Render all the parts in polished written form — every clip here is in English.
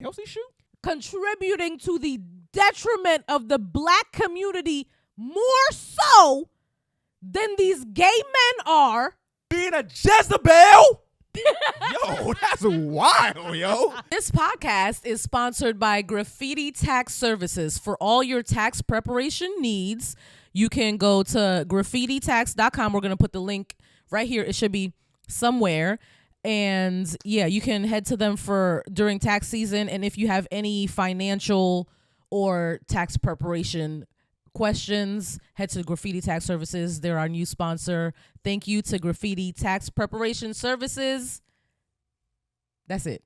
Kelsey shoot? Contributing to the detriment of the black community more so than these gay men are. Being a Jezebel? Yo, that's wild, yo. This podcast is sponsored by Graffiti Tax Services. For all your tax preparation needs, you can go to graffititax.com. We're going to put the link right here. It should be somewhere. And yeah, you can head to them for during tax season. And if you have any financial or tax preparation questions, head to Graffiti Tax Services. They're our new sponsor. Thank you to Graffiti Tax Preparation Services. That's it.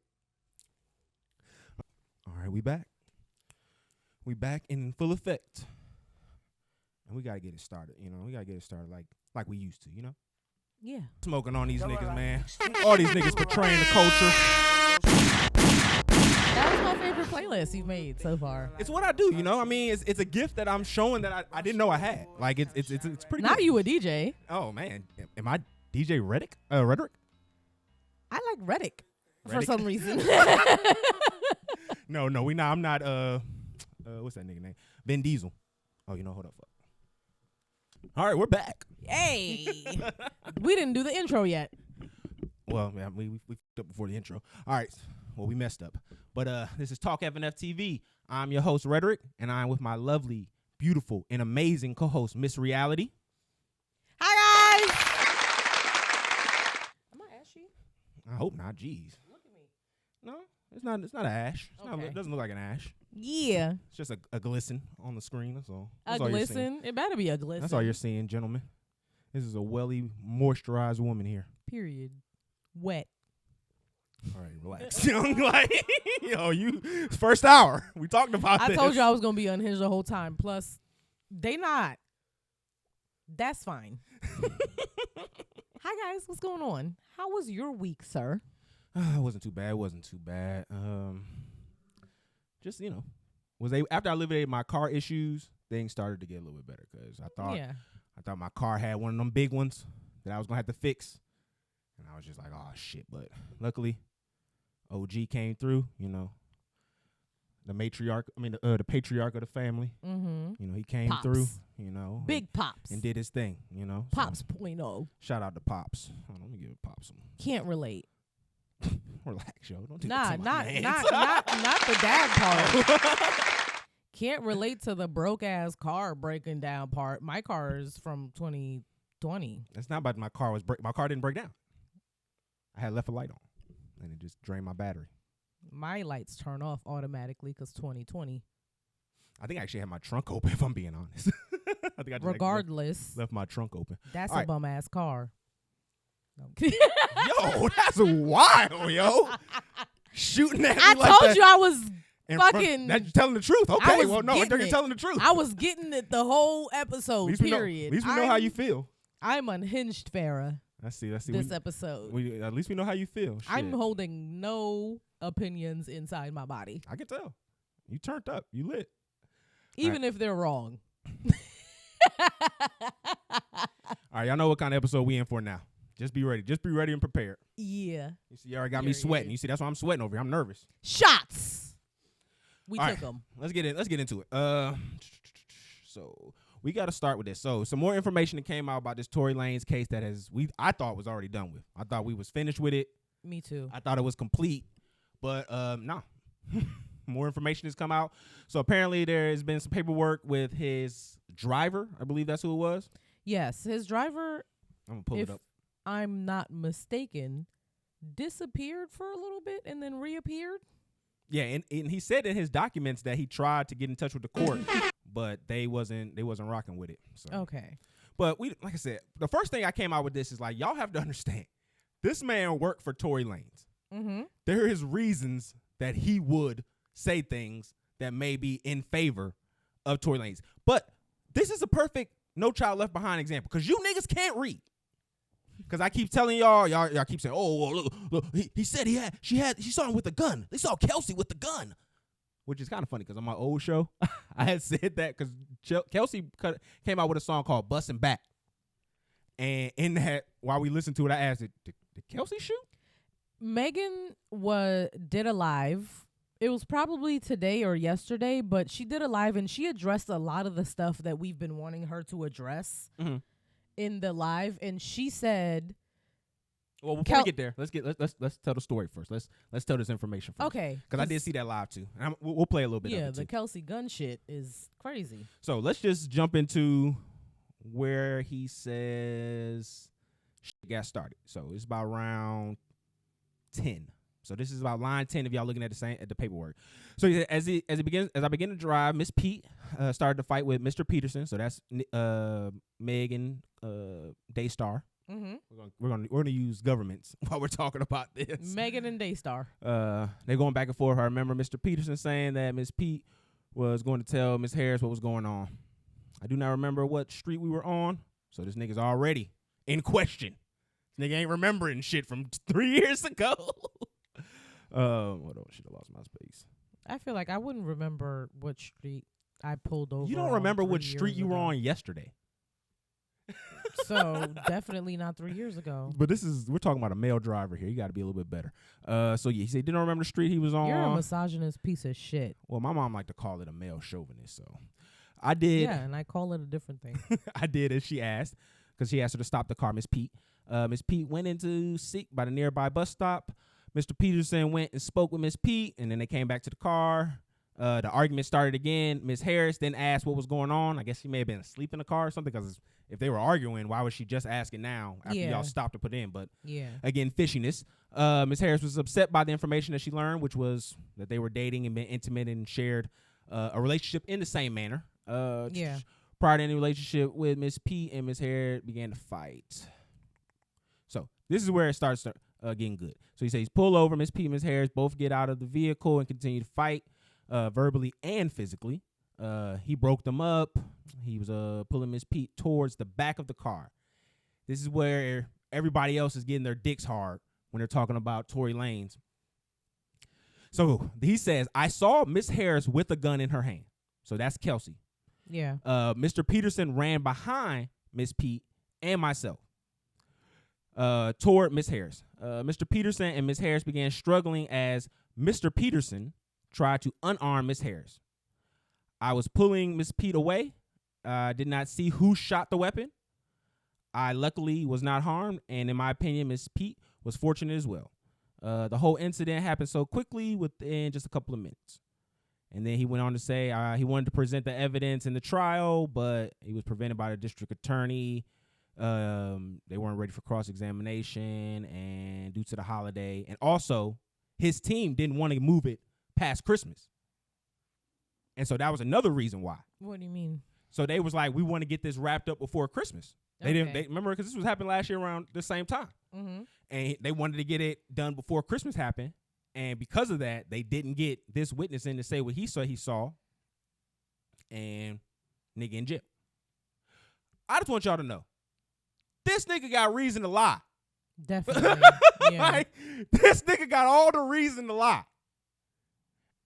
All right, we back. We back in full effect. And we got to get it started, you know. We got to get it started like we used to, you know. Yeah. Smoking on these niggas, man. All these niggas betraying the culture. That was my favorite playlist you've made so far. It's what I do, you know. I mean, it's a gift that I'm showing that I didn't know I had. Like it's pretty. Not good. you a DJ. Oh man, am I DJ Rhetoric? Rhetoric? I like Rhetoric for some reason. No, we not. I'm not. What's that nigga name? Ben Diesel. Oh, you know, hold up. All right, we're back. Hey, we didn't do the intro yet. Well, yeah, we f***ed up before the intro. All right, well, we messed up. But this is Talk FNF TV. I'm your host, Rhetoric, and I'm with my lovely, beautiful, and amazing co-host, Miss Reality. Hi, guys. Am I ashy? I hope not. Jeez. Look at me. No, it's not. It's not an ash. Okay. It doesn't look like an ash. Yeah. It's just a glisten on the screen. That's all. A That's all you're seeing. glisten? It better be a glisten. That's all you're seeing, gentlemen. This is a welly, moisturized woman here. Period. Wet. All right, relax. Young, like, yo, you first hour. We talked about this. I told you I was going to be unhinged the whole time. Plus, they not. That's fine. Hi, guys. What's going on? How was your week, sir? It wasn't too bad. Just, you know, after I alleviated my car issues, things started to get a little bit better because I thought my car had one of them big ones that I was going to have to fix. And I was just like, oh, shit. But luckily, OG came through, you know. The patriarch of the family. Mm-hmm. You know, he came through, you know. Big Pops. And did his thing, you know. Pops point oh. Shout out to Pops. Hold on, let me give Pops some. Can't relate. Relax, yo. Don't do that to my man. Not the dad part. Can't relate to the broke ass car breaking down part. My car is from 2020. That's not about my car my car didn't break down. I had left a light on, and it just drained my battery. My lights turn off automatically because 2020. I think I actually had my trunk open, if I'm being honest. I think I just regardless left my trunk open. That's All a bum ass car. Yo, that's wild, yo. Shooting at me I like told that you I was fucking. That's telling the truth. Okay, well, no, you're telling the truth. I was getting it the whole episode. Period. At least we know how you feel. I'm unhinged, Farrah. Let's see. This episode. At least we know how you feel. Shit. I'm holding no opinions inside my body. I can tell. You turned up. You lit. Even if they're wrong. All right, y'all know what kind of episode we in for now. Just be ready. Just be ready and prepared. Yeah. You see, you already got me sweating. You see, that's why I'm sweating over here. I'm nervous. Shots. We All took them. Let's get into it. So we got to start with this. So some more information that came out about this Tory Lanez case that I thought was already done with. I thought we was finished with it. Me too. I thought it was complete, but no. More information has come out. So apparently there has been some paperwork with his driver. I believe that's who it was. Yes, his driver. I'm gonna pull it up. I'm not mistaken, disappeared for a little bit and then reappeared. Yeah, and he said in his documents that he tried to get in touch with the court, but they wasn't rocking with it. So. Okay. But like I said, the first thing I came out with this is like, y'all have to understand, this man worked for Tory Lanez. Mm-hmm. There is reasons that he would say things that may be in favor of Tory Lanez. But this is a perfect No Child Left Behind example because you niggas can't read. Because I keep telling y'all keep saying, oh, well, look, he said she saw him with a gun. They saw Kelsey with the gun, which is kind of funny because on my old show, I had said that because Kelsey came out with a song called Bustin' Back. And in that, while we listened to it, I asked, did Kelsey shoot? Megan did a live It was probably today or yesterday, but she did a live and she addressed a lot of the stuff that we've been wanting her to address in the live. And she said, well, before we get there, let's tell the story first. Let's tell this information first. Okay. Because I did see that live too. And we'll play a little bit of it too. Yeah, the Kelsey gun shit is crazy. So let's just jump into where he says shit got started. So it's about round 10. So this is about line 10 if y'all looking at the paperwork. So as I begin to drive, Miss Pete started to fight with Mr. Peterson. So that's Megan Daystar. Mm-hmm. We're gonna use governments while we're talking about this. Megan and Daystar. They're going back and forth. I remember Mr. Peterson saying that Miss Pete was going to tell Miss Harris what was going on. I do not remember what street we were on. So this nigga's already in question. This nigga ain't remembering shit from 3 years ago. What else? Shit, I lost my space. I feel like I wouldn't remember what street I pulled over. You don't remember on which street you were on yesterday. So definitely not 3 years ago. But we're talking about a male driver here. You got to be a little bit better. So yeah, he said he didn't remember the street he was on. You're a misogynist piece of shit. Well, my mom liked to call it a male chauvinist, so I did. Yeah, and I call it a different thing. I did as she asked, because she asked her to stop the car. Miss Pete went into seek by the nearby bus stop. Mr. Peterson went and spoke with Miss Pete, and then they came back to the car. The argument started again. Miss Harris then asked what was going on. I guess she may have been asleep in the car or something, because if they were arguing, why was she just asking now after y'all stopped to put in? But again, fishiness. Miss Harris was upset by the information that she learned, which was that they were dating and been intimate and shared a relationship in the same manner. Prior to any relationship with Miss Pete and Miss Harris began to fight. So this is where it starts getting good. So he says, pull over. Miss Pete and Miss Harris both get out of the vehicle and continue to fight verbally and physically. He broke them up. He was pulling Miss Pete towards the back of the car. This is where everybody else is getting their dicks hard when they're talking about Tory Lanez. So he says, I saw Miss Harris with a gun in her hand. So that's Kelsey. Yeah. Mr. Peterson ran behind Miss Pete and myself toward Miss Harris. Mr. Peterson and Miss Harris began struggling as Mr. Peterson tried to unarm Miss Harris. I was pulling Miss Pete away. I did not see who shot the weapon. I luckily was not harmed, and in my opinion, Miss Pete was fortunate as well. The whole incident happened so quickly within just a couple of minutes. And then he went on to say he wanted to present the evidence in the trial, but he was prevented by the district attorney. They weren't ready for cross-examination, and due to the holiday. And also, his team didn't want to move it past Christmas. And so that was another reason why. What do you mean? So they was like, we want to get this wrapped up before Christmas. They didn't. They remember, because this was happening last year around the same time. Mm-hmm. And they wanted to get it done before Christmas happened. And because of that, they didn't get this witness in to say what he saw. And nigga in jail. I just want y'all to know, this nigga got reason to lie. Definitely. Yeah. Like, this nigga got all the reason to lie.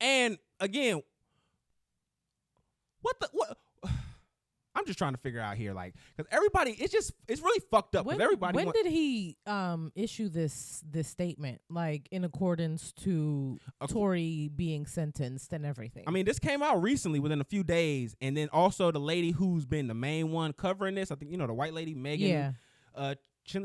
And again, what I'm just trying to figure out here, like, because everybody, it's really fucked up. When did he issue this statement, like, in accordance to Tory being sentenced and everything? I mean, this came out recently within a few days, and then also the lady who's been the main one covering this, I think, the white lady, Megan. Yeah.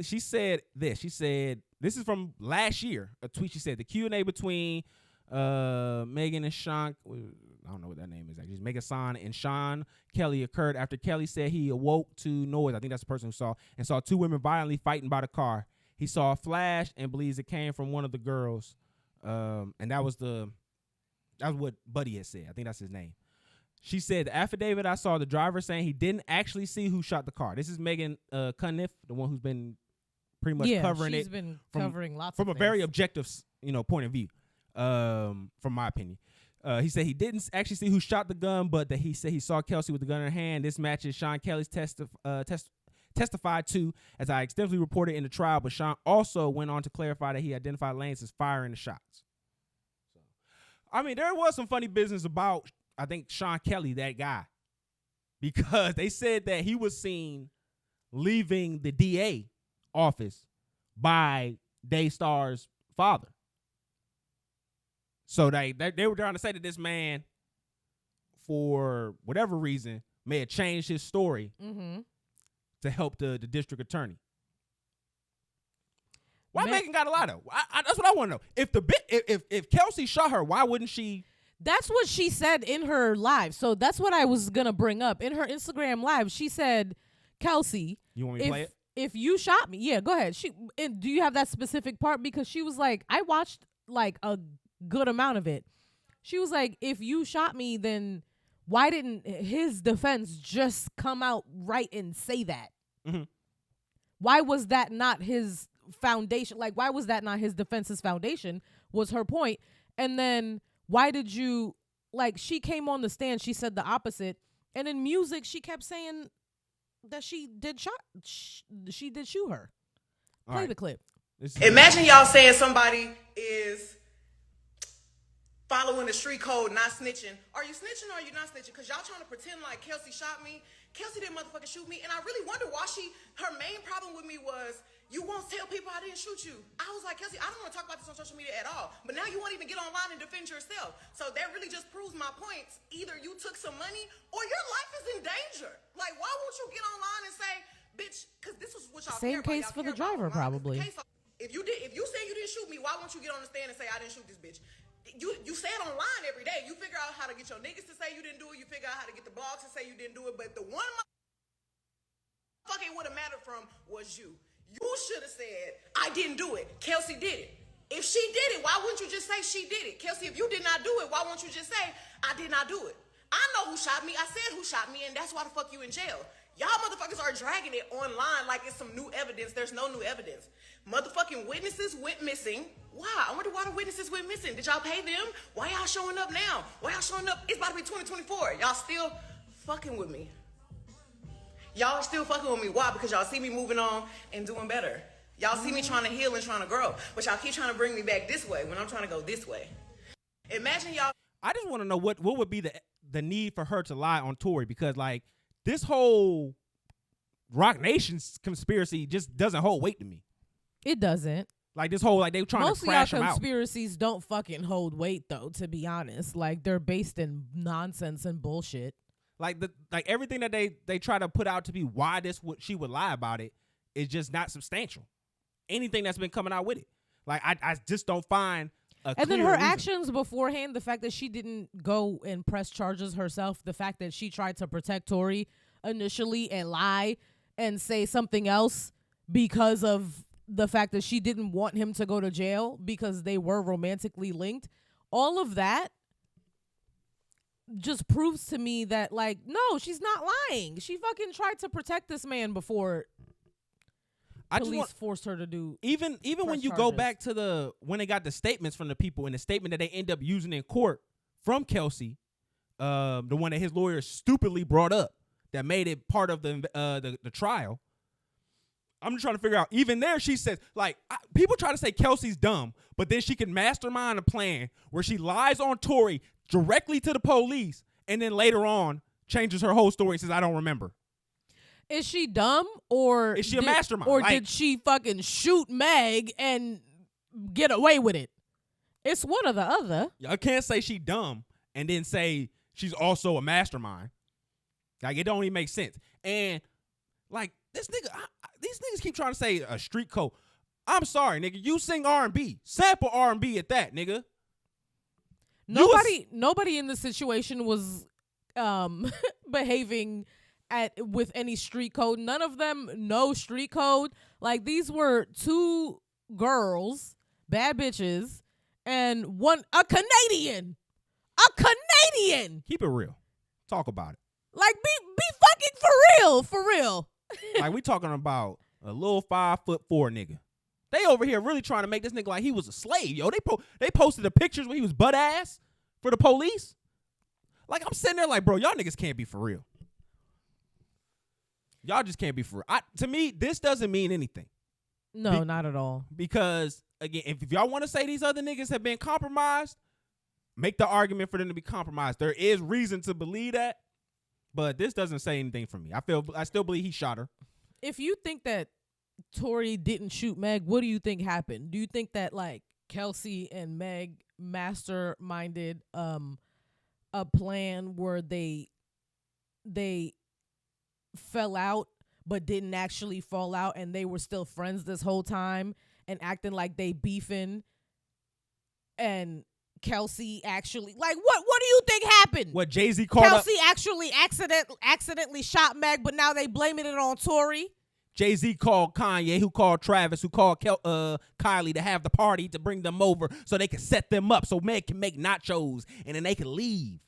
She said this. She said, this is from last year, a tweet. She said, the Q&A between Megan and Sean, I don't know what that name is actually, Megan Son and Sean Kelly occurred after Kelly said he awoke to noise. I think that's the person who saw two women violently fighting by the car. He saw a flash and believes it came from one of the girls. And that was what Buddy had said. I think that's his name. She said, the affidavit I saw the driver saying he didn't actually see who shot the car. This is Megan Cunniff, the one who's been pretty much covering it. She's been covering lots from of a very objective, point of view. From my opinion. He said he didn't actually see who shot the gun, but that he said he saw Kelsey with the gun in her hand. This matches Sean Kelly's testified to, as I extensively reported in the trial, but Sean also went on to clarify that he identified Lanez as firing the shots. So, I mean, there was some funny business about, I think, Sean Kelly, that guy, because they said that he was seen leaving the DA office by Daystar's father. So they were trying to say that this man, for whatever reason, may have changed his story to help the district attorney. Why Megan got a lie though? That's what I want to know. If Kelsey shot her, why wouldn't she? That's what she said in her live. So that's what I was gonna bring up in her Instagram live. She said, "Kelsey, you want me to play it? If you shot me, yeah, go ahead. And do you have that specific part? Because she was like, I watched like a good amount of it. She was like, if you shot me, then why didn't his defense just come out right and say that? Mm-hmm. Why was that not his foundation? Like, why was that not his defense's foundation? Was her point. And then why did you, like, she came on the stand, she said the opposite. And in music, she kept saying that she did shoot her. Play the clip. Imagine y'all saying somebody is following the street code, not snitching. Are you snitching or are you not snitching? Because y'all trying to pretend like Kelsey shot me. Kelsey didn't motherfucking shoot me. And I really wonder why her main problem with me was, you won't tell people I didn't shoot you. I was like, Kelsey, I don't want to talk about this on social media at all. But now you won't even get online and defend yourself. So that really just proves my points. Either you took some money or your life is in danger. Like, why won't you get online and say, bitch, because this is what y'all care Same about. case for the driver, probably. If you say you didn't shoot me, why won't you get on the stand and say I didn't shoot this bitch? You say it online every day. You figure out how to get your niggas to say you didn't do it. You figure out how to get the blogs to say you didn't do it. But the one fucking would have mattered from was you. You should have said, I didn't do it. Kelsey did it. If she did it, why wouldn't you just say she did it? Kelsey, if you did not do it, why won't you just say, I did not do it? I know who shot me. I said who shot me, and that's why the fuck you in jail. Y'all motherfuckers are dragging it online like it's some new evidence. There's no new evidence. Motherfucking witnesses went missing. Why? I wonder why the witnesses went missing. Did y'all pay them? Why y'all showing up now? Why y'all showing up? It's about to be 2024. Y'all still fucking with me. Y'all still fucking with me. Why? Because y'all see me moving on and doing better. Y'all see me trying to heal and trying to grow. But y'all keep trying to bring me back this way when I'm trying to go this way. Imagine y'all. I just want to know what would be the need for her to lie on Tory, because like this whole Rock Nation's conspiracy just doesn't hold weight to me. It doesn't. Like this whole, like they trying Most to crash of them y'all out. conspiracies don't fucking hold weight though, to be honest. Like they're based in nonsense and bullshit. Like everything that they try to put out to be why she would lie about it is just not substantial. Anything that's been coming out with it, like I just don't find a and then clear her reason. actions beforehand, the fact that she didn't go and press charges herself, the fact that she tried to protect Tory initially and lie and say something else because of the fact that she didn't want him to go to jail because they were romantically linked. All of that just proves to me that, like, no, she's not lying. She fucking tried to protect this man before police forced her to do. Even when you go back to when they got the statements from the people and the statement that they end up using in court from Kelsey, the one that his lawyer stupidly brought up that made it part of the trial. I'm just trying to figure out. Even there, she says, like, people try to say Kelsey's dumb, but then she can mastermind a plan where she lies on Tory directly to the police, and then later on changes her whole story and says, I don't remember. Is she dumb, or is she a mastermind? Or did she fucking shoot Meg and get away with it? It's one or the other. I can't say she dumb and then say she's also a mastermind. Like, it don't even make sense. And like this nigga, these niggas keep trying to say a street code. I'm sorry, nigga. You sing R&B, sample R&B at that, nigga. Nobody in the situation was behaving with any street code. None of them know street code. Like, these were two girls, bad bitches, and a Canadian. Keep it real. Talk about it. Like, be fucking for real. Like, we talking about a little 5'4" nigga. They over here really trying to make this nigga like he was a slave, yo. They posted the pictures when he was butt ass for the police. Like, I'm sitting there like, bro, y'all niggas can't be for real. Y'all just can't be for real. To me, this doesn't mean anything. No, not at all. Because, again, if y'all want to say these other niggas have been compromised, make the argument for them to be compromised. There is reason to believe that, but this doesn't say anything for me. I still believe he shot her. If you think that Tory didn't shoot Meg, what do you think happened? Do you think that, like, Kelsey and Meg masterminded a plan where they fell out but didn't actually fall out, and they were still friends this whole time and acting like they beefing. And Kelsey actually, like, what do you think happened? What Jay-Z called Kelsey actually accidentally shot Meg, but now they blaming it on Tory. Jay-Z called Kanye, who called Travis, who called Kylie to have the party to bring them over so they could set them up so Meg can make nachos and then they could leave.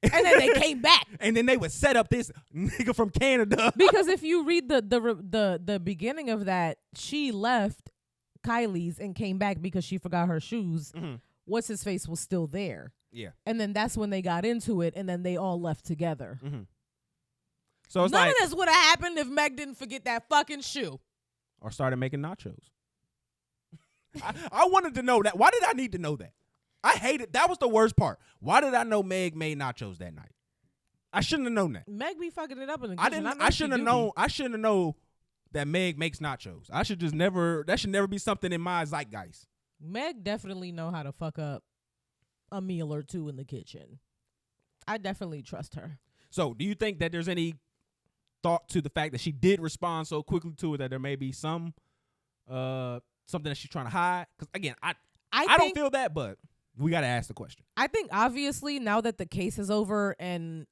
And then they came back. And then they would set up this nigga from Canada. Because if you read the beginning of that, she left Kylie's and came back because she forgot her shoes. Mm-hmm. What's his face was still there. Yeah. And then that's when they got into it, and then they all left together. Mm-hmm. So it's None like, of this would have happened if Meg didn't forget that fucking shoe. or started making nachos. I wanted to know that. Why did I need to know that? I hated that. Was the worst part. Why did I know Meg made nachos that night? I shouldn't have known that. Meg be fucking it up in the I kitchen. didn't. I shouldn't have known. I shouldn't have known that Meg makes nachos. I should just never. That should never be something in my zeitgeist. Meg definitely know how to fuck up a meal or two in the kitchen. I definitely trust her. So, do you think that there's any thought to the fact that she did respond so quickly to it that there may be some something that she's trying to hide? Because again, I don't feel that, but we got to ask the question. I think obviously now that the case is over and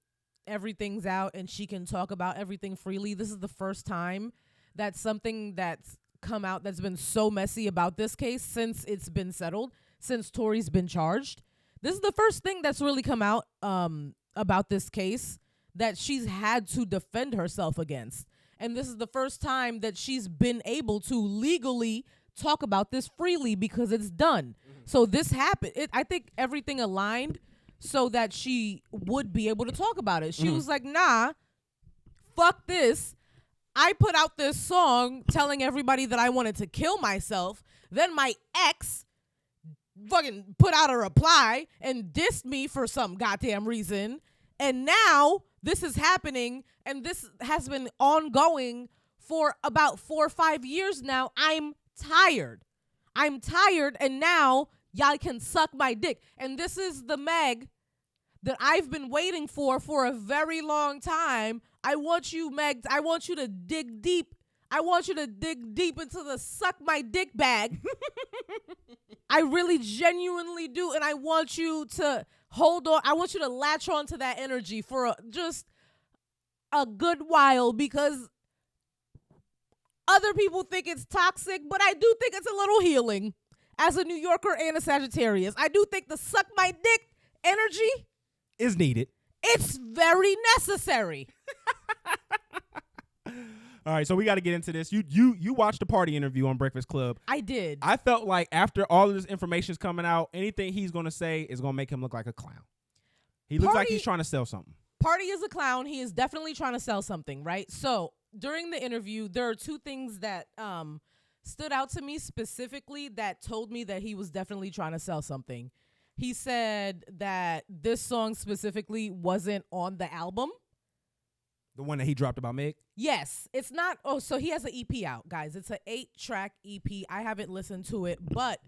everything's out and she can talk about everything freely, this is the first time that something that's come out that's been so messy about this case since it's been settled, since Tory's been charged. This is the first thing that's really come out about this case that she's had to defend herself against. And this is the first time that she's been able to legally talk about this freely because it's done. Mm-hmm. So this happened. I think everything aligned so that she would be able to talk about it. She was like, nah, fuck this. I put out this song telling everybody that I wanted to kill myself. Then my ex fucking put out a reply and dissed me for some goddamn reason. And now this is happening, and this has been ongoing for about 4 or 5 years now. I'm tired, and now y'all can suck my dick. And this is the Meg that I've been waiting for a very long time. I want you, Meg, I want you to dig deep. I want you to dig deep into the suck my dick bag. I really genuinely do, and I want you to hold on. I want you to latch on to that energy for just a good while, because other people think it's toxic, but I do think it's a little healing. As a New Yorker and a Sagittarius, I do think the suck my dick energy is needed. It's very necessary. All right, so we got to get into this. You watched the Party interview on Breakfast Club. I did. I felt like after all of this information is coming out, anything he's going to say is going to make him look like a clown. He looks like he's trying to sell something. Party is a clown. He is definitely trying to sell something, right? So during the interview, there are two things that stood out to me specifically that told me that he was definitely trying to sell something. He said that this song specifically wasn't on the album. The one that he dropped about Meg? Yes. It's not. Oh, so he has an EP out, guys. It's an 8-track EP. I haven't listened to it, but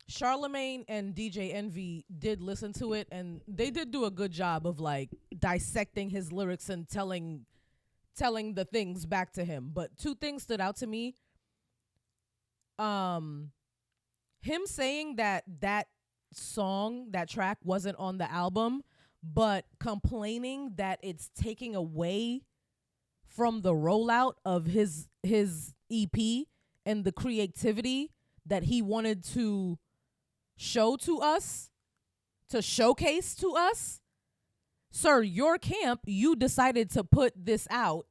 Charlemagne and DJ Envy did listen to it, and they did do a good job of like dissecting his lyrics and telling the things back to him. But two things stood out to me. Him saying that song, that track wasn't on the album, but complaining that it's taking away from the rollout of his EP and the creativity that he wanted to show to us, to showcase to us. Sir, your camp, you decided to put this out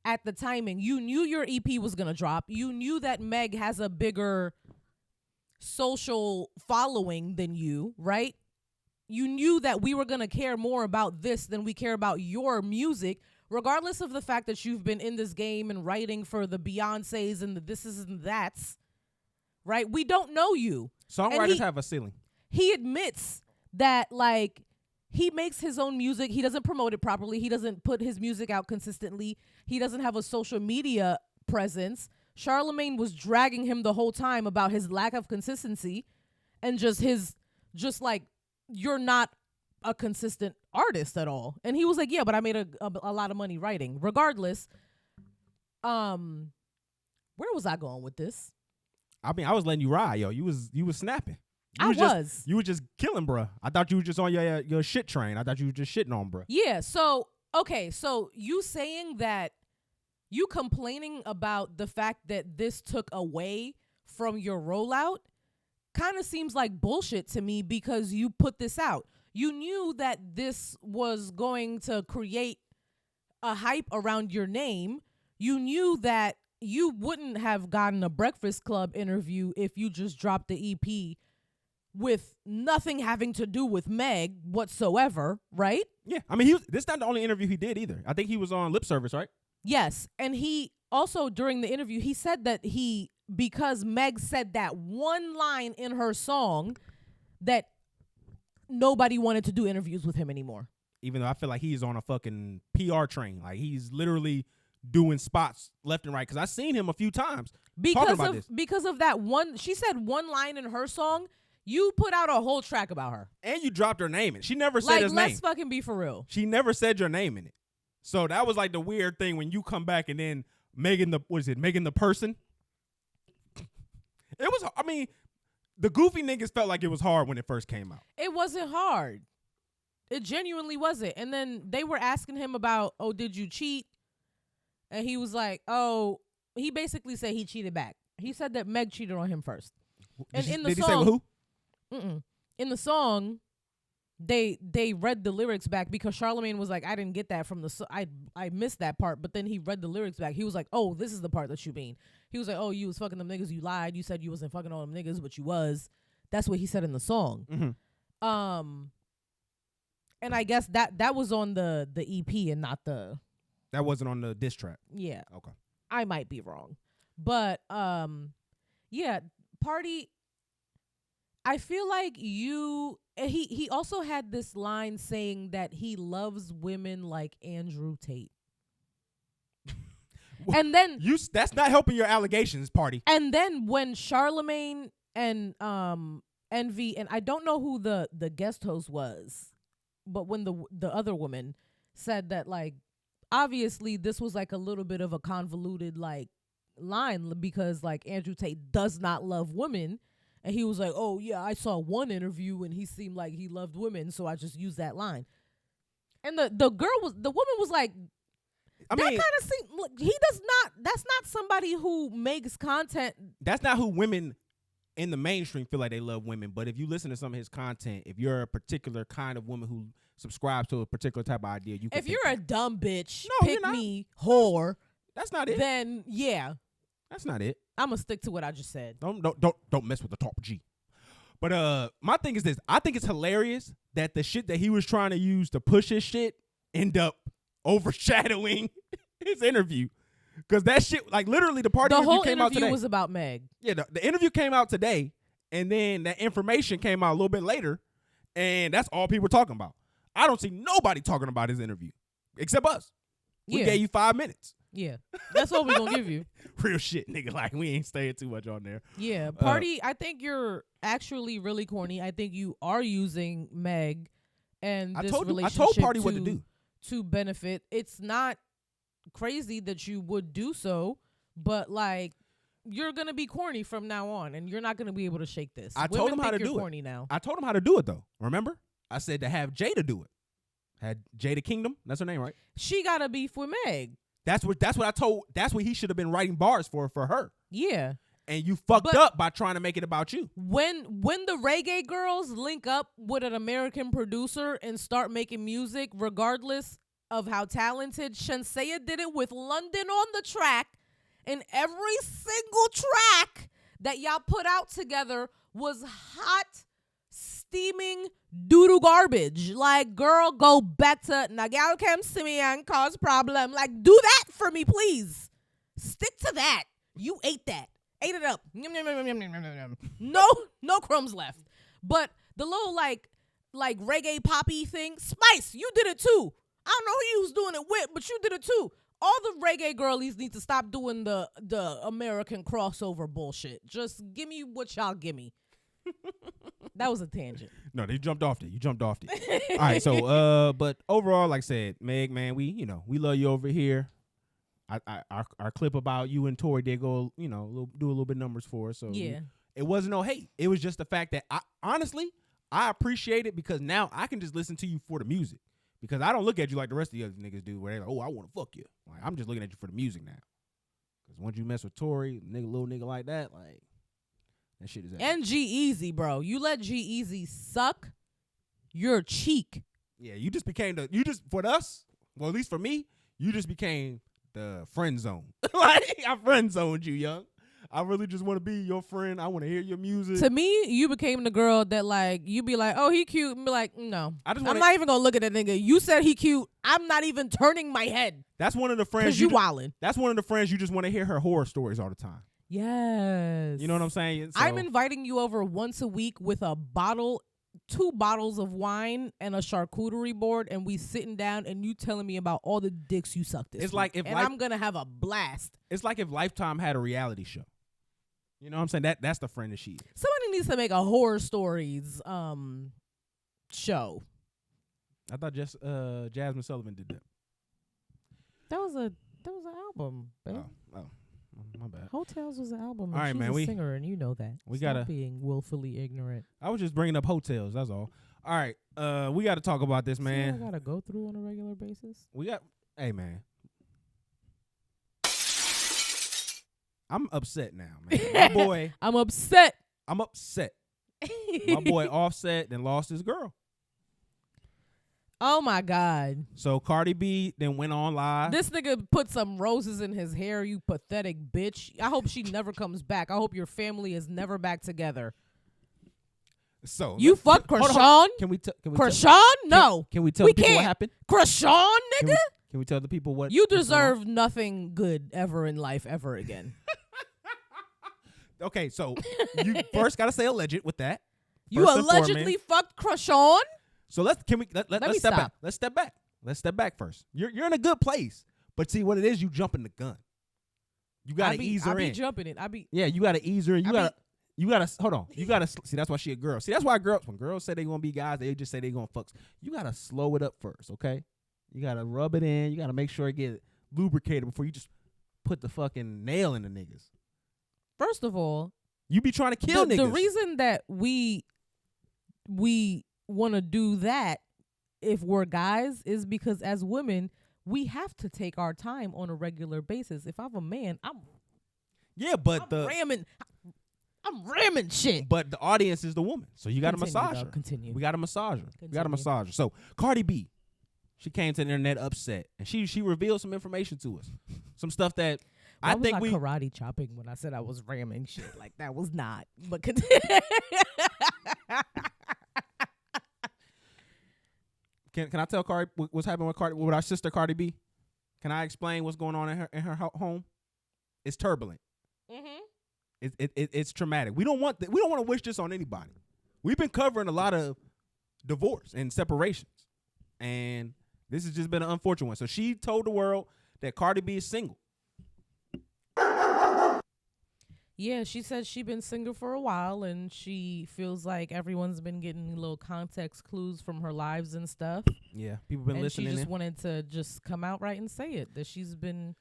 at the timing. You knew your EP was going to drop. You knew that Meg has a bigger social following than you, right? You knew that we were going to care more about this than we care about your music, regardless of the fact that you've been in this game and writing for the Beyoncés and the thises and that's, right? We don't know you. Songwriters have a ceiling. He admits that, like, he makes his own music. He doesn't promote it properly. He doesn't put his music out consistently. He doesn't have a social media presence. Charlemagne was dragging him the whole time about his lack of consistency. and just like, you're not a consistent artist at all. And he was like, yeah, but I made a lot of money writing. Regardless, where was I going with this? I mean, I was letting you ride, yo. You was snapping. You were just killing, bruh. I thought you were just on your shit train. I thought you were just shitting on, bruh. Yeah. So okay. So you saying that, you complaining about the fact that this took away from your rollout, kind of seems like bullshit to me, because you put this out. You knew that this was going to create a hype around your name. You knew that you wouldn't have gotten a Breakfast Club interview if you just dropped the EP with nothing having to do with Meg whatsoever, right? Yeah. I mean, this not the only interview he did either. I think he was on Lip Service, right? Yes. And he also, during the interview, he said that because Meg said that one line in her song, that nobody wanted to do interviews with him anymore. Even though I feel like he's on a fucking PR train. Like, he's literally doing spots left and right. Because I've seen him a few times talking about this. Because of that one, she said one line in her song. You put out a whole track about her. And you dropped her name in it. She never said his name. Let's fucking be for real. She never said your name in it. So that was like the weird thing when you come back and then Megan the person? It was, I mean, the goofy niggas felt like it was hard when it first came out. It wasn't hard. It genuinely wasn't. And then they were asking him about, oh, did you cheat? And he was like, oh, he basically said he cheated back. He said that Meg cheated on him first. And in the song, did he say who? In the song, they read the lyrics back, because Charlamagne was like, I didn't get that from the I missed that part. But then he read the lyrics back. He was like, oh, this is the part that you mean. He was like, oh, you was fucking them niggas, you lied, you said you wasn't fucking all them niggas, but you was. That's what he said in the song. Mm-hmm. And I guess that was on the EP and not the. That wasn't on the diss track. Yeah. Okay. I might be wrong, but yeah, Party. I feel like he also had this line saying that he loves women like Andrew Tate. And then that's not helping your allegations, Party. And then when Charlamagne and Envy, and I don't know who the guest host was, but when the other woman said that, like, obviously this was like a little bit of a convoluted like line, because like Andrew Tate does not love women. And he was like, oh, yeah, I saw one interview and he seemed like he loved women, so I just used that line. And the woman was like, that kind of seemed, look, that's not somebody who makes content. That's not who women in the mainstream feel like they love women. But if you listen to some of his content, if you're a particular kind of woman who subscribes to a particular type of idea, if you're a dumb bitch, no, pick me, whore. That's not it. Then, yeah. That's not it. I'm gonna stick to what I just said. Don't mess with the top G. But my thing is this: I think it's hilarious that the shit that he was trying to use to push his shit end up overshadowing his interview. Because that shit, like, literally, the party interview came out today. The whole interview was about Meg. Yeah, the interview came out today, and then that information came out a little bit later, and that's all people were talking about. I don't see nobody talking about his interview except us. We gave you 5 minutes. Yeah, that's what we're gonna give you. Real shit, nigga. Like, we ain't staying too much on there. Yeah, Party, I think you're actually really corny. I think you are using Meg and this relationship I told Party what to do. To benefit. It's not crazy that you would do so, but like, you're gonna be corny from now on, and you're not gonna be able to shake this. I told him how to do it. Corny now. I told him how to do it though. Remember, I said to have Jada do it. Had Jada Kingdom. That's her name, right? She got a beef with Meg. That's what I told. That's what he should have been writing bars for her. Yeah. And you fucked up by trying to make it about you. When the reggae girls link up with an American producer and start making music, regardless of how talented, Shenseea did it with London on the track, and every single track that y'all put out together was hot, steaming doo-doo garbage. Like, girl, go back to now y'all come see me and cause problem. Like, do that for me, please. Stick to that. You ate that. Ate it up. No crumbs left. But the little like reggae poppy thing, Spice, you did it too. I don't know who you was doing it with, but you did it too. All the reggae girlies need to stop doing the American crossover bullshit. Just give me what y'all give me. That was a tangent. No, they jumped off it. You jumped off it. All right, so but overall, like I said, Meg, man, we love you over here. Our clip about you and Tory did go, do a little bit of numbers for us. So Yeah. it wasn't no hate. It was just the fact that honestly, I appreciate it because now I can just listen to you for the music. Because I don't look at you like the rest of the other niggas do, where they're like, oh, I want to fuck you. Like, I'm just looking at you for the music now. Because once you mess with Tory, little nigga like that, like, that shit is. And G-Eazy, bro. You let G-Eazy suck your cheek. Yeah, you just became for us, well, at least for me, you just became the friend zone. Like, I friend zoned you, young. I really just want to be your friend. I want to hear your music. To me, you became the girl that, like, you be like, oh, he cute. And be like, no. I'm not even going to look at that nigga. You said he cute. I'm not even turning my head. That's one of the friends. Because you wildin'. That's one of the friends you just want to hear her horror stories all the time. Yes. You know what I'm saying? So, I'm inviting you over once a week with a bottle, 2 bottles of wine and a charcuterie board, and we sitting down and you telling me about all the dicks you sucked this week. I'm going to have a blast. It's like if Lifetime had a reality show. You know what I'm saying? That's the friend that she is. Somebody needs to make a horror stories show. I thought just Jasmine Sullivan did that. That was an album, babe. Oh, my bad. Hotels was an album. And all right, she's man. a singer, and you know that. Stop being willfully ignorant. I was just bringing up hotels. That's all. All right, we got to talk about this, man. I gotta go through on a regular basis. Hey, man. I'm upset now, man. My boy. I'm upset. My boy Offset then lost his girl. Oh my God. So Cardi B then went on live. This nigga put some roses in his hair, you pathetic bitch. I hope she never comes back. I hope your family is never back together. So you fucked Krishan? Can we Krishan? No. Can we tell people what happened? Krishan, nigga? Can we tell the people what? You deserve nothing good ever in life ever again. Okay, so you first got to say alleged with that. You allegedly fucked Krishan? So let's step back. Let's step back first. You're in a good place, but see what it is. You jumping the gun. You gotta ease her in. I be jumping it. You gotta ease her in. You gotta hold on. You gotta see. That's why she a girl. See, that's why when girls say they gonna be guys, they just say they gonna fuck. You gotta slow it up first, okay? You gotta rub it in. You gotta make sure it get lubricated before you just put the fucking nail in the niggas. First of all, you be trying to kill niggas. The reason that we want to do that if we're guys is because as women we have to take our time on a regular basis. If I'm a man, I'm ramming shit. But the audience is the woman, so you got to massage her. We got to massage her. We got to massage her. So Cardi B, she came to the internet upset, and she revealed some information to us, some stuff that I think we karate chopping when I said I was ramming shit. Like that was not. But Can I tell Cardi what's happening with our sister Cardi B? Can I explain what's going on in her home? It's turbulent. Mm-hmm. It's traumatic. We don't want to wish this on anybody. We've been covering a lot of divorce and separations, and this has just been an unfortunate one. So she told the world that Cardi B is single. Yeah, she said she's been single for a while, and she feels like everyone's been getting little context clues from her lives and stuff. Yeah, people been listening. She just wanted to just come out right and say it, that she's been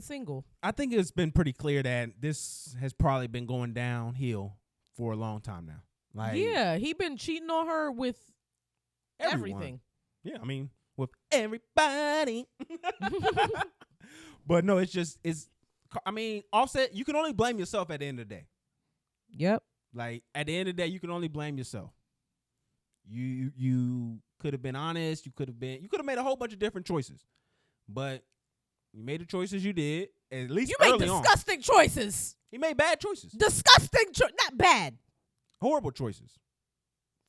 single. I think it's been pretty clear that this has probably been going downhill for a long time now. Like, yeah, he been cheating on her with everything. Yeah, I mean, with everybody. But no, I mean, Offset, you can only blame yourself at the end of the day. Yep. Like, at the end of the day, you can only blame yourself. You could have been honest. You could have made a whole bunch of different choices. But you made the choices you did, at least early on. You made disgusting choices. He made bad choices. Disgusting not bad. Horrible choices.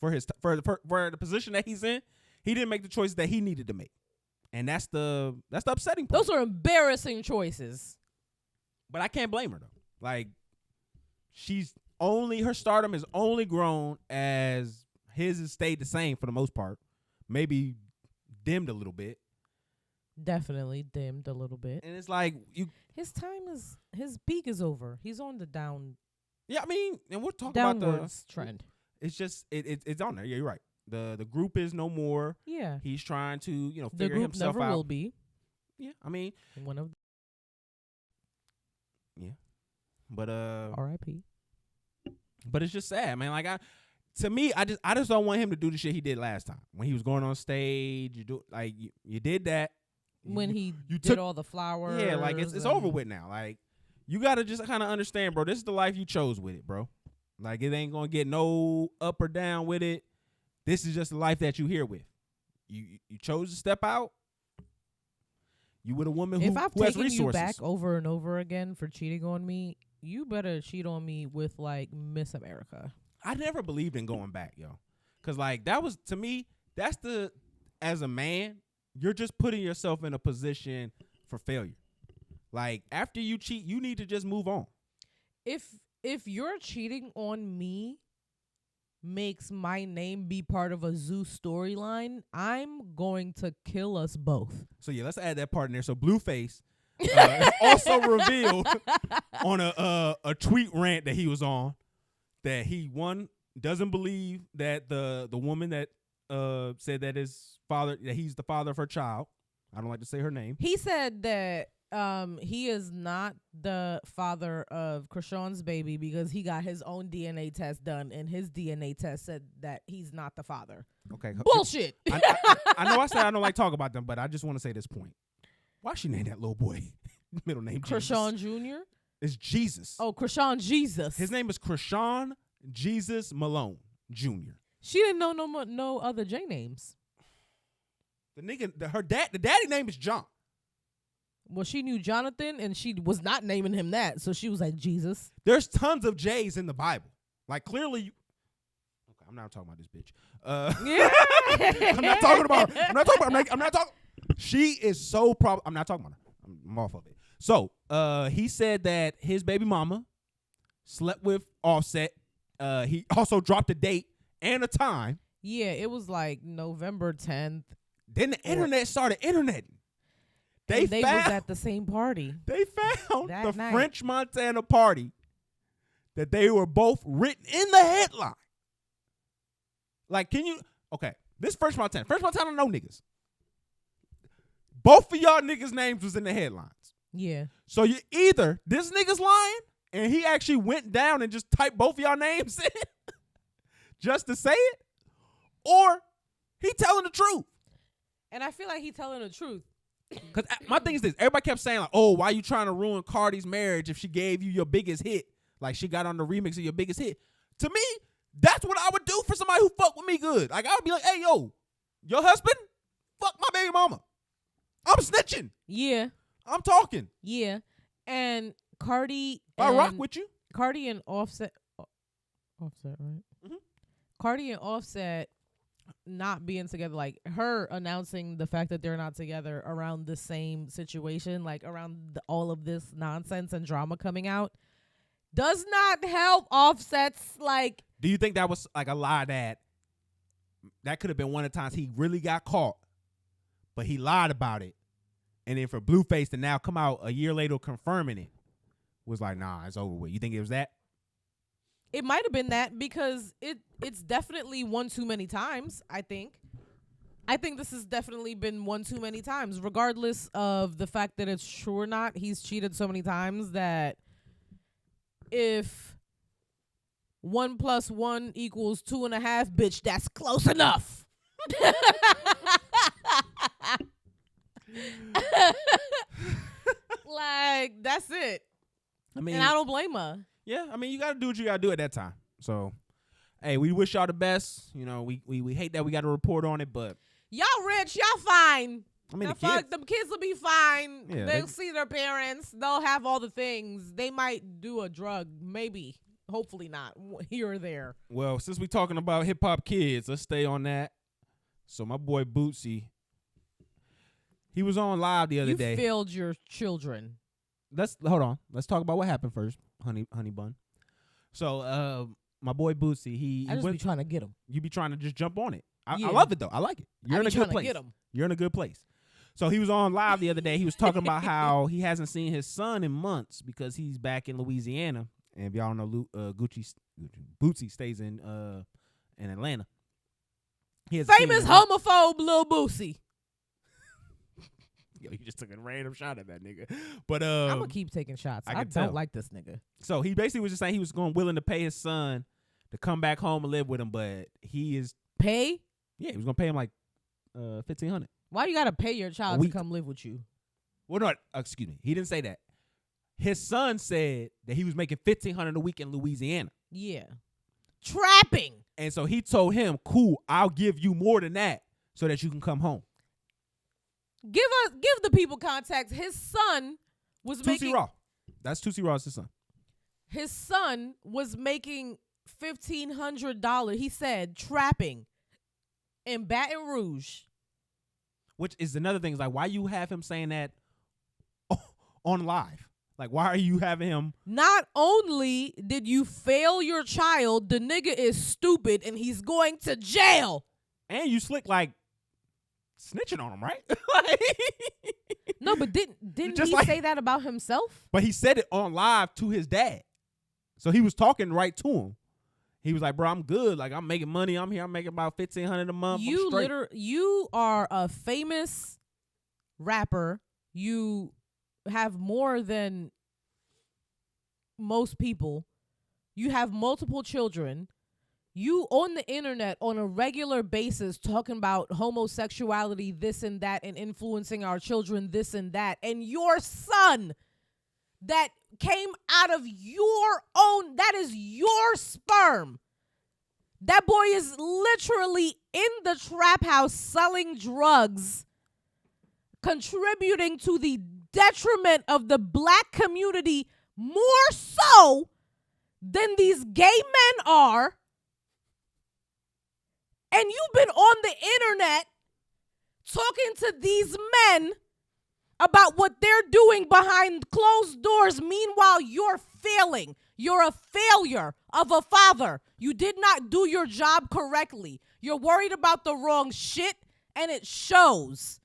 For the position that he's in, he didn't make the choices that he needed to make. And that's the upsetting part. Those are embarrassing choices. But I can't blame her though. Like, her stardom has only grown as his has stayed the same for the most part. Maybe dimmed a little bit. Definitely dimmed a little bit. And it's like his peak is over. He's on the down. Yeah, I mean, and we're talking downwards about trend. it's just it's on there. Yeah, you're right. The group is no more. Yeah. He's trying to The figure group himself never out. will be. Yeah, I mean, One of yeah, but R.I.P. but it's just sad, man. Like to me, I just don't want him to do the shit he did last time when he was going on stage. You did that When he you did took all the flowers. Yeah, like it's over with now. Like you gotta just kind of understand, bro. This is the life you chose with it, bro. Like it ain't gonna get no up or down with it. This is just the life that you here with. You chose to step out. You with a woman who if I've who has taken resources. you back over and over again for cheating on me, you better cheat on me with like Miss America. I never believed in going back, yo. Cause like that was to me, as a man, you're just putting yourself in a position for failure. Like after you cheat, you need to just move on. If you're cheating on me makes my name be part of a zoo storyline, I'm going to kill us both. So yeah, let's add that part in there. So Blueface also revealed on a tweet rant that he was on that he doesn't believe that the woman that said that he's the father of her child. I don't like to say her name. He said that he is not the father of Krishan's baby because he got his own DNA test done and his DNA test said that he's not the father. Okay. Bullshit. I know I said I don't like talk about them, but I just want to say this point. Why she named that little boy middle name Krishan Jr.? It's Jesus. Oh, Krishan Jesus. His name is Krishan Jesus Malone Jr. She didn't know no other J names. The daddy name is John. Well, she knew Jonathan, and she was not naming him that, so she was like, Jesus. There's tons of J's in the Bible. Like, clearly okay, I'm not talking about this bitch. Yeah. I'm not talking about her. I'm not talking. She is so I'm not talking about her. I'm off of it. So, he said that his baby mama slept with Offset. He also dropped a date and a time. Yeah, it was like November 10th. Then the internet started interneting. They was at the same party. They found that the night. French Montana party that they were both written in the headline. Like, okay, this French Montana no niggas. Both of y'all niggas' names was in the headlines. Yeah. So you either this nigga's lying and he actually went down and just typed both of y'all names in just to say it, or he telling the truth. And I feel like he telling the truth. Because my thing is this. Everybody kept saying, like, oh, why you trying to ruin Cardi's marriage if she gave you your biggest hit? Like, she got on the remix of your biggest hit. To me, that's what I would do for somebody who fuck with me good. Like, I would be like, hey, yo, your husband? Fuck my baby mama. I'm snitching. Yeah. I'm talking. Yeah. And Cardi. I rock with you. Cardi and Offset. Offset, right? Mm-hmm. Cardi and Offset not being together, like her announcing the fact that they're not together around the same situation, like around all of this nonsense and drama coming out, does not help Offset's, like. Do you think that was like a lie that could have been one of the times he really got caught, but he lied about it, and then for Blueface to now come out a year later confirming it was like, nah, it's over with. You think it was that? It might have been that because it's definitely one too many times, I think. I think this has definitely been one too many times, regardless of the fact that it's true or not. He's cheated so many times that if 1 + 1 = 2.5, bitch, that's close enough. Like, that's it. I mean, and I don't blame her. Yeah, I mean, you got to do what you got to do at that time. So, hey, we wish y'all the best. You know, we hate that we got to report on it, but y'all rich, y'all fine. I mean, them kids will be fine. Yeah, They'll see their parents. They'll have all the things. They might do a drug, maybe. Hopefully not, here or there. Well, since we talking about hip hop kids, let's stay on that. So my boy Boosie, he was on live the other day. You failed your children. Hold on. Let's talk about what happened first, honey bun. So, my boy Boosie, I just be trying to get him. You be trying to just jump on it. I Yeah. love it though. I like it. You're in a good place. Get him. You're in a good place. So he was on live the other day. He was talking about how he hasn't seen his son in months because he's back in Louisiana. And if y'all don't know, Bootsy stays in in Atlanta. He has Famous homophobe Lil Boosie. Yo, you just took a random shot at that nigga. But I'm gonna keep taking shots. I don't like this nigga. So he basically was just saying he was willing to pay his son to come back home and live with him, but he is pay. Yeah, he was gonna pay him like $1,500. Why you gotta pay your child to come live with you? Well, no, excuse me. He didn't say that. His son said that he was making $1,500 a week in Louisiana. Yeah, trapping. And so he told him, "Cool, I'll give you more than that so that you can come home." Give the people context. His son was making Raw. That's Tootsie Raw's his son. His son was making $1,500. He said trapping in Baton Rouge. Which is another thing. Is like, why you have him saying that on live? Like, why are you having him? Not only did you fail your child, the nigga is stupid and he's going to jail. And you slick like snitching on him, right? No, but didn't he say that about himself? But he said it on live to his dad. So he was talking right to him. He was like, "Bro, I'm good. Like, I'm making money. I'm here. I'm making about $1,500 a month. You are a famous rapper. You have more than most people. You have multiple children. You on the internet on a regular basis talking about homosexuality, this and that, and influencing our children, this and that. And your son that came out of your own, that is your sperm. That boy is literally in the trap house selling drugs, contributing to the detriment of the black community more so than these gay men are. And you've been on the internet talking to these men about what they're doing behind closed doors. Meanwhile, you're failing. You're a failure of a father. You did not do your job correctly. You're worried about the wrong shit, and it shows.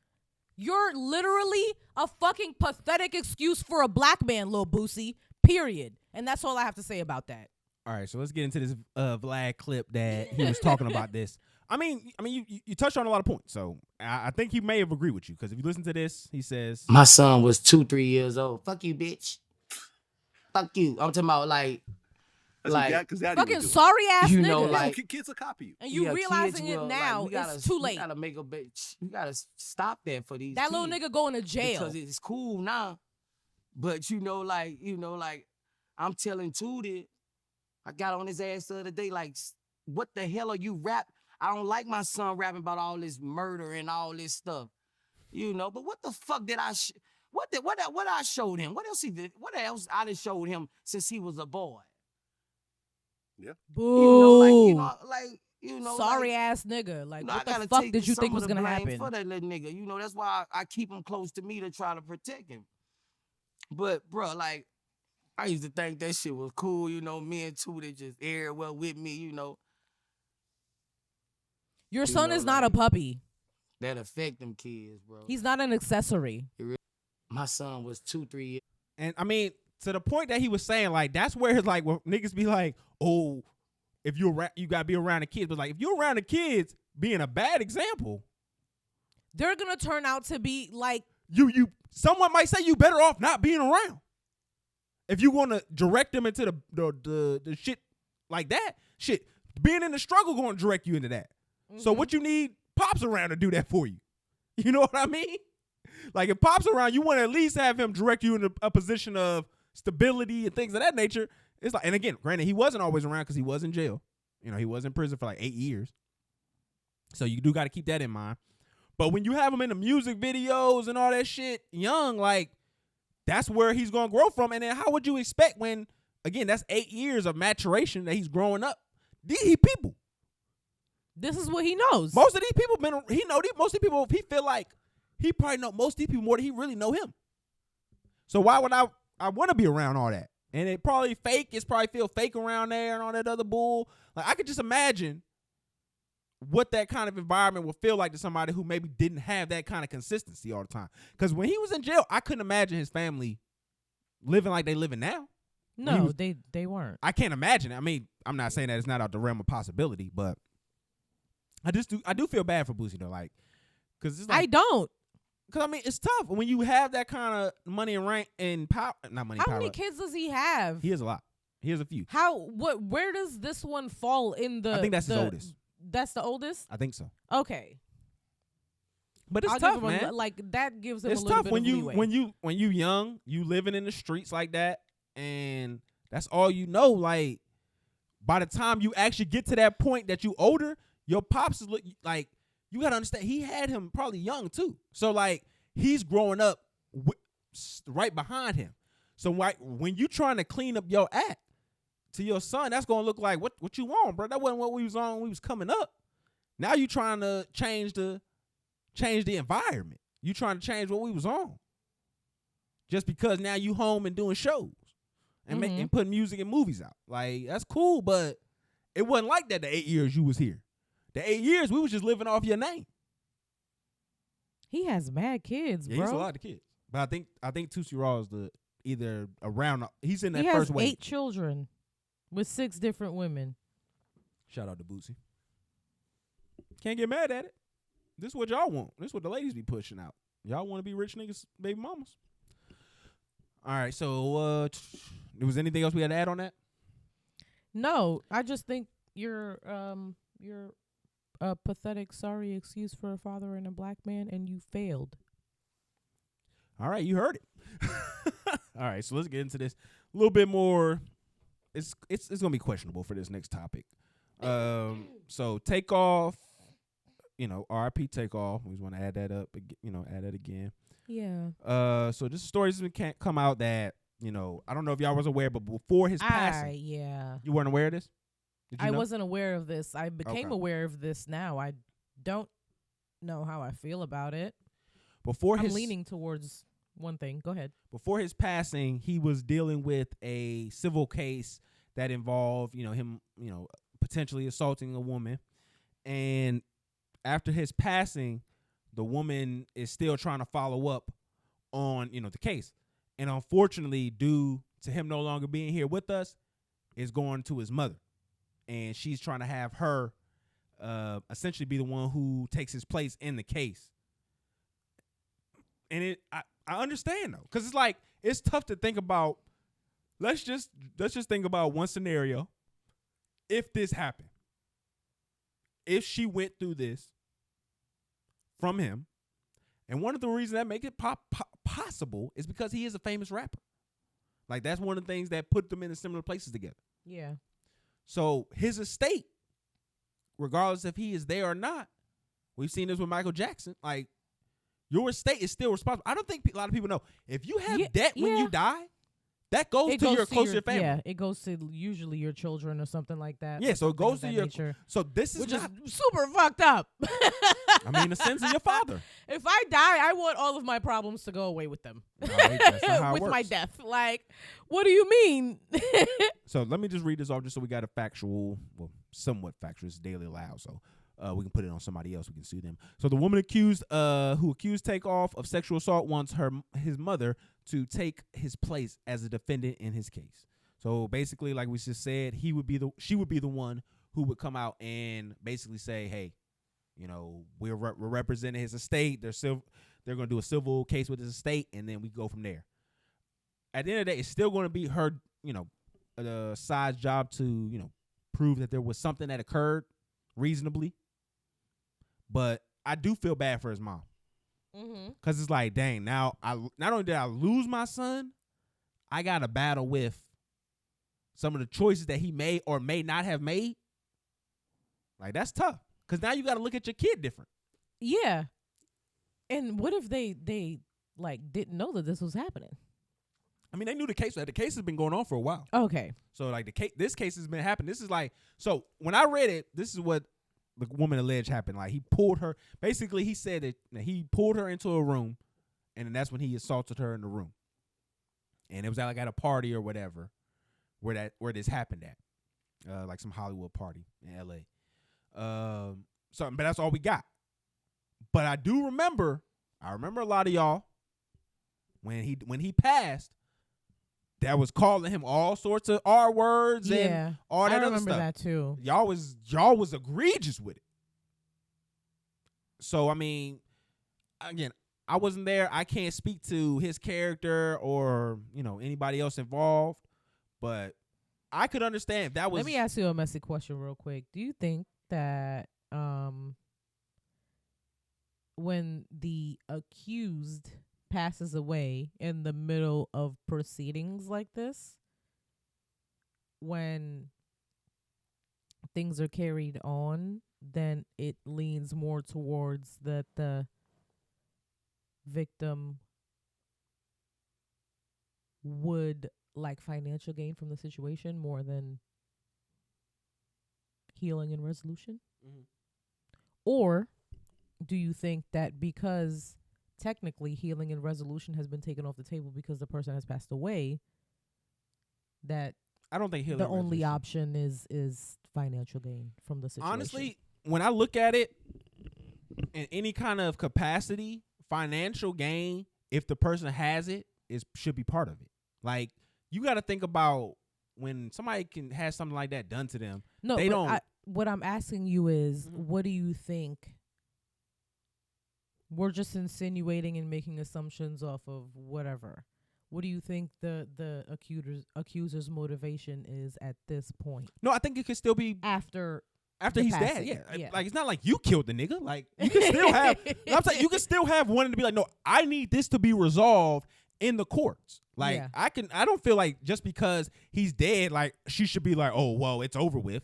You're literally a fucking pathetic excuse for a black man, Lil Boosie, period. And that's all I have to say about that. All right, so let's get into this Vlad clip that he was talking about this. I mean, you touched on a lot of points, so I think he may have agreed with you, because if you listen to this, he says, "My son was 2-3 years old. Fuck you, bitch. Fuck you." I'm talking about like fucking sorry ass you nigga. know, like kids will copy you. And you realizing it now, like, it's too late. You gotta make a bitch. You gotta stop that for these. That kids. little nigga going to jail because it's cool now, but like I'm telling Tootie, I got on his ass the other day. Like, what the hell are you rap? I don't like my son rapping about all this murder and all this stuff, But what the fuck did I? What I showed him? What else he did? What else I done showed him since he was a boy? Yeah. Boo. Sorry like, ass nigga. Like, what I the fuck did you think was gonna happen? For that little nigga, that's why I keep him close to me to try to protect him. But bro, like, I used to think that shit was cool, me and Tootie just air well with me, Your son is not a puppy. That affect them kids, bro. He's not an accessory. My son was 2-3 years. and I mean, to the point that he was saying, like, that's where it's like, well, niggas be like, oh, if you gotta be around the kids, but like, if you're around the kids, being a bad example, they're gonna turn out to be like someone might say you better off not being around. If you want to direct them into the shit like that, shit, being in the struggle going to direct you into that. Mm-hmm. So what you need Pops around to do that for you. You know what I mean? Like, if Pops around, you want to at least have him direct you into a position of stability and things of that nature. It's like, and again, granted, he wasn't always around because he was in jail. He was in prison for like 8 years. So you do got to keep that in mind. But when you have him in the music videos and all that shit young, like, that's where he's going to grow from. And then how would you expect when, again, that's 8 years of maturation that he's growing up. These people. This is what he knows. Most of these people, most of these people, he feel like he probably know most of these people more than he really know him. So why would I want to be around all that? And it probably fake. It's probably feel fake around there and all that other bull. Like, I could just imagine what that kind of environment would feel like to somebody who maybe didn't have that kind of consistency all the time. Because when he was in jail, I couldn't imagine his family living like they living now. No, they weren't. I can't imagine it. I mean, I'm not saying that it's not out the realm of possibility, but I do feel bad for Boosie though, like, cause it's like, I don't. cause I mean it's tough when you have that kind of money and rank and power. Not money. How power. many kids does he have? He has a lot. He has a few. Where does this one fall in the? I think that's his oldest. That's the oldest. I think so. Okay. But it's I'll tough, give him man. like that gives him It's a little tough bit when of you leeway. when you young, you living in the streets like that, and that's all you know. Like by the time you actually get to that point that you older, your pops is like you gotta understand he had him probably young too. So like he's growing up right behind him. So like when you trying to clean up your act to your son, that's gonna look like what you want, bro. That wasn't what we was on when we was coming up. Now you trying to change the environment. You trying to change what we was on. Just because now you home and doing shows and and putting music and movies out. Like that's cool, but it wasn't like that the 8 years you was here. The 8 years we was just living off your name. He has mad kids, Yeah, bro. he's a lot of kids. But I think Tootsie Raw is the either around he's in that He first has wave. 8 children with 6 different women. Shout out to Boosie. Can't get mad at it. This is what y'all want. This is what the ladies be pushing out. Y'all want to be rich niggas, baby mamas. All right, so there was anything else we had to add on that? No, I just think you're a pathetic, sorry excuse for a father and a black man, and you failed. All right, you heard it. All right, so let's get into this a little bit more. It's gonna be questionable for this next topic. So Takeoff, RIP Takeoff. We just want to add that up, add that again. Yeah. So this story can't come out that I don't know if y'all was aware, but before his passing, Yeah. you weren't aware of this. Did you I know? wasn't aware of this. I became Okay. aware of this now. I don't know how I feel about it. Before I'm his leaning towards one thing. Go ahead. before his passing, he was dealing with a civil case that involved, him, potentially assaulting a woman. And after his passing, the woman is still trying to follow up on, the case. And unfortunately, due to him no longer being here with us, is going to his mother. And she's trying to have her essentially be the one who takes his place in the case. And I understand though, because it's like it's tough to think about. Let's just think about one scenario. If this happened, if she went through this from him, and one of the reasons that make it possible is because he is a famous rapper. Like that's one of the things that put them in similar places together. Yeah. So his estate, regardless if he is there or not, we've seen this with Michael Jackson. Like your estate is still responsible. I don't think a lot of people know if you have debt when you die, that goes to your closer family. Yeah, it goes to usually your children or something like that. Yeah, so it goes to your. nature. So this is Which not, is super fucked up. I mean, the sins of your father. If I die, I want all of my problems to go away with them. No, that's not how it with my works. death. Like, what do you mean? So let me just read this off just so we got a factual, well, somewhat factual. It's daily allowed, so we can put it on somebody else. We can sue them. So the woman who accused Takeoff of sexual assault wants his mother to take his place as a defendant in his case. So basically, like we just said, she would be the one who would come out and basically say, hey, we're representing his estate. They're going to do a civil case with his estate, and then we go from there. At the end of the day, it's still going to be her, side's job to, prove that there was something that occurred reasonably. But I do feel bad for his mom. Because it's like, dang, now not only did I lose my son, I got to battle with some of the choices that he may or may not have made. Like, that's tough. Because now you got to look at your kid different. Yeah. And what if they didn't know that this was happening? I mean, they knew the case. The case has been going on for a while. Okay. So, like, this case has been happening. This is like, so when I read it, this is what the woman alleged happened. Like, he pulled her. Basically, he said that he pulled her into a room, and then that's when he assaulted her in the room. And it was at a party or whatever where this happened at, like some Hollywood party in L.A. But that's all we got. But I remember a lot of y'all when he passed, that was calling him all sorts of R words and all that I other remember stuff. that too. Y'all was egregious with it. So I mean, again, I wasn't there. I can't speak to his character or anybody else involved, but I could understand if that was. Let me ask you a messy question real quick. Do you think that when the accused passes away in the middle of proceedings like this, when things are carried on, then it leans more towards that the victim would like financial gain from the situation more than healing and resolution? Or do you think that because technically healing and resolution has been taken off the table because the person has passed away, that I don't think healing the and only resolution. option is financial gain from the situation? Honestly, when I look at it in any kind of capacity, financial gain, if the person has it, should be part of it. Like, you got to think about when somebody has something like that done to them. No, they but don't. What I'm asking you is, what do you think? We're just insinuating and making assumptions off of whatever. What do you think the accuser's motivation is at this point? No, I think it could still be After he's passing, dead. Yeah. yeah. Like, it's not like you killed the nigga. Like, you can still have. I'm saying you can still have wanting to be like, no, I need this to be resolved in the courts. Like, Yeah. I don't feel like just because he's dead, like, she should be like, oh, well, it's over with.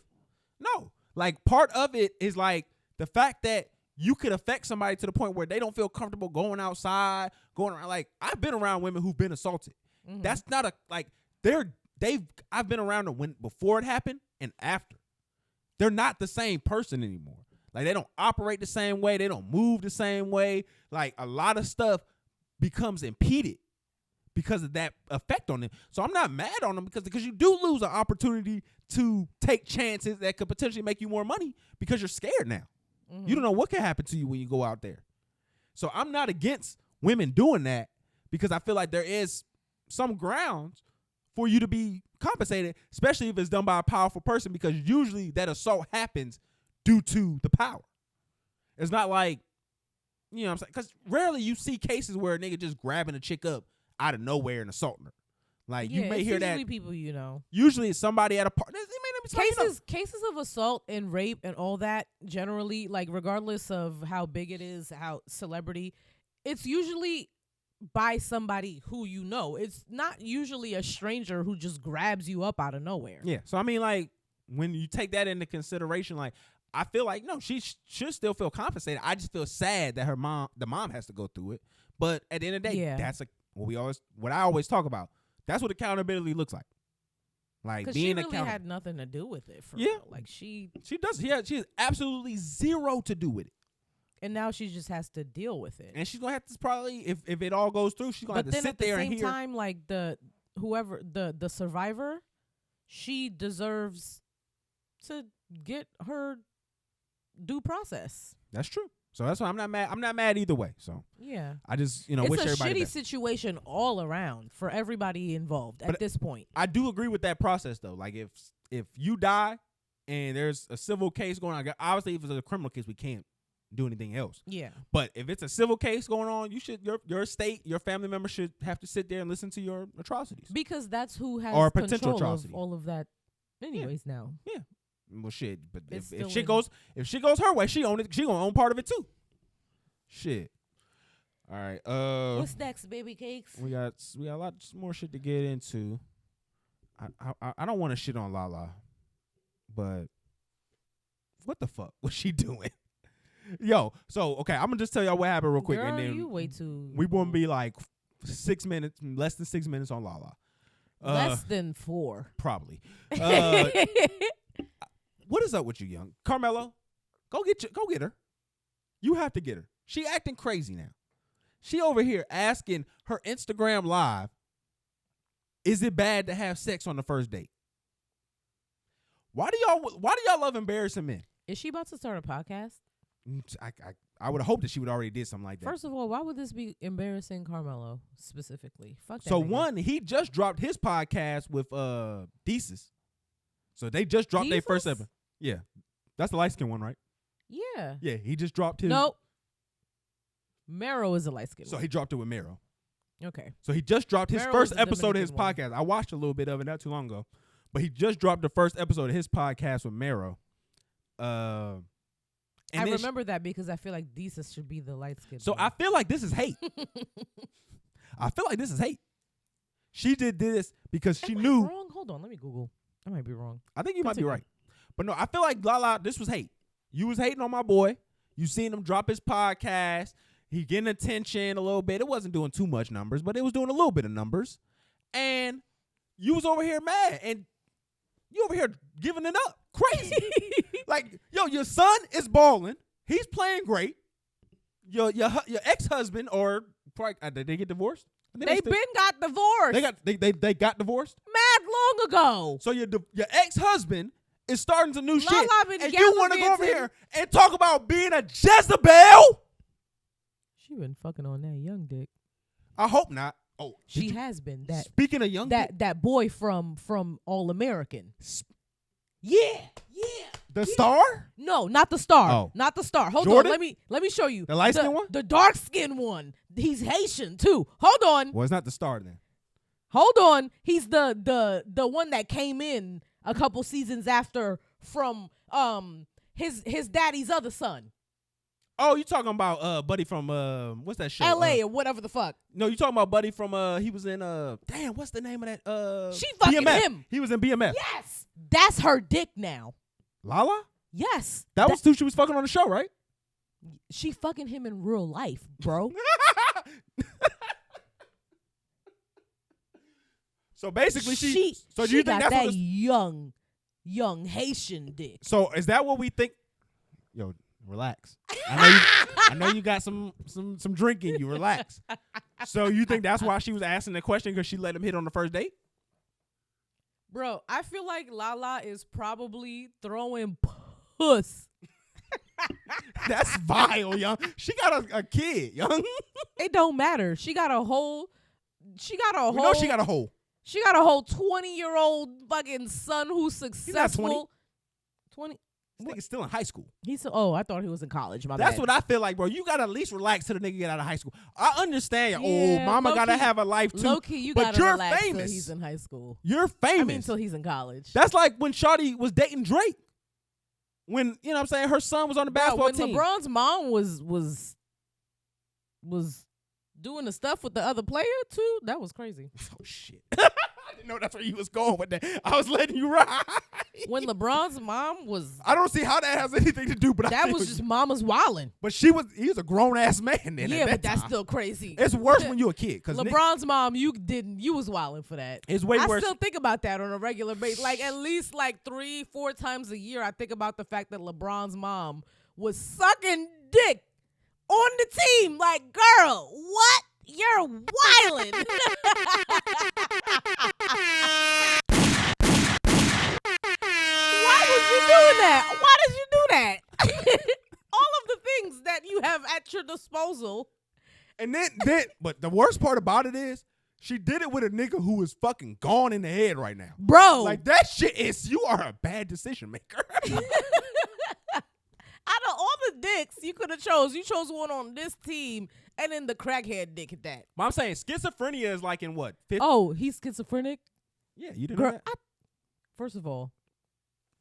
No. Like, part of it is like the fact that you could affect somebody to the point where they don't feel comfortable going outside, going around. Like, I've been around women who've been assaulted. That's not I've been around them when before it happened and after. They're not the same person anymore. Like, they don't operate the same way. They don't move the same way. Like, a lot of stuff becomes impeded because of that effect on them. So I'm not mad on them because you do lose an opportunity to take chances that could potentially make you more money because you're scared now. You don't know what can happen to you when you go out there. So I'm not against women doing that because I feel like there is some grounds for you to be compensated, especially if it's done by a powerful person, because usually that assault happens due to the power. It's not like, you know what I'm saying? Because rarely you see cases where a nigga just grabbing a chick up out of nowhere and assaulting her. Like, you may hear that. Usually people you know. Usually it's somebody at a party. Cases of assault and rape and all that, generally, like, regardless of how big it is, how celebrity, it's usually by somebody who you know. It's not usually a stranger who just grabs you up out of nowhere. Yeah. So I mean, like, when you take that into consideration, like, I feel like, no, she should still feel compensated. I just feel sad that the mom has to go through it. But at the end of the day, that's what I always talk about. That's what accountability looks like. Like, being she really accountable. had nothing to do with it. For Yeah. real. Like, she does. She has absolutely zero to do with it. And now she just has to deal with it. And she's gonna have to probably, if it all goes through, she's gonna have to sit there and hear. But then at the same time, like, the survivor, she deserves to get her due process. That's true. So that's why I'm not mad. I'm not mad either way. So yeah, I just wish it's everybody a shitty best. situation all around for everybody involved at this point. I do agree with that process though. Like, if you die and there's a civil case going on, obviously if it's a criminal case, we can't do anything else. Yeah. But if it's a civil case going on, you should your state, your family member should have to sit there and listen to your atrocities. Because that's who has or potential control atrocity. of all of that anyways now. Yeah. Well, shit. But It's if still shit goes her way, she gonna own part of it too. Shit. All right. What's next, baby cakes? We got a lot more shit to get into. I don't want to shit on Lala, but what the fuck was she doing? Yo, so okay, I'm gonna just tell y'all what happened real quick, Girl, and then you way too. we won't be like 6 minutes, less than 6 minutes on Lala. Less than 4. Probably. What is up with you, young Carmelo? Go get her. You have to get her. She acting crazy now. She over here asking her Instagram live, is it bad to have sex on the first date? Why do y'all love embarrassing men? Is she about to start a podcast? I would hope that she would already did something like that. First of all, why would this be embarrassing Carmelo specifically? Fuck that. So nigga. one, he just dropped his podcast with Desus. So they just dropped their first Desus? episode. Yeah. That's the light skin one, right? Yeah. Yeah, he just dropped his. Nope. Mero is a light skin. So he dropped it with Mero. Okay. So he just dropped his Mero first is the episode of his Dominican one. podcast. I watched a little bit of it not too long ago, but he just dropped the first episode of his podcast with Mero. And I then remember that because I feel like Desus should be the light skin. So I feel like this is hate. I feel like this is hate. She did this because she knew. Wrong? Hold on, let me Google. I might be wrong. I think you might be Continue. right. But no, I feel like Lala, this was hate. You was hating on my boy. You seen him drop his podcast. He getting attention a little bit. It wasn't doing too much numbers, but it was doing a little bit of numbers. And you was over here mad. And you over here giving it up. Crazy. Like, yo, your son is balling. He's playing great. Your ex-husband or probably, did they get divorced? They been got divorced. They got divorced. mad long ago. So your ex-husband is starting some new Lala shit, been and you want to go over gallivanting. here and talk about being a Jezebel? She been fucking on that young dick. I hope not. Oh, She has been that speaking of young dick, that boy from All American. Yeah. the star. No, not the star. Oh. Not the star. Hold Jordan? on. Let me show you. The light-skinned one? The dark-skinned one. He's Haitian too. Hold on. Well, it's not the star then. Hold on. He's the one that came in a couple seasons after from his daddy's other son. Oh, you talking about Buddy from what's that show? L.A. or whatever the fuck. No, you talking about Buddy from he was in damn, what's the name of that She fucking BMF. him. He was in BMF. Yes. That's her dick now. Lala? Yes. That was who she was fucking on the show, right? She fucking him in real life, bro. So basically she so do you think got that's what that young Haitian dick. So is that what we think? Yo, relax. I know you got some drink in you. Relax. So you think that's why she was asking the question because she let him hit on the first date? Bro, I feel like Lala is probably throwing puss. That's vile, young. She got a kid, young. It don't matter. She got a whole We know she got a hole. She got a whole 20-year-old fucking son who's successful. 20. This nigga's still in high school. I thought he was in college. My That's bad. what I feel like, bro. You gotta at least relax till the nigga get out of high school. I understand. Yeah, Mama gotta low-key- have a life too. Low-key, you but gotta you're relax famous. till he's in high school. You're famous. I mean, till he's in college. That's like when Shawty was dating Drake. When, you know what I'm saying, her son was on the basketball when team. LeBron's mom was doing the stuff with the other player too, that was crazy. Oh, shit. I didn't know that's where you was going with that. I was letting you ride. When LeBron's mom was, I don't see how that has anything to do, but I that feel was you. just mama's wilding. But he was a grown ass man then. Yeah, at that but that's time. still crazy. It's worse when you're a kid. Cause LeBron's mom, you was wilding for that. It's way I worse. still think about that on a regular basis. Like at least like 3-4 times a year, I think about the fact that LeBron's mom was sucking dick on the team. Like, girl, what? You're wilding. Why was you doing that? Why did you do that? All of the things that you have at your disposal. And then, but the worst part about it is, she did it with a nigga who is fucking gone in the head right now. Bro. Like, that shit is, you are a bad decision maker. Out of all the dicks you could have chose, you chose one on this team and then the crackhead dick at that. But I'm saying schizophrenia is like in what? 50? Oh, he's schizophrenic? Yeah, you didn't know Girl, that? first of all,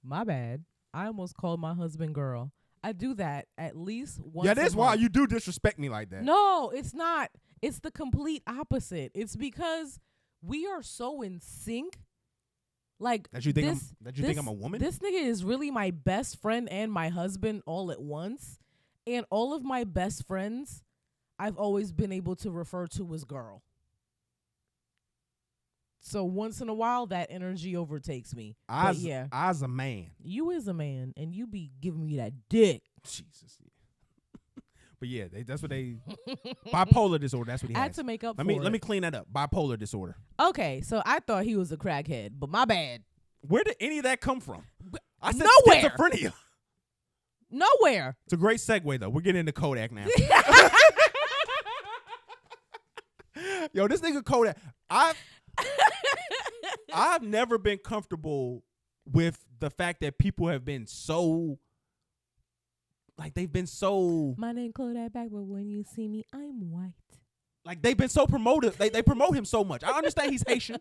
my bad. I almost called my husband girl. I do that at least once Yeah, a that's why month. you do disrespect me like that. No, it's not. It's the complete opposite. It's because we are so in sync. Like That you think I'm a woman? This nigga is really my best friend and my husband all at once. And all of my best friends, I've always been able to refer to as girl. So once in a while, that energy overtakes me. But yeah, I's a man. you is a man, and you be giving me that dick. Jesus. But yeah, that's what they bipolar disorder. That's what he I has. had to make up let for me it. let me clean that up. Bipolar disorder. Okay, so I thought he was a crackhead, but my bad. Where did any of that come from? I said Nowhere. schizophrenia. Nowhere. It's a great segue though. We're getting into Kodak now. Yo, this nigga Kodak. I've never been comfortable with the fact that people have been so like they've been so My name Kodak Black, but when you see me, I'm white. like they've been so promoted. They promote him so much. I understand he's Haitian.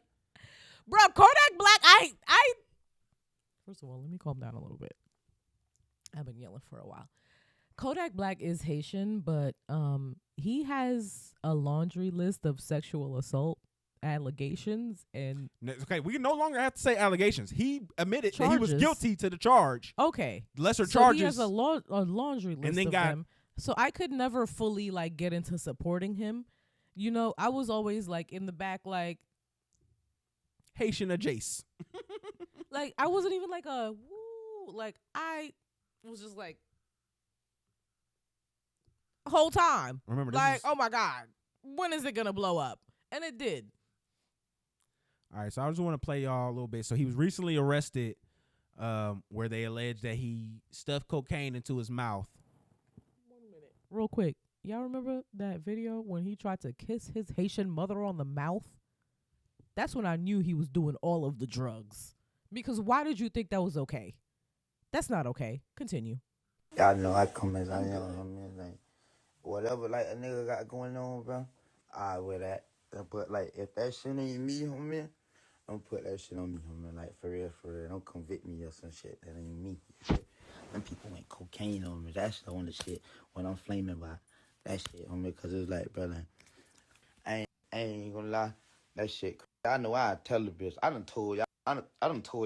Bro, Kodak Black, I first of all, let me calm down a little bit. I've been yelling for a while. Kodak Black is Haitian, but he has a laundry list of sexual assault allegations and Okay, we no longer have to say allegations. He admitted that he was Charges. guilty to the charge. okay. Lesser So charges. he has a laundry list then of got- them. So I could never fully like get into supporting him. You know, I was always like in the back, like Haitian adjacent. I wasn't even like a woo. Like I was just like whole time. Remember, this Like, is, oh my God, when is it gonna blow up? And it did. all right, so I just want to play y'all a little bit. So he was recently arrested where they alleged that he stuffed cocaine into his mouth. 1 minute. Real quick. Y'all remember that video when he tried to kiss his Haitian mother on the mouth? That's when I knew he was doing all of the drugs. Because why did you think that was okay? That's not okay. Continue. Y'all know I come as I am, like, whatever, like, a nigga got going on, bro, I wear that. But, like, if that shit ain't me, homie, don't put that shit on me, homie. Like, for real. Don't convict me or some shit. That ain't me. Them people went cocaine on me. That's the only shit when I'm flaming by that shit, homie. Because it's like, brother, I ain't gonna lie. That shit, I know I tell the bitch. I done told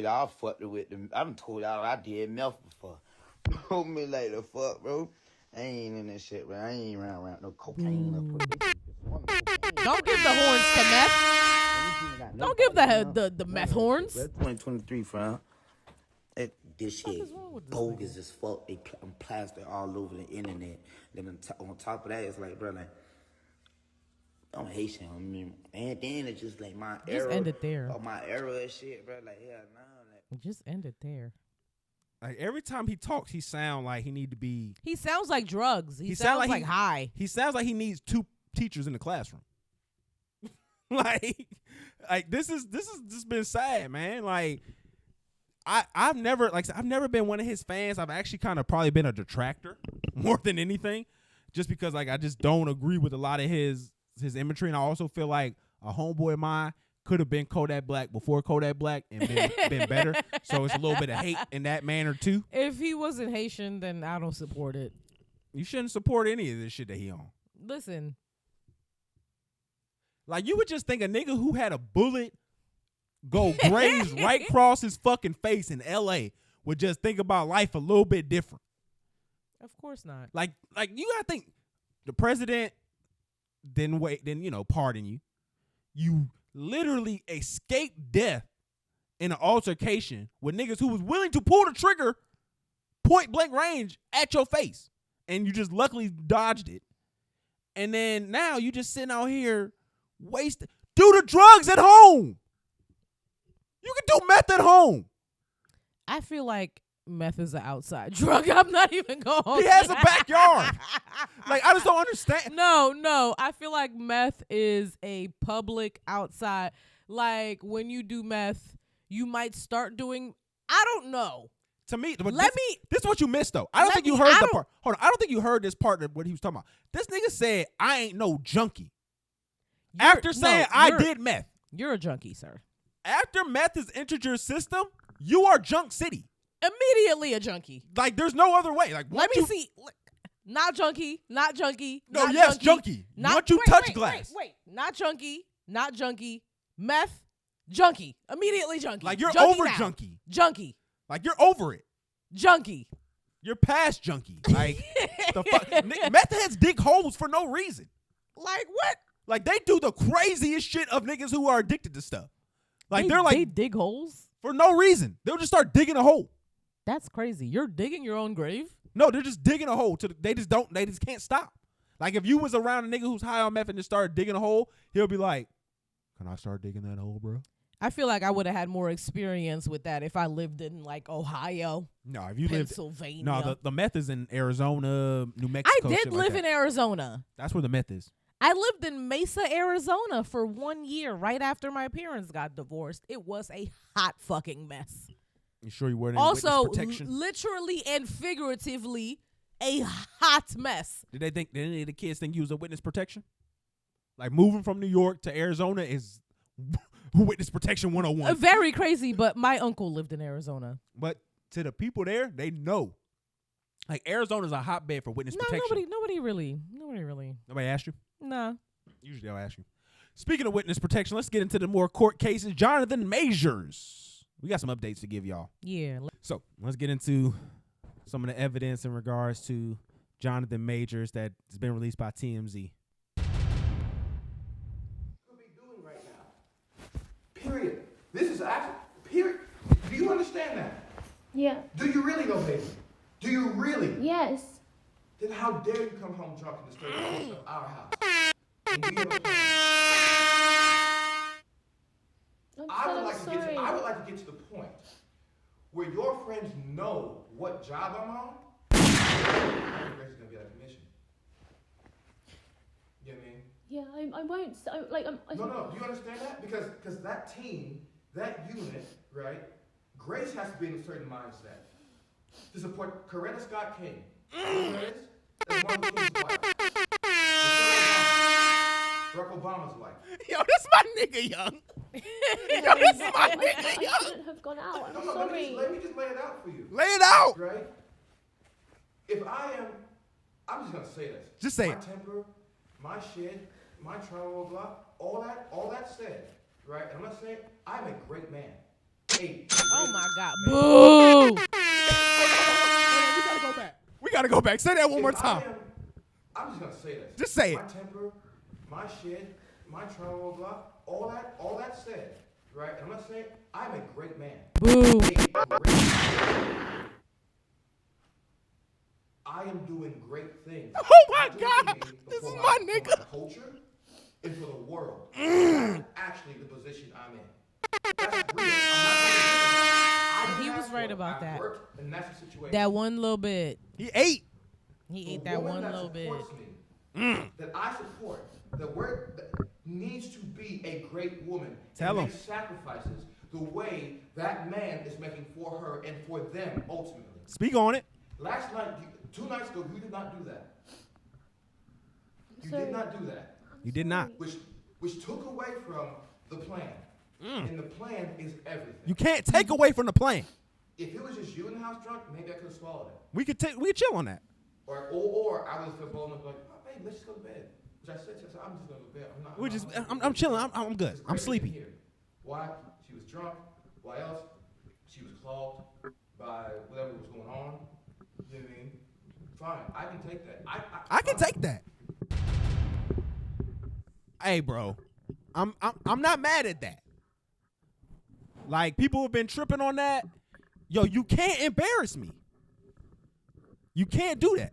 y'all I fucked with them. I done told y'all I did meth before. Homie, like the fuck, bro. I ain't in that shit, bro. I ain't around no cocaine. Don't give the horns to meth. Don't give the meth horns. That's 2023, fam. This shit is wrong with this bogus as fuck. They plastered all over the internet. Then on top of that, it's like, bro, like, I'm Haitian. I mean, and then it's just like my era. Just end it there. Oh, my era and shit, bro. Like, yeah, nah. Like, Just end it there. Like every time he talks, he sound like he need to be. He sounds like drugs. He sound sounds like like high. He sounds like he needs 2 teachers in the classroom. like this is just been sad, man. Like I've never been one of his fans. I've actually kind of probably been a detractor more than anything, just because like I just don't agree with a lot of his imagery, and I also feel like a homeboy of mine could have been Kodak Black before Kodak Black and been better. So it's a little bit of hate in that manner too. If he wasn't Haitian, then I don't support it. You shouldn't support any of this shit that he on. Listen, like you would just think a nigga who had a bullet go graze right across his fucking face in L.A. would just think about life a little bit different. of course not. Like you gotta think the president didn't pardon you. You literally escaped death in an altercation with niggas who was willing to pull the trigger point blank range at your face. And you just luckily dodged it. And then now you just sitting out here wasting. Do the drugs at home. You can do meth at home. I feel like meth is an outside drug. I'm not even going. He has a backyard. Like, I just don't understand. No. I feel like meth is a public outside. Like, when you do meth, you might start doing, I don't know. To me, this is what you missed, though. I don't think you heard the part. Hold on. I don't think you heard this part of what he was talking about. This nigga said, I ain't no junkie. After saying I did meth. You're a junkie, sir. After meth has entered your system, you are junk city. Immediately a junkie. Like, there's no other way. Like, Let me see. Not junkie. Not junkie. No, not yes, junkie. junkie. Once you touch glass. Wait. Not junkie. Not junkie. Meth. Junkie. Immediately junkie. Like, you're junkie over now. junkie. Junkie. Like, you're over it. Junkie. You're past junkie. Like, the fuck. Meth heads dig holes for no reason. Like, what? Like, they do the craziest shit of niggas who are addicted to stuff. Like, they're they like, dig holes? for no reason. They'll just start digging a hole. That's crazy. You're digging your own grave? No, they're just digging a hole. They just can't stop. Like, if you was around a nigga who's high on meth and just started digging a hole, he'll be like, can I start digging that hole, bro? I feel like I would have had more experience with that if I lived in, like, Ohio, No, if you lived... Pennsylvania. No, the meth is in Arizona, New Mexico. I did shit like live that. in Arizona. That's where the meth is. I lived in Mesa, Arizona for 1 year right after my parents got divorced. It was a hot fucking mess. You sure you weren't in Also, witness protection? literally and figuratively a hot mess. Did any of the kids think you was a witness protection? Like moving from New York to Arizona is witness protection 101. Very crazy, but my uncle lived in Arizona. But to the people there, they know. Like Arizona's a hotbed for witness protection. Nobody really. Nobody asked you? Nah. Usually they'll ask you. Speaking of witness protection, let's get into the more court cases. Jonathan Majors. We got some updates to give y'all. Yeah. So let's get into some of the evidence in regards to Jonathan Majors that has been released by TMZ. Period. This is actually, period. Do you understand that? Yeah. Do you really know, baby? Do you really? Yes. Then how dare you come home drunk and disturb the peace of our house? And we have a plan. I would like to get to the point where your friends know what job I'm on. Grace is gonna be out of commission. You know what I mean? Yeah, I won't. No. Do you understand that? Because that team, that unit, right? Grace has to be in a certain mindset to support Coretta Scott King. Grace, that's Martin Luther King's wife. Barack Obama's wife. Yo, this my nigga, Young. Yo, this my nigga, I Young. shouldn't have gone out. I'm No, sorry. let me just lay it out for you. Lay it out. Right? If I'm just gonna say this. Just say my it. My temper, my shit, my trauma, blah, all that said, right? And I'm not saying I'm a great man. Oh my God. Boo. We gotta go back. Say that one more time. I'm just gonna say this. Just say it. My temper, my shit, my trauma, blah, all that said, right? And I'm not saying I'm a great man. Boo. I am doing great things. Oh my God. This is my nigga. For my culture and for the world. That's actually the position I'm in. That's real. He was right about that. Worked, and that's the situation. That one little bit. He ate. He ate that one little bit. That I support, that needs to be a great woman. Tell him. Make sacrifices the way that man is making for her and for them ultimately. Speak on it. Last night, 2 nights ago, you did not do that. You Sorry. did not do that. You did not. Which took away from the plan. And the plan is everything. You can't take away from the plan. If it was just you in the house drunk, maybe I could have swallowed it. We could chill on that. Or I would have felt bold enough like, oh, babe, let's just go to bed. Which I said to her, I'm just going to go to bed. I'm chilling. I'm good. I'm sleepy. Here. Why? She was drunk. Why else? She was clogged by whatever was going on. You know what I mean? Fine. I can take that. I can take that. Hey, bro. I'm not mad at that. Like, people have been tripping on that. Yo, you can't embarrass me. You can't do that.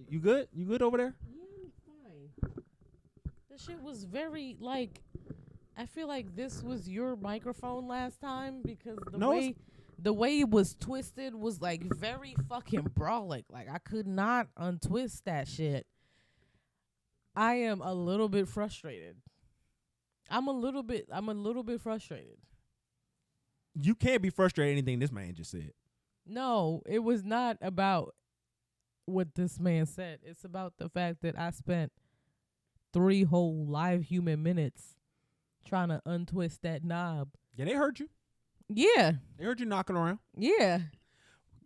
You good? You good over there? Yeah, I'm fine. The shit was very, like, I feel like this was your microphone last time because the way it was twisted was, like, very fucking brolic. Like, I could not untwist that shit. I am a little bit frustrated. I'm a little bit frustrated. You can't be frustrated at anything this man just said. No, it was not about what this man said. It's about the fact that I spent 3 whole live human minutes trying to untwist that knob. Yeah, they heard you. Yeah. They heard you knocking around. Yeah.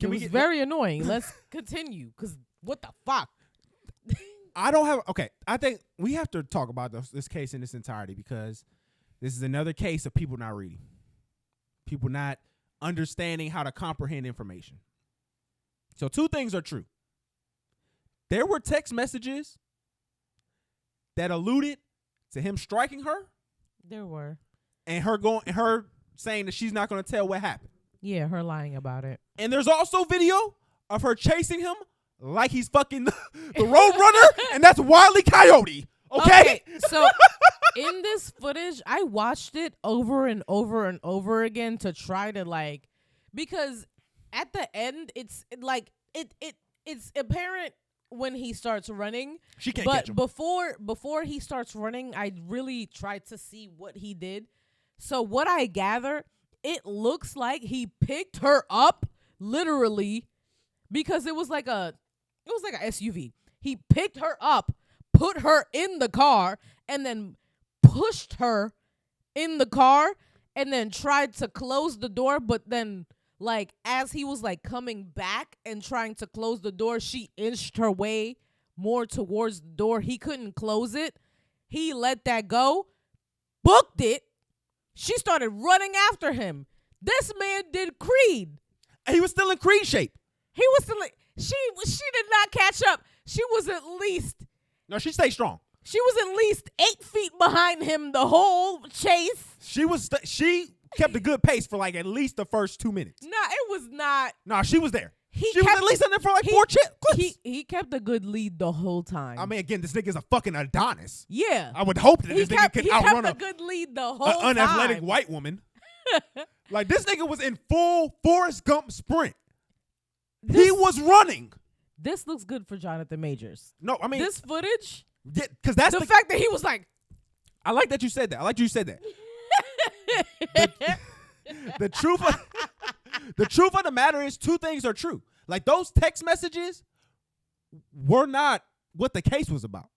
It was very annoying. Let's continue, because what the fuck? I think we have to talk about this case in its entirety because this is another case of people not reading. People not understanding how to comprehend information. So 2 things are true. There were text messages that alluded to him striking her. There were. And her saying that she's not going to tell what happened. Yeah, her lying about it. And there's also video of her chasing him like he's fucking the road runner, and that's Wile E. Coyote. Okay? So in this footage, I watched it over and over and over again to try to, like, because at the end it's like it's apparent when he starts running. She can't catch him. Before he starts running, I really tried to see what he did. So what I gather, it looks like he picked her up literally because it was like a It was like an SUV. He picked her up, put her in the car, and then pushed her in the car, and then tried to close the door. But then, like, as he was like coming back and trying to close the door, she inched her way more towards the door. He couldn't close it. He let that go, booked it. She started running after him. This man did Creed. He was still in Creed shape. He was still. She did not catch up. She was at least. No, she stayed strong. She was at least 8 feet behind him the whole chase. She kept a good pace for like at least the first 2 minutes. Nah, it was not. No, she was there. He She was kept- at least in there for like 4 clips. He kept a good lead the whole time. I mean, again, this nigga's a fucking Adonis. yeah. I would hope that He this nigga kept, could he outrun kept a good lead the whole an time. unathletic white woman. Like, this nigga was in full Forrest Gump sprint. He was running. This looks good for Jonathan Majors. No, I mean, This footage, because that's the the fact that he was like, I like that you said that. I like you said that. The truth of the matter is 2 things are true. Like, those text messages were not what the case was about.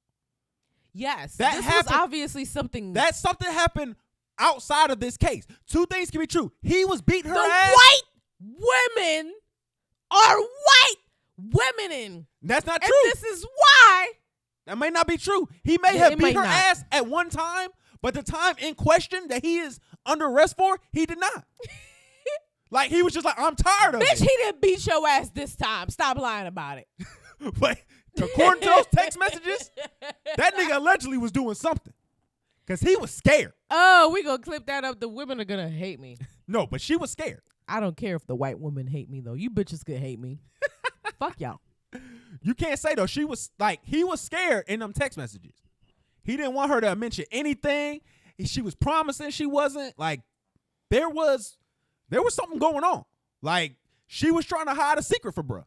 yes, That this happened- was obviously something. That something happened outside of this case. 2 things can be true. He was beating her the ass. white women are white women. That's not And true. this is why. That may not be true. He may Yeah, have it beat may her not. ass at one time, but the time in question that he is under arrest for, he did not. Like, he was just like, I'm tired of Bitch, it. he didn't beat your ass this time. Stop lying about it. But according to those text messages, that nigga allegedly was doing something. Because he was scared. Oh, we gonna clip that up. The women are gonna hate me. No, but she was scared. I don't care if the white women hate me though. You bitches could hate me. Fuck y'all. You can't say, though, she was like, he was scared in them text messages. He didn't want her to mention anything. She was promising she wasn't. Like, there was something going on. Like, she was trying to hide a secret for bruh.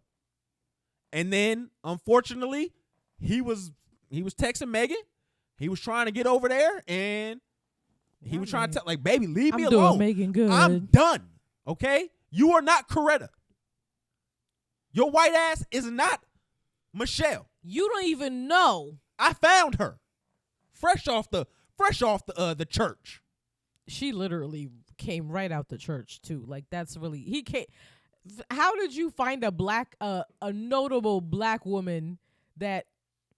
And then, unfortunately, he was texting Megan. He was trying to get over there, and he was trying to tell, like, baby, leave me I'm doing alone. Megan good. I'm done. Okay? You are not Coretta. Your white ass is not Michelle. You don't even know. I found her. Fresh off the church. She literally came right out the church too. Like that's really he can't. How did you find a notable black woman that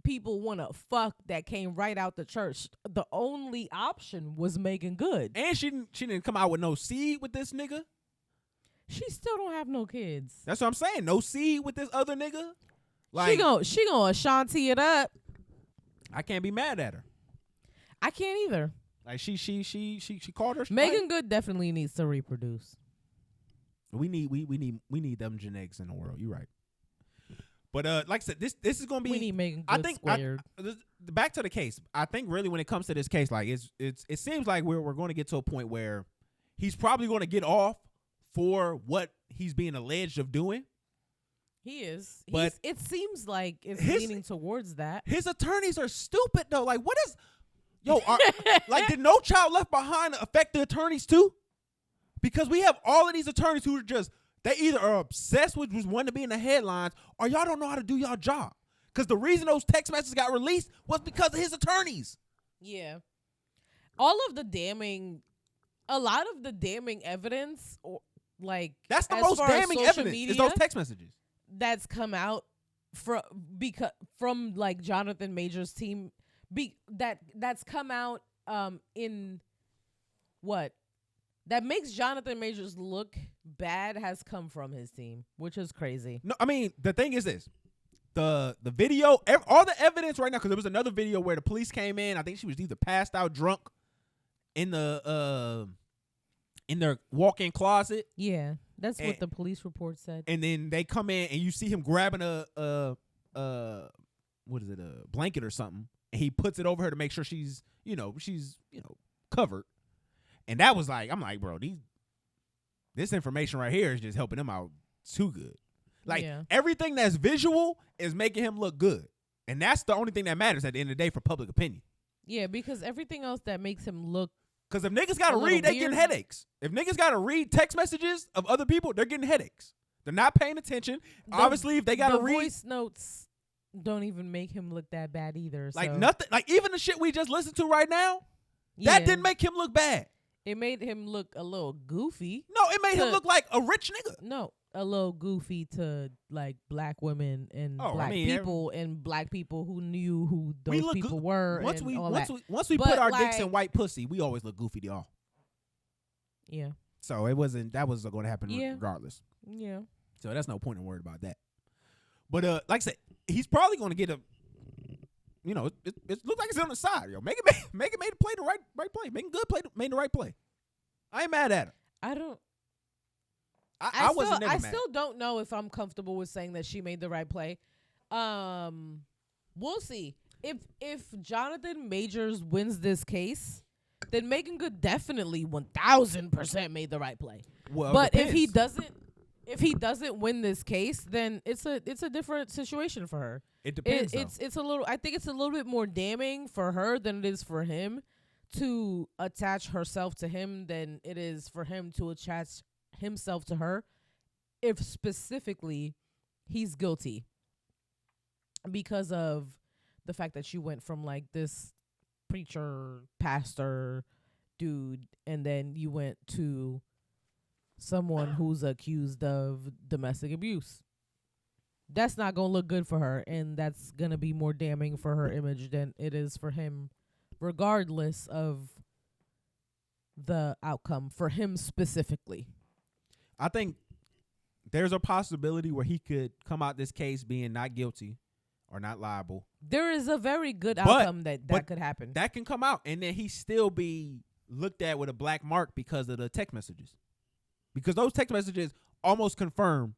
people want to fuck that came right out the church? The only option was Megan Good. And she didn't come out with no seed with this nigga. She still don't have no kids. That's what I'm saying. No seed with this other nigga. Like, she gonna Ashanti it up. I can't be mad at her. I can't either. Like she called her. Megan Good definitely needs to reproduce. We need them genetics in the world. You're right. But like I said, this is gonna be. We need Megan Good I think squared. Back to the case. I think really when it comes to this case, like it seems like we're going to get to a point where he's probably going to get off for what he's being alleged of doing. He is. But it seems like it's his- leaning towards that. His attorneys are stupid though. Like, what is, like, did No Child Left Behind affect the attorneys too? Because we have all of these attorneys who are just, they either are obsessed with just wanting to be in the headlines, or y'all don't know how to do y'all job. Because the reason those text messages got released was because of his attorneys. Yeah. A lot of the damning evidence, or like That's the as most far as damning social evidence media, is those text messages. that's come out from like Jonathan Majors' team, that's come out in what that makes Jonathan Majors look bad has come from his team, which is crazy. No, I mean, the thing is this. The video, all the evidence right now, because there was another video where the police came in. I think she was either passed out drunk in their walk-in closet. Yeah, that's what the police report said. And then they come in and you see him grabbing a blanket or something, and he puts it over her to make sure she's covered. And that was like, I'm like, bro, this information right here is just helping him out too good. Like, everything that's visual is making him look good. And that's the only thing that matters at the end of the day for public opinion. Yeah, because everything else that makes him look. Because if niggas got to read, they getting headaches. If niggas got to read text messages of other people, they're getting headaches. They're not paying attention. Obviously, if they got to read. Voice notes don't even make him look that bad either. Like so. nothing. Like even the shit we just listened to right now, that didn't make him look bad. It made him look a little goofy. No, it made him look like a rich nigga. No, a little goofy to like black women and black people and black people who knew who those people were. Once and we all once that. we once we But put our like, dicks in white pussy, we always look goofy to y'all. Yeah. So it wasn't that was going to happen Yeah. regardless. Yeah. So that's no point in worrying about that. But like I said, he's probably going to get a. You know, it looks like it's on the side, yo. Make it made the play the right play. Making good play made the right play. I ain't mad at him. I don't. I wasn't never mad. I still don't know if I'm comfortable with saying that she made the right play. We'll see. If Jonathan Majors wins this case, then Megan Good definitely 1000% made the right play. Well, but if he doesn't win this case, then it's a different situation for her. It depends. It's a little. I think it's a little bit more damning for her than it is for him to attach herself to him than it is for him to attach himself to her. If specifically he's guilty because of the fact that she went from like this preacher, pastor dude, and then you went to someone who's accused of domestic abuse. That's not going to look good for her, and that's going to be more damning for her image than it is for him, regardless of the outcome, for him specifically. I think there's a possibility where he could come out this case being not guilty or not liable. There is a very good outcome that could happen. That can come out, and then he still be looked at with a black mark because of the text messages. Because those text messages almost confirm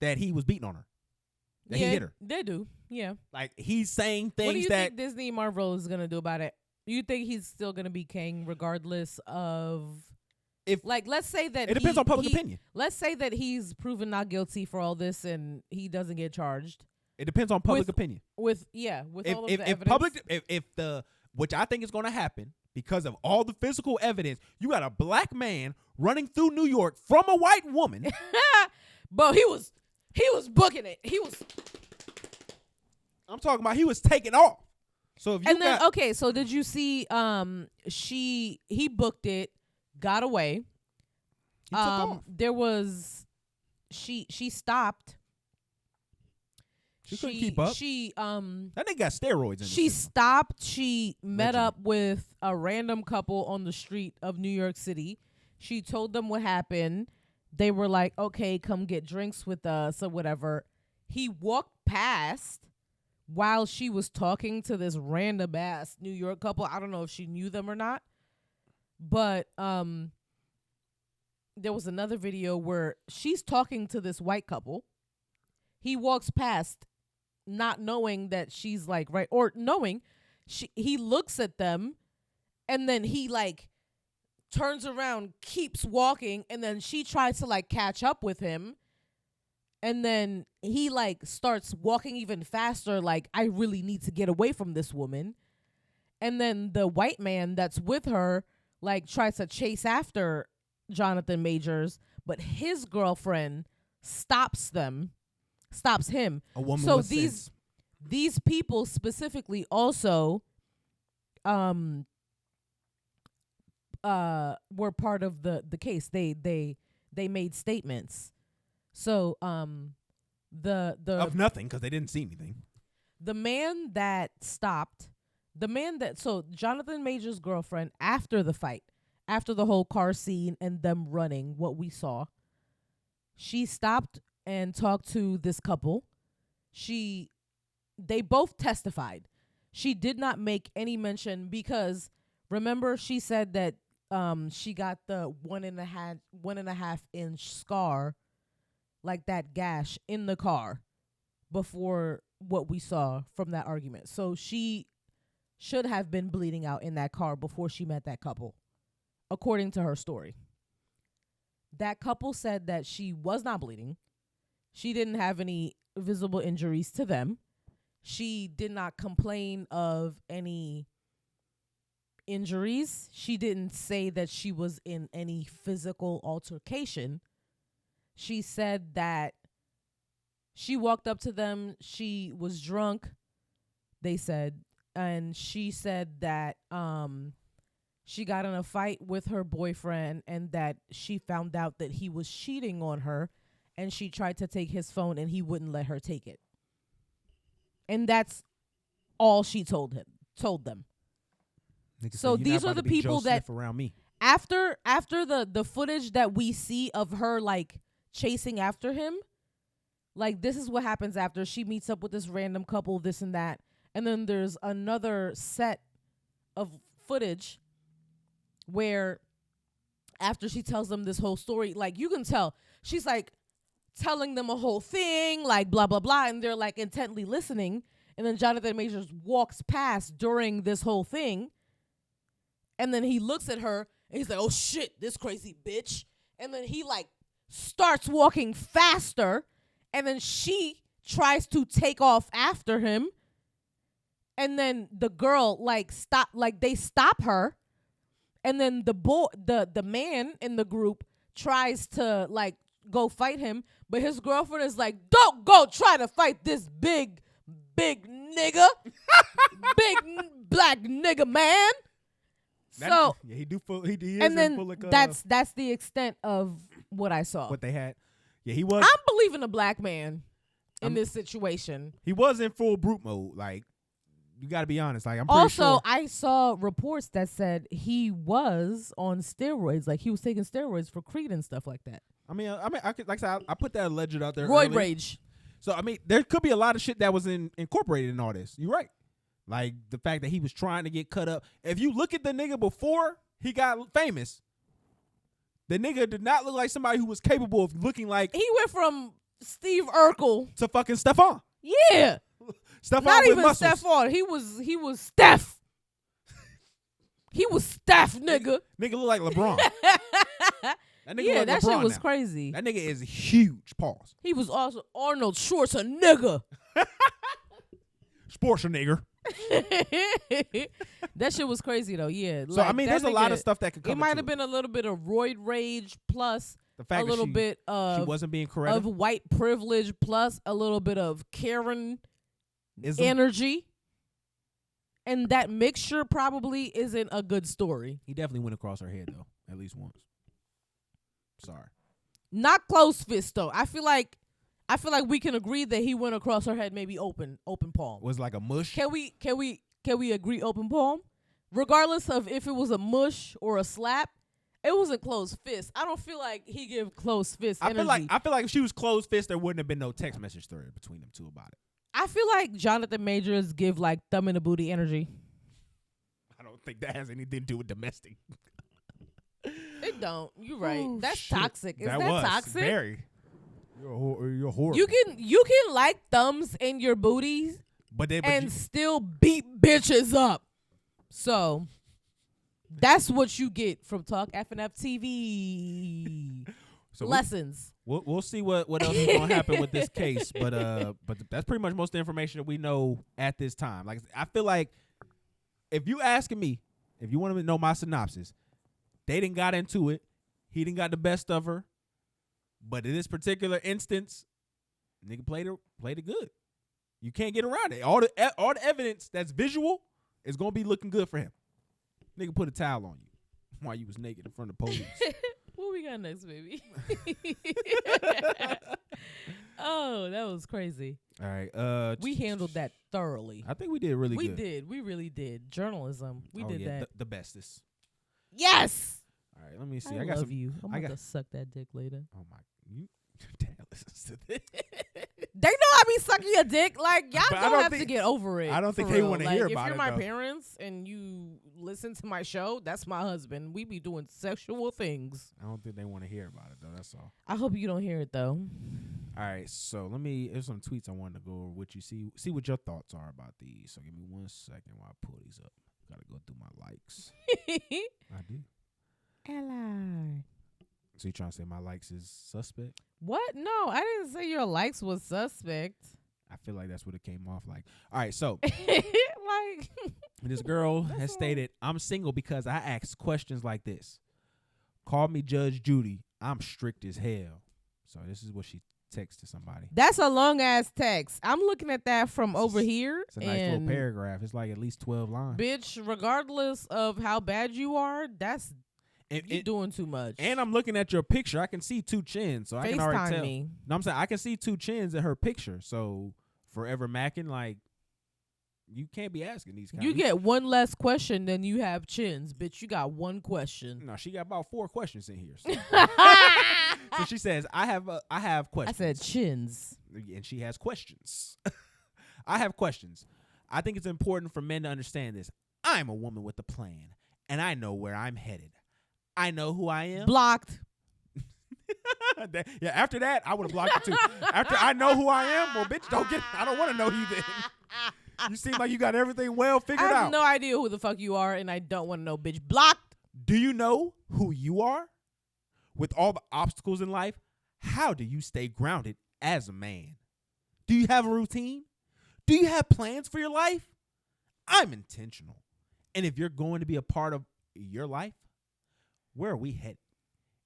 that he was beating on her. That he hit her. They do. Yeah. Like he's saying things what do you that think Disney Marvel is gonna do about it? You think he's still gonna be king regardless of if like let's say that it depends on public opinion. Let's say that he's proven not guilty for all this and he doesn't get charged. It depends on public opinion. With all of the evidence. If the which I think is going to happen because of all the physical evidence, you got a black man running through New York from a white woman. But he was booking it. I'm talking about he was taking off. So if you okay, so did you see he booked it, got away. He took off. There was she stopped. She couldn't keep up. That nigga got steroids in She his system. stopped. She met up with a random couple on the street of New York City. She told them what happened. They were like, okay, come get drinks with us or whatever. He walked past while she was talking to this random ass New York couple. I don't know if she knew them or not. But there was another video where she's talking to this white couple. He walks past not knowing that she's like, right, or knowing he looks at them and then he like turns around, keeps walking, and then she tries to like catch up with him. And then he like starts walking even faster, like, I really need to get away from this woman. And then the white man that's with her like tries to chase after Jonathan Majors, but his girlfriend stops him. A woman so with sense. These people specifically also were part of the case. They made statements. So the of nothing because they didn't see anything. The man that stopped, so Jonathan Major's girlfriend, after the fight, after the whole car scene and them running, what we saw, she stopped and talked to this couple. They both testified. She did not make any mention because remember she said that she got the 1.5 inch scar, like that gash in the car before what we saw from that argument. So she should have been bleeding out in that car before she met that couple, according to her story. That couple said that she was not bleeding. She didn't have any visible injuries to them. She did not complain of any injuries. She didn't say that she was in any physical altercation. She said that She walked up to them. She was drunk, they said, and she said that she got in a fight with her boyfriend and that she found out that he was cheating on her, and she tried to take his phone and he wouldn't let her take it. And that's all she told them. Nigga So said, "You these not are about the to be people Joe that Smith around me." after the footage that we see of her like chasing after him, like this is what happens after she meets up with this random couple, this and that. And then there's another set of footage where after she tells them this whole story, like you can tell she's like telling them a whole thing, like blah, blah, blah. And they're like intently listening. And then Jonathan Majors walks past during this whole thing. And then he looks at her and he's like, oh shit, this crazy bitch. And then he like starts walking faster. And then she tries to take off after him. And then the girl they stop her. And then the man in the group tries to like go fight him. But his girlfriend is like, don't go try to fight this big nigga. Big black nigga man. So yeah, he is and then full of, that's the extent of what I saw. what they had. Yeah, he was. I'm believing a black man in this situation. He was in full brute mode. Like, you got to be honest. Like, I'm pretty Also, sure. I saw reports that said he was on steroids, like he was taking steroids for Creed and stuff like that. I mean, I could, like I said, I put that alleged out there. Roid earlier. rage. So I mean, there could be a lot of shit that was incorporated in all this. You're right. Like the fact that he was trying to get cut up. If you look at the nigga before he got famous, the nigga did not look like somebody who was capable of looking like He went from Steve Urkel. to fucking Stephon. Yeah. Stephon Not with even muscles. Stephon. He was Steph. He was Steph, nigga. Nigga look like LeBron. That nigga Yeah, look like that shit LeBron was now. crazy. That nigga is huge. Pause. He was also Arnold Schwarzenegger. Schwarzenegger. That shit was crazy though. Yeah. So I mean, there's a lot of stuff that could come. It might into have been a little bit of roid rage plus the fact a that little she, bit she of wasn't being correct. white privilege plus a little bit of Karen energy. And that mixture probably isn't a good story. He definitely went across her head though, at least once. Sorry. Not close fist though. I feel like we can agree that he went across her head, maybe open palm. Was like a mush. Can we agree open palm? Regardless of if it was a mush or a slap, it wasn't closed fist. I don't feel like he give closed fist energy. I feel like if she was closed fist, there wouldn't have been no text message thread between them two about it. I feel like Jonathan Majors give like thumb in the booty energy. I don't think that has anything to do with domestic. It don't. You're right. Oh, That's shit. toxic. Is that was toxic? Very. You're horrible. You can like thumbs in your booties but and still beat bitches up. So that's what you get from Talk FNF TV. so Lessons. We'll see what else is gonna happen with this case, but that's pretty much most of the information that we know at this time. Like I feel like if you asking me, if you want to know my synopsis, they didn't got into it. He didn't got the best of her, but in this particular instance, nigga played it good. You can't get around it. All the evidence that's visual is gonna be looking good for him. Nigga put a towel on you while you was naked in front of the police. What we got next, baby? Oh, that was crazy. All right. We handled that thoroughly. I think we did really good. We did. We really did. Journalism. We did that. The bestest. Yes. All right. Let me see. I got love some. you. I'm I going got- to suck that dick later. Oh my. You. Damn. Listens to this. They know I be sucking your dick. Like, y'all But I don't don't have to think- get over it. I don't think for they real. wanna Like, hear if about you're it, my though. parents and you listen to my show, that's my husband. We be doing sexual things. I don't think they want to hear about it though. That's all. I hope you don't hear it, though. All right. So there's some tweets I wanted to go over with you. See what your thoughts are about these. So give me 1 second while I pull these up. Gotta go through my likes. I do. Ally. So you trying to say my likes is suspect? What? No, I didn't say your likes was suspect. I feel like that's what it came off like. All right. So Like, this girl has stated, "I'm single because I ask questions like this. Call me Judge Judy. I'm strict as hell." So this is what she text to somebody. That's a long ass text. I'm looking at that from over here. It's a nice little paragraph. It's like at least 12 lines. Bitch, regardless of how bad you are, that's you doing too much. And I'm looking at your picture. I can see 2 chins, so I can already tell. Me. No, I'm saying I can see 2 chins in her picture. So forever macking, like, you can't be asking these kind You of get one less question than you have chins, bitch. You got one question. No, she got about 4 questions in here. So, so she says, I have questions. I said chins. And she has questions. I have questions. I think it's important for men to understand this. I'm a woman with a plan, and I know where I'm headed. I know who I am. Blocked. Yeah, after that, I would have blocked you too. After I know who I am, well, bitch, I don't want to know you then. You seem like you got everything well figured out. I have no idea who the fuck you are, and I don't want to know, bitch. Blocked. Do you know who you are? With all the obstacles in life, how do you stay grounded as a man? Do you have a routine? Do you have plans for your life? I'm intentional. And if you're going to be a part of your life, where are we headed?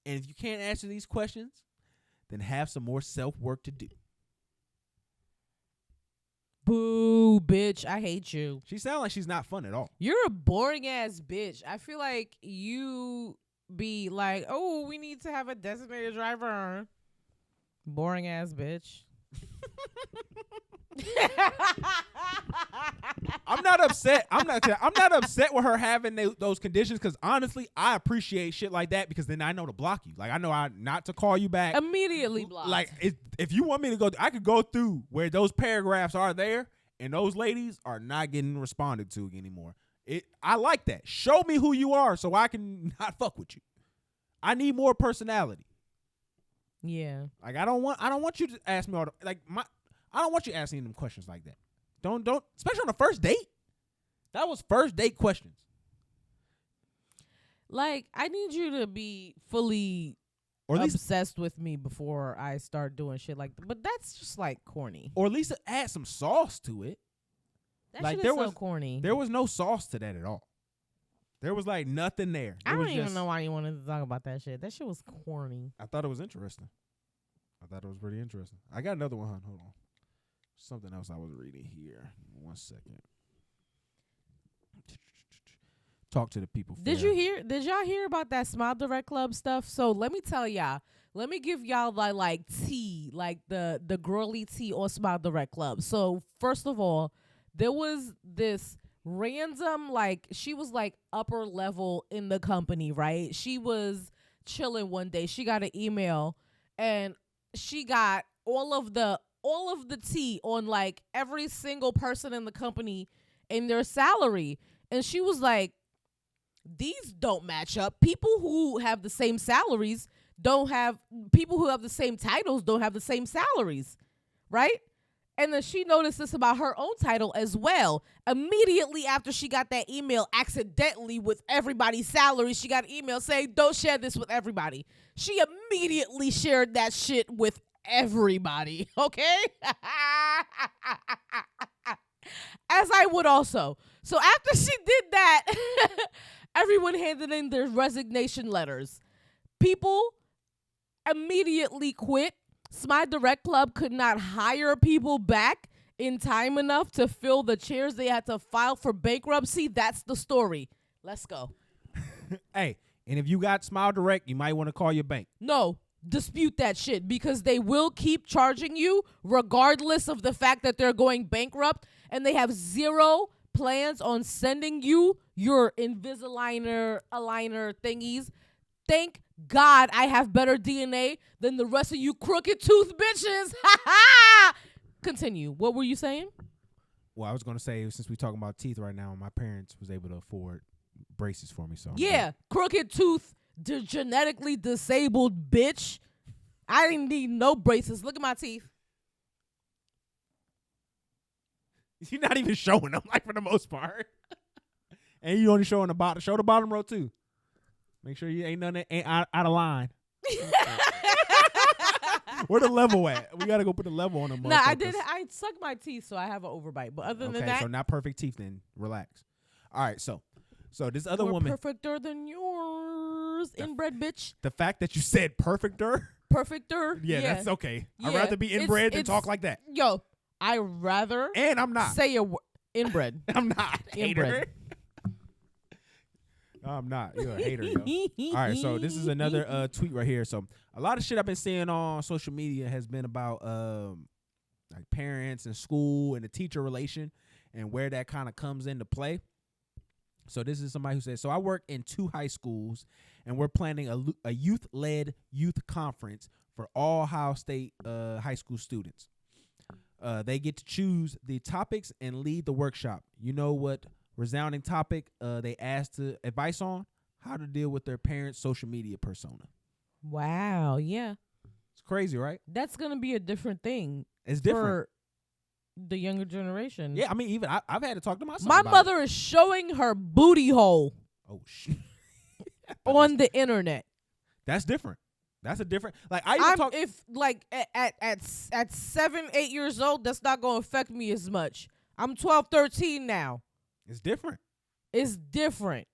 And if you can't answer these questions, then have some more self-work to do. Boo, bitch. I hate you. She sounds like she's not fun at all. You're a boring ass bitch. I feel like you be like, oh, we need to have a designated driver. Boring ass bitch. I'm not upset. I'm not upset with her having those conditions because honestly, I appreciate shit like that because then I know to block you. Like I know not to call you back. Immediately block. Like if you want me to go, I could go through where those paragraphs are there and those ladies are not getting responded to anymore. I like that. Show me who you are so I can not fuck with you. I need more personality. Yeah. Like I don't want you to ask me all the, I don't want you asking them questions like that. Don't especially on the first date. That was first date questions. Like I need you to be fully or at least obsessed with me before I start doing shit like that. But that's just like corny. Or at least add some sauce to it. That like shit there is was so corny. There was no sauce to that at all. There was like nothing there. I don't even know why you wanted to talk about that shit. That shit was corny. I thought it was interesting. I thought it was pretty interesting. I got another one. Hold on. Something else I was reading here. 1 second. Talk to the people. Did y'all hear about that Smile Direct Club stuff? So let me tell y'all. Let me give y'all like tea, like the girly tea on Smile Direct Club. So first of all, there was this random, like, she was like upper level in the company, right? She was chilling one day. She got an email and she got all of the tea on like every single person in the company and their salary. And she was like, these don't match up. People who have the same salaries people who have the same titles don't have the same salaries, right? And then she noticed this about her own title as well. Immediately after she got that email accidentally with everybody's salary, she got an email saying, don't share this with everybody. She immediately shared that shit with everybody, okay? As I would also. So after she did that, everyone handed in their resignation letters. People immediately quit. Smile Direct Club could not hire people back in time enough to fill the chairs. They had to file for bankruptcy. That's the story. Let's go. Hey, and if you got Smile Direct, you might want to call your bank. No, dispute that shit because they will keep charging you regardless of the fact that they're going bankrupt, and they have zero plans on sending you your Invisalign aligner thingies. Thank God I have better DNA than the rest of you crooked tooth bitches. Continue. What were you saying? Well, I was going to say, since we're talking about teeth right now, my parents was able to afford braces for me. So yeah, crooked tooth, genetically disabled bitch. I didn't need no braces. Look at my teeth. You're not even showing them, like, for the most part. And you only showing the bottom. Show the bottom row, too. Make sure you ain't out of line. Where the level at? We got to go put the level on them. Nah, I sucked my teeth, so I have an overbite. But other than that. So not perfect teeth, then relax. All right, so this other woman. Perfecter than yours, inbred bitch. The fact that you said perfecter perfecter. Yeah, that's okay. I'd Yeah. rather be inbred than talk like that. Yo, I rather And I'm not. say a inbred. I'm not. Hater. Inbred. I'm not. You're a hater, yo. All right, so this is another tweet right here. So a lot of shit I've been seeing on social media has been about like parents and school and the teacher relation and where that kind of comes into play. So this is somebody who says, so I work in 2 high schools and we're planning a youth-led youth conference for all Ohio State high school students. They get to choose the topics and lead the workshop. You know what resounding topic they asked advice on? How to deal with their parents' social media persona. Wow, yeah. It's crazy, right? That's going to be a different thing. It's different. For the younger generation. Yeah, I mean, even I've had to talk to my son My about mother is showing her booty hole Oh, shit. on the internet. That's different. That's a different. Like, I even talk. If like at 7, 8 years old, that's not going to affect me as much. I'm 12, 13 now. It's different. It's different.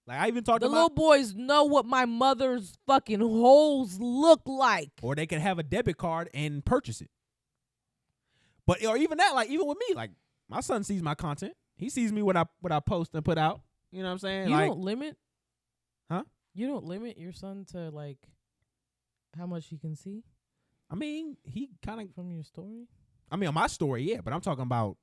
Like, I even talked The to little boys know what my mother's fucking holes look like. Or they can have a debit card and purchase it. But or even that, like even with me, like my son sees my content. He sees me what I post and put out. You know what I'm saying? You like, don't limit? Huh? You don't limit your son to like how much he can see I mean, he kind of. from your story? I mean, on my story, yeah. But I'm talking about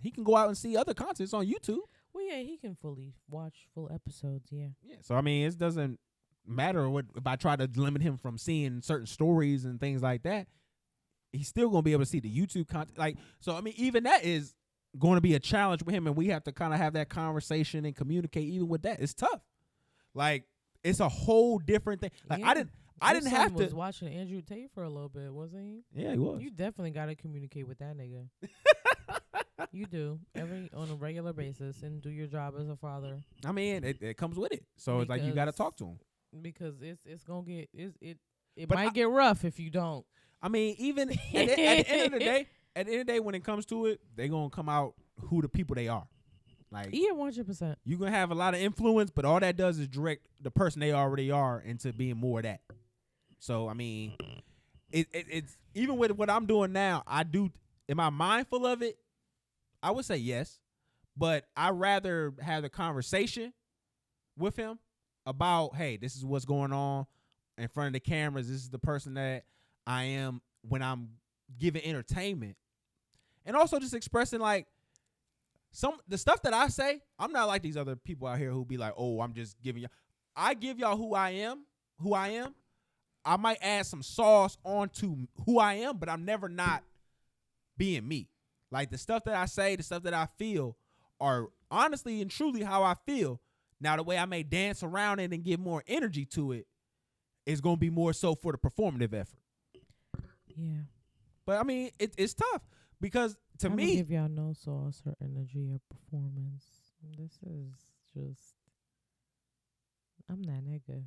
he can go out and see other contents on YouTube. Well, yeah, he can fully watch full episodes, yeah. Yeah. So I mean, it doesn't matter what if I try to limit him from seeing certain stories and things like that. He's still gonna be able to see the YouTube content. Like, so I mean, even that is going to be a challenge with him, and we have to kind of have that conversation and communicate. Even with that, it's tough. Like, it's a whole different thing. Like, Yeah. I didn't have to. Was watching Andrew Tate for a little bit, wasn't he? Yeah, he was. You definitely got to communicate with that nigga. You do on a regular basis and do your job as a father I mean, it comes with it. So it's like you got to talk to him. because it's gonna get it But might get rough if you don't. I mean, even at the end of the day, when it comes to it, they gonna come out who the people they are. Like, Yeah, 100%. you gonna have a lot of influence, but all that does is direct the person they already are into being more of that. So I mean, it's even with what I'm doing now. Am I mindful of it? I would say yes, but I rather have the conversation with him about, hey, this is what's going on in front of the cameras. This is the person that I am when I'm giving entertainment, and also just expressing like the stuff that I say. I'm not like these other people out here who be like, oh, I'm just giving you. I give y'all who I am. I might add some sauce onto who I am, but I'm never not being me. Like, the stuff that I say, the stuff that I feel are honestly and truly how I feel. Now, the way I may dance around it and give more energy to it is going to be more so for the performative effort. Yeah. But, I mean, it's tough because to I'm me. gonna give y'all no sauce or energy or performance. This is just. I'm that nigga.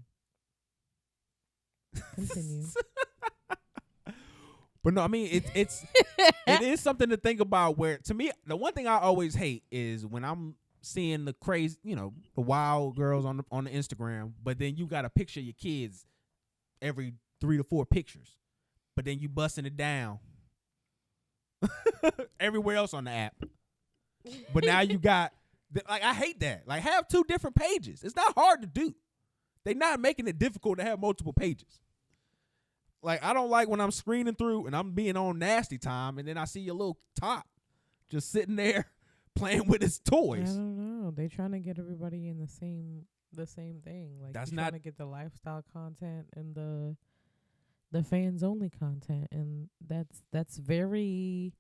Continue. But no, I mean, it is something to think about where, to me, the one thing I always hate is when I'm seeing the crazy, the wild girls on the Instagram, but then you got a picture of your kids every 3 to 4 pictures, but then you busting it down everywhere else on the app. But now you got, I hate that. Like, have 2 different pages. It's not hard to do. They're not making it difficult to have multiple pages. Like, I don't like when I'm screening through and I'm being on nasty time and then I see your little top just sitting there playing with his toys. I don't know. They trying to get everybody in the same thing. Like, That's you're not trying to get the lifestyle content and the fans only content, and that's very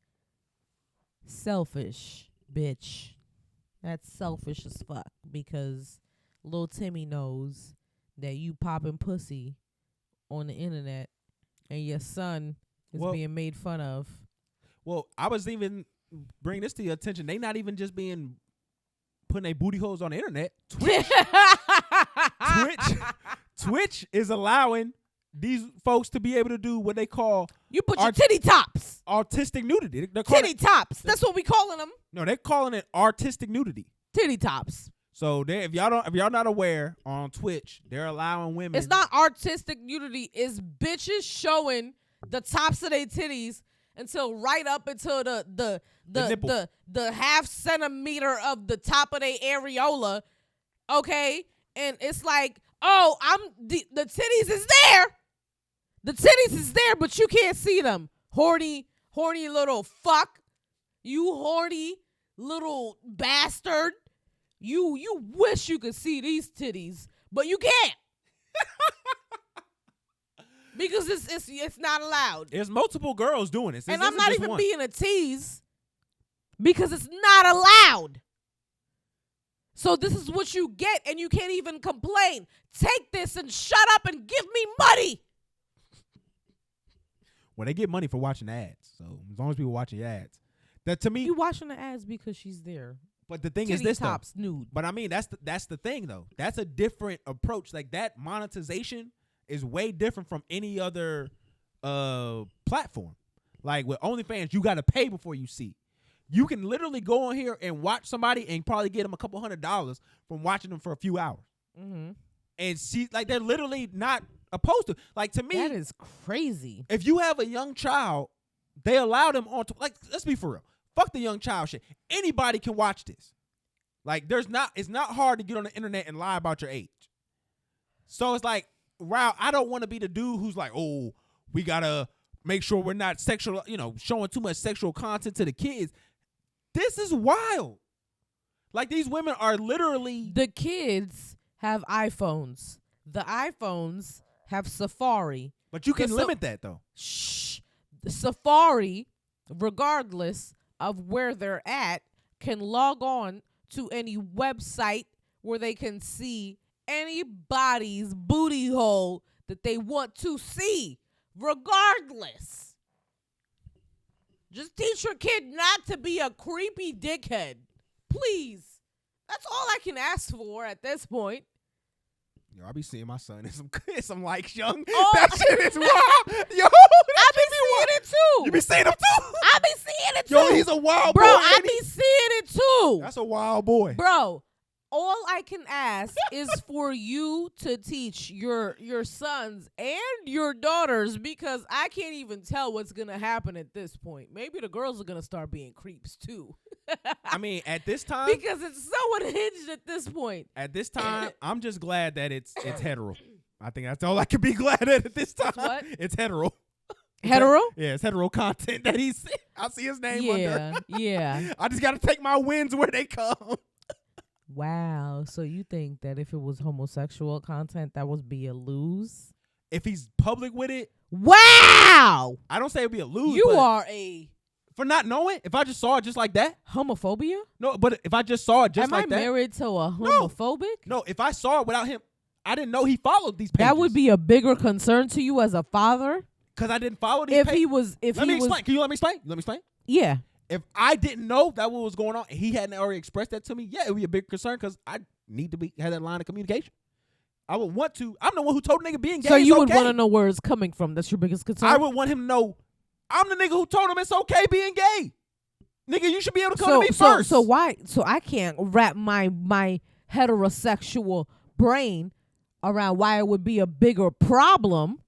selfish, bitch. That's selfish as fuck because Lil Timmy knows that you popping pussy on the internet and your son is being made fun of. Well, I was even bringing this to your attention. They not even just putting their booty holes on the internet. Twitch is allowing these folks to be able to do what they call You put your titty tops. artistic nudity. They're calling Titty tops. That's what we calling them. No, they're calling it artistic nudity. Titty tops. So if y'all not aware, on Twitch, they're allowing women. It's not artistic nudity. It's bitches showing the tops of their titties until right up until the nipple. the half centimeter of the top of their areola. Okay, and it's like, oh, the titties is there. The titties is there, but you can't see them. Horny little fuck. You horny little bastard. You wish you could see these titties, but you can't. Because it's not allowed. There's multiple girls doing this. And This I'm isn't not just even one. being a tease because it's not allowed. So this is what you get, and you can't even complain. Take this and shut up and give me money. Well, they get money for watching ads. So as long as people watching your ads, that to me. You watching the ads because she's there. But the thing is Titty this tops though. nude. But I mean that's the thing though. That's a different approach. Like that monetization is way different from any other platform. Like with OnlyFans, you got to pay before you see. You can literally go on here and watch somebody and probably get them a couple $100 from watching them for a few hours. Mm-hmm. And see, like they're literally not opposed to. Like to me, That is crazy. if you have a young child, they allow them on. Like let's be for real. Fuck the young child shit. Anybody can watch this. Like it's not hard to get on the internet and lie about your age. So it's like, wow, I don't want to be the dude who's like, oh, we gotta make sure we're not sexual, showing too much sexual content to the kids. This is wild. Like these women are literally. The kids have iPhones. The iPhones have Safari. But you can So- limit that though. Shh. Safari, regardless of where they're at, can log on to any website where they can see anybody's booty hole that they want to see, regardless. Just teach your kid not to be a creepy dickhead. Please. That's all I can ask for at this point. Yo, I be seeing my son in some likes, young. Oh. That shit is wild. Yo, I be seeing it too. You be seeing him too? I be seeing it too. Yo, he's a wild Bro, boy. I ain't he? be seeing it too. That's a wild boy. Bro, all I can ask is for you to teach your sons and your daughters, because I can't even tell what's going to happen at this point. Maybe the girls are going to start being creeps too. I mean, at this time, Because it's so unhinged at this point. I'm just glad that it's hetero. I think that's all I can be glad at this time. what? It's hetero. Hetero? Yeah, it's hetero content that he's. I see his name under. Yeah. I just got to take my wins where they come. Wow. So you think that if it was homosexual content, that would be a lose? If he's public with it, Wow. I don't say it'd be a lose. You but are a for not knowing. If I just saw it just like that, homophobia? no. But if I just saw it just Am like I that, married to a homophobic? no. If I saw it without him, I didn't know he followed these pages. That would be a bigger concern to you as a father because I didn't follow these. if pages. he was. If Let he me was, explain. Can you let me explain? Let me explain. yeah. If I didn't know that what was going on, and he hadn't already expressed that to me, yeah, it would be a big concern because I need to have that line of communication. I would want to. I'm the one who told nigga being gay. So is you would okay. want to know where it's coming from. That's your biggest concern. I would want him to know. I'm the nigga who told him it's okay being gay. Nigga, you should be able to come to me first. So why? So I can't wrap my heterosexual brain around why it would be a bigger problem.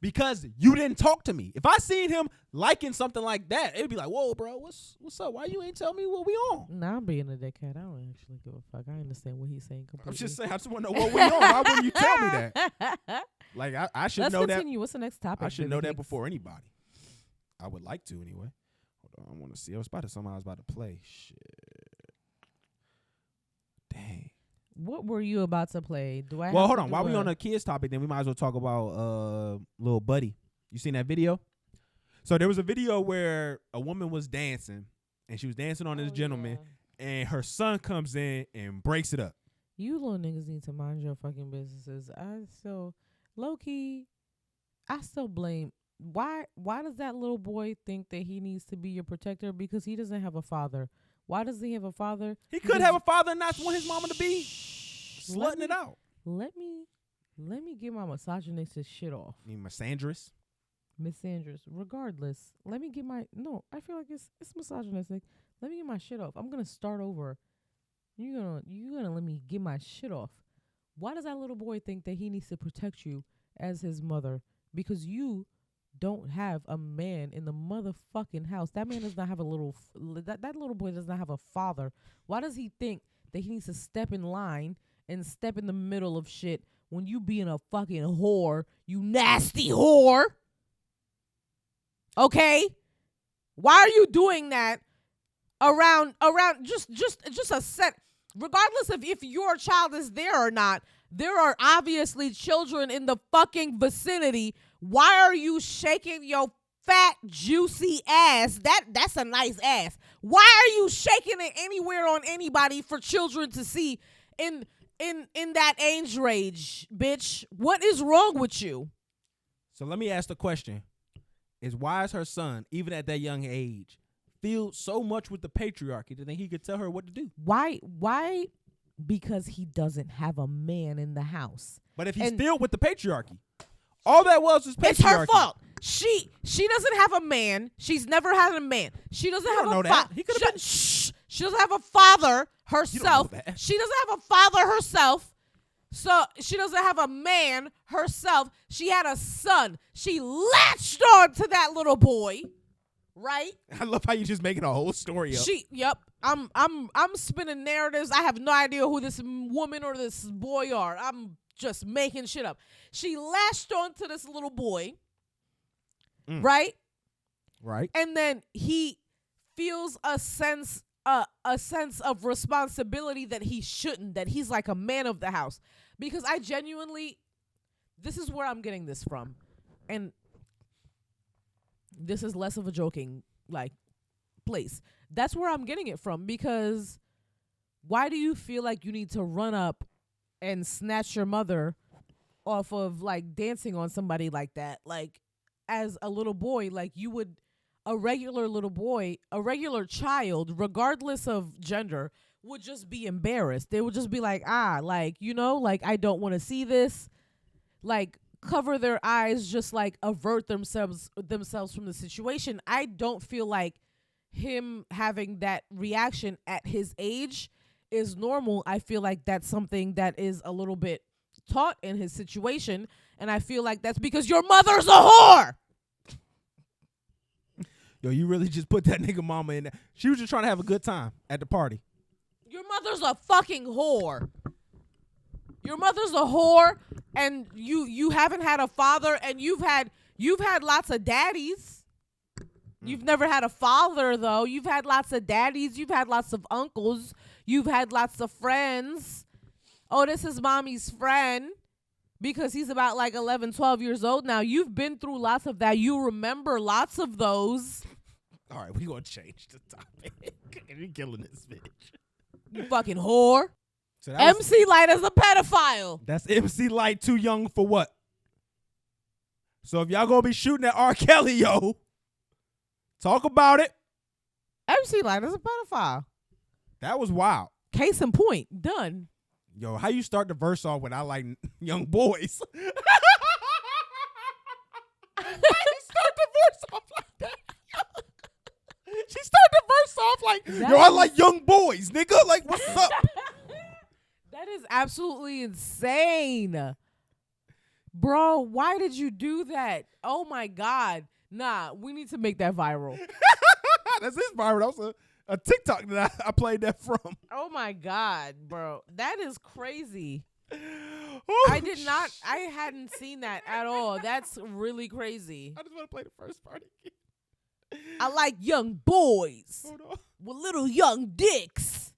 Because you didn't talk to me. If I seen him liking something like that, it'd be like, whoa, bro, what's up? Why you ain't tell me what we on? Nah, I'm being a dickhead. I don't actually give a fuck. I understand what he's saying completely. I'm just saying, I just want to know what we on. Why wouldn't you tell me that? Like, I should Let's know continue. What's the next topic? that. I should know that Hicks? before anybody. I would like to anyway. Hold on, I want to see. I was about to play. Shit. Dang. What were you about to play? Do I? Well, have hold to on. do While we a- on the kids topic, then we might as well talk about Lil Buddy. You seen that video? So there was a video where a woman was dancing, and she was dancing on this Oh, gentleman, yeah. and her son comes in and breaks it up. You little niggas need to mind your fucking businesses. I still, low key, I still blame. Why does that little boy think that he needs to be your protector? Because he doesn't have a father. Why does he have a father? He could have a father and not want his mama to be Let slutting me- it out. Let me get my misogynistic shit off. I mean, misandrous. Miss Sanders, regardless, let me get my, no, I feel like it's misogynistic. Let me get my shit off. I'm going to start over You gonna let me get my shit off. Why does that little boy think that he needs to protect you as his mother? Because you don't have a man in the motherfucking house. That man does not have a little that little boy does not have a father. Why does he think that he needs to step in line and step in the middle of shit when you being a fucking whore, you nasty whore? Okay? Why are you doing that around just a set, regardless of if your child is there or not? There are obviously children in the fucking vicinity. Why are you shaking your fat juicy ass? That's a nice ass. Why are you shaking it anywhere on anybody for children to see in that age range, bitch? What is wrong with you? So let me ask the question. Why is her son, even at that young age, feel so much with the patriarchy that he could tell her what to do? Why? Because he doesn't have a man in the house. But if he's still with the patriarchy, all that was patriarchy. It's her fault. She doesn't have a man. She's never had a man. She doesn't have a father. She doesn't have a father herself. She doesn't have a father herself. So she doesn't have a man herself. She had a son. She latched on to that little boy, right? I love how you just making a whole story up. Yep. I'm spinning narratives. I have no idea who this woman or this boy are. I'm just making shit up. She latched on to this little boy, right? Right. And then he feels a sense of responsibility that he shouldn't, that he's like a man of the house. Because I genuinely, this is where I'm getting this from. And this is less of a joking, like, place. That's where I'm getting it from. Because why do you feel like you need to run up and snatch your mother off of, like, dancing on somebody like that? Like, as a little boy, like, you would, a regular little boy, a regular child, regardless of gender, would just be embarrassed. They would just be like, like, you know, like, I don't want to see this. Like, cover their eyes, just like avert themselves from the situation. I don't feel like him having that reaction at his age is normal. I feel like that's something that is a little bit taught in his situation, and I feel like that's because your mother's a whore. Yo, you really just put that nigga mama in there. She was just trying to have a good time at the party. Your mother's a fucking whore. Your mother's a whore, and you haven't had a father, and you've had lots of daddies. You've never had a father, though. You've had lots of daddies. You've had lots of uncles. You've had lots of friends. Oh, this is mommy's friend because he's about like 11, 12 years old now. You've been through lots of that. You remember lots of those. All right, we gonna change the topic. You're killing this bitch. You fucking whore. So MC Light is a pedophile. That's MC Light too young for what? So if y'all gonna be shooting at R. Kelly, yo, talk about it. MC Light is a pedophile. That was wild. Case in point. Done. Yo, how you start the verse off when I like young boys? How you start the verse off like that? She started the verse off like, yo, I like young boys, nigga. Like, what's up? That is absolutely insane. Bro, why did you do that? Oh, my God. Nah, we need to make that viral. That's his viral. That was a TikTok that I played that from. Oh, my God, bro. That is crazy. Oh, I hadn't seen that at all. That's really crazy. I just want to play the first part again. I like young boys Hold on. with little young dicks.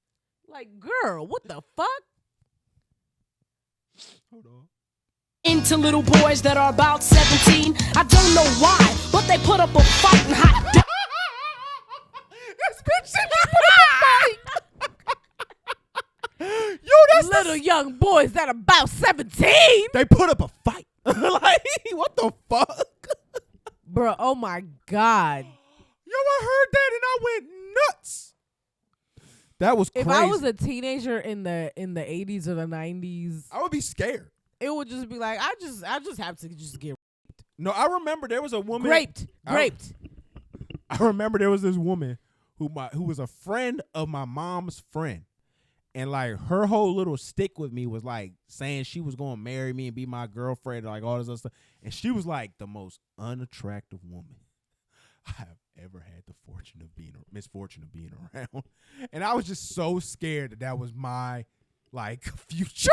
Like, girl, what the fuck? Hold on. Into little boys that are about 17. I don't know why, but they put up a fight and hot. This bitch said she put up a fight. Yo, that's Little young boys that are about 17. They put up a fight. Like, what the fuck? Bro, oh my God. Yo, I heard that and I went nuts. That was crazy. If I was a teenager in the 80s or the 90s, I would be scared. it would just be like, I just have to just get No, I remember there was a woman. raped. I remember there was this woman who was a friend of my mom's friend. And like her whole little stick with me was like saying she was gonna marry me and be my girlfriend, and like all this other stuff. And she was like the most unattractive woman I have ever had the misfortune of being around. And I was just so scared that was my like future.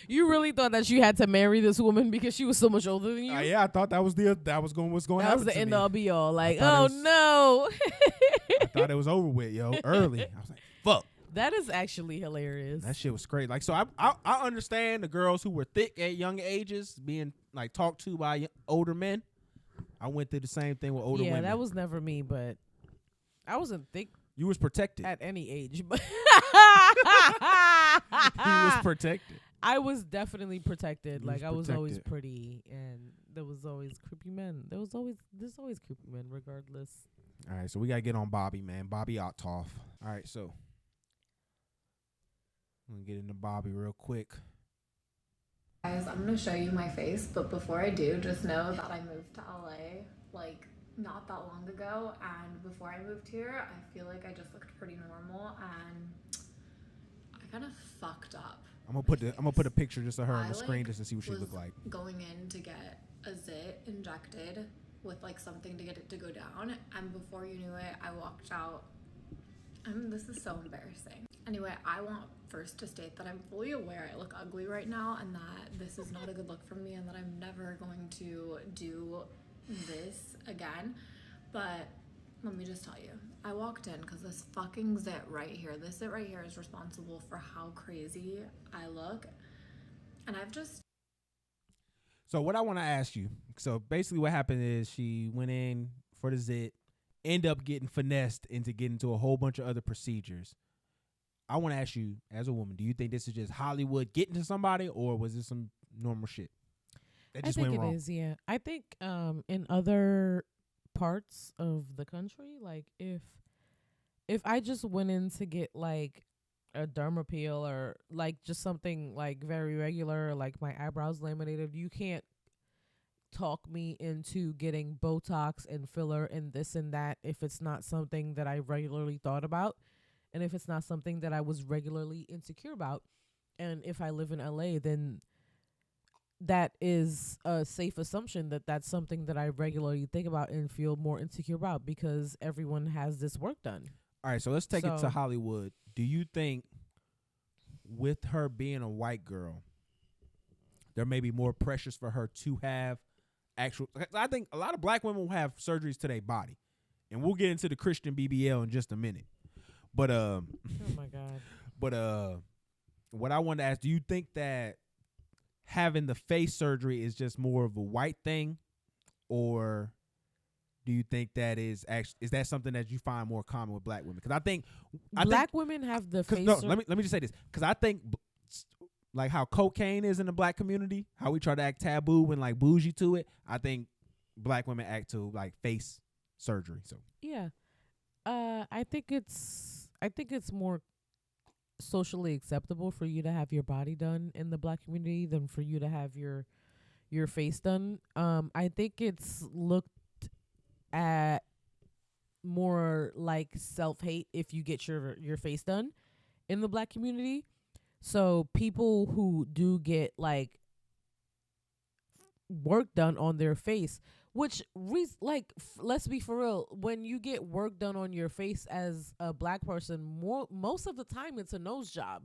You really thought that you had to marry this woman because she was so much older than you? Yeah, I thought that was what's going to happen. That was the to end me. all be all. Like, thought oh it was- no. I thought it was over with, yo, early. I was like, fuck. That is actually hilarious. That shit was crazy. Like, so I understand the girls who were thick at young ages being like talked to by older men. I went through the same thing with older women. Yeah, that was never me, but I wasn't thick You was protected. at any age. But He was protected. I was definitely protected. You Like was I was always protected. pretty, and there was always creepy men. There's always creepy men, regardless. All right, so we gotta get on Bobby, man. Bobby Ottoff. All right, so I'm gonna get into Bobby real quick. Guys, I'm gonna show you my face, but before I do, just know that I moved to LA like not that long ago, and before I moved here, I feel like I just looked pretty normal, and I kind of fucked up. I'm gonna put a picture just of her on the I, screen like, just to see what she was look like. Going in to get a zit injected with like something to get it to go down, and before you knew it, I walked out. This is so embarrassing. Anyway, I want first to state that I'm fully aware I look ugly right now and that this is not a good look for me and that I'm never going to do this again. But let me just tell you, I walked in because this fucking zit right here, this zit right here is responsible for how crazy I look. And I've just... So what I want to ask you, so basically what happened is she went in for the zit, end up getting finessed into getting to a whole bunch of other procedures. I want to ask you, as a woman, do you think this is just Hollywood getting to somebody, or was this some normal shit that just I think went wrong? it is, yeah. I think in other parts of the country, like if I just went in to get like a derma peel or like just something like very regular, like my eyebrows laminated, you can't talk me into getting Botox and filler and this and that if it's not something that I regularly thought about, and if it's not something that I was regularly insecure about. And if I live in LA, then that is a safe assumption that that's something that I regularly think about and feel more insecure about because everyone has this work done. All right, so let's take it So- to Hollywood. Do you think with her being a white girl, there may be more pressures for her to have actual... I think a lot of black women will have surgeries to their body. And we'll get into the Christian BBL in just a minute. But Oh my God. But what I wanted to ask, do you think that having the face surgery is just more of a white thing, or do you think that is that something that you find more common with black women? Because I think Black women have the face. no, let me just say this, because I think like how cocaine is in the black community, how we try to act taboo and like bougie to it, I think black women act to like face surgery. So Yeah. I think it's more socially acceptable for you to have your body done in the black community than for you to have your face done. I think it's looked at more like self-hate if you get your face done in the black community. So people who do get like work done on their face, which let's be for real, when you get work done on your face as a black person, most of the time it's a nose job.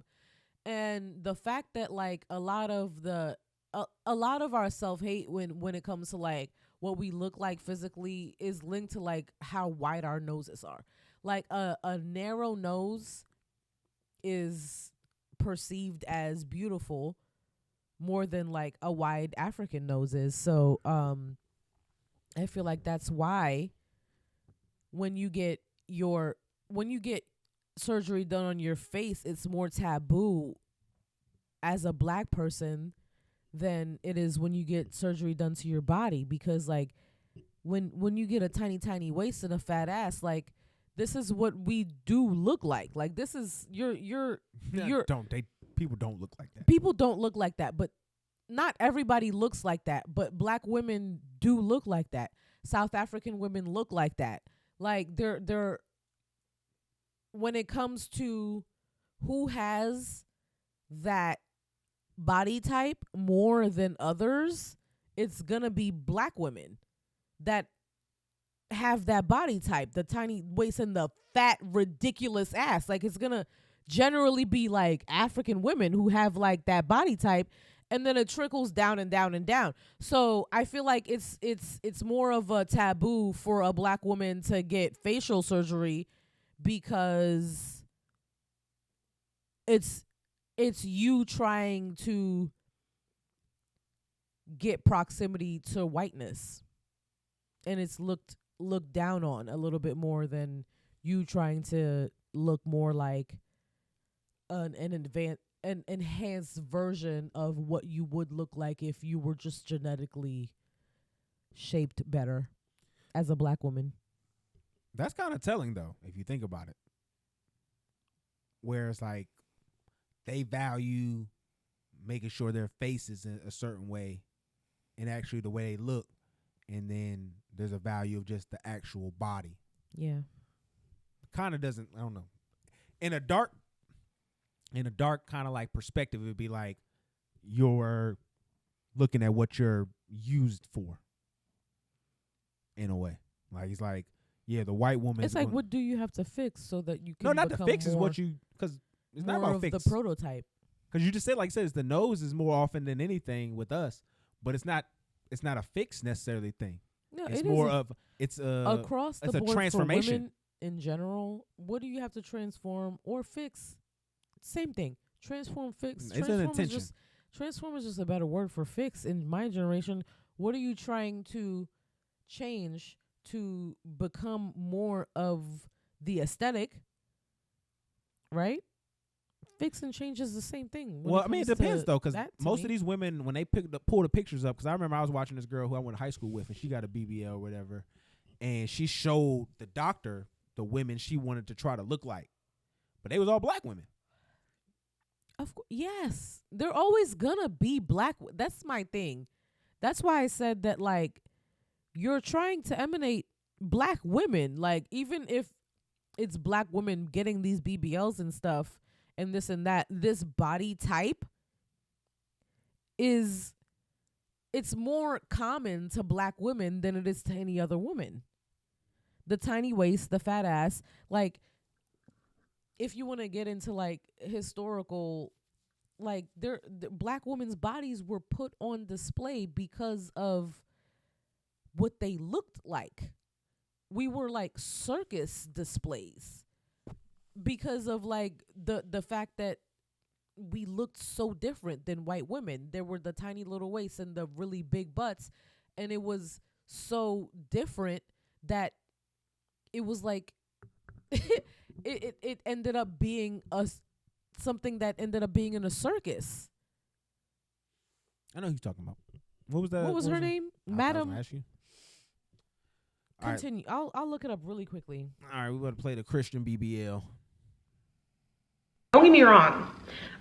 And the fact that like a lot of our self-hate when it comes to like what we look like physically is linked to like how wide our noses are. Like a narrow nose is perceived as beautiful more than like a wide African nose is. So I feel like that's why when you get surgery done on your face, it's more taboo as a black person than it is when you get surgery done to your body, because like when you get a tiny waist and a fat ass, like this is what we do look like. Like this is people don't look like that. People don't look like that, but not everybody looks like that. But black women do look like that. South African women look like that. Like they're when it comes to who has that body type more than others, it's gonna be black women that have that body type, the tiny waist and the fat, ridiculous ass. Like, it's gonna generally be like African women who have like that body type, and then it trickles down and down and down. So I feel like it's more of a taboo for a black woman to get facial surgery because it's you trying to get proximity to whiteness, and it's looked down on a little bit more than you trying to look more like an enhanced version of what you would look like if you were just genetically shaped better as a black woman. That's kind of telling, though, if you think about it. Where it's like they value making sure their face is a certain way and actually the way they look. And then there's a value of just the actual body. Yeah. Kind of doesn't, I don't know. In a dark kind of like perspective, it'd be like you're looking at what you're used for in a way. Like, it's like, yeah, the white woman. It's like, what do you have to fix so that you can? No, not to fix is what you, because it's not about fix. The prototype. Because you just said, like I said, the nose is more often than anything with us, but it's not a fix necessarily thing. No, it's it more is of across the it's board a transformation. For women in general. What do you have to transform or fix? Same thing. Transform, fix. It's an intention. Transform is just a better word for fix. In my generation, what are you trying to change to become more of the aesthetic? Right? Fix and change is the same thing. Well, I mean, it depends though, because most of these women, when they pull the pictures up, because I remember I was watching this girl who I went to high school with, and she got a BBL or whatever, and she showed the doctor the women she wanted to try to look like, but they was all black women. Of course, yes, they're always gonna be black. That's my thing. That's why I said that, like, you're trying to emanate black women. Like, even if it's black women getting these BBLs and stuff and this and that, this body type it's more common to black women than it is to any other woman. The tiny waist, the fat ass, like, if you want to get into like historical, like, the black women's bodies were put on display because of what they looked like. We were like circus displays because of like the fact that we looked so different than white women. There were the tiny little waists and the really big butts, and it was so different that it was like it ended up being something that ended up being in a circus. I know who you're talking about. What was that? What was her name? Madam. Ask you. Continue. Right. I'll look it up really quickly. All right, we're going to play the Christian BBL. Don't get me wrong.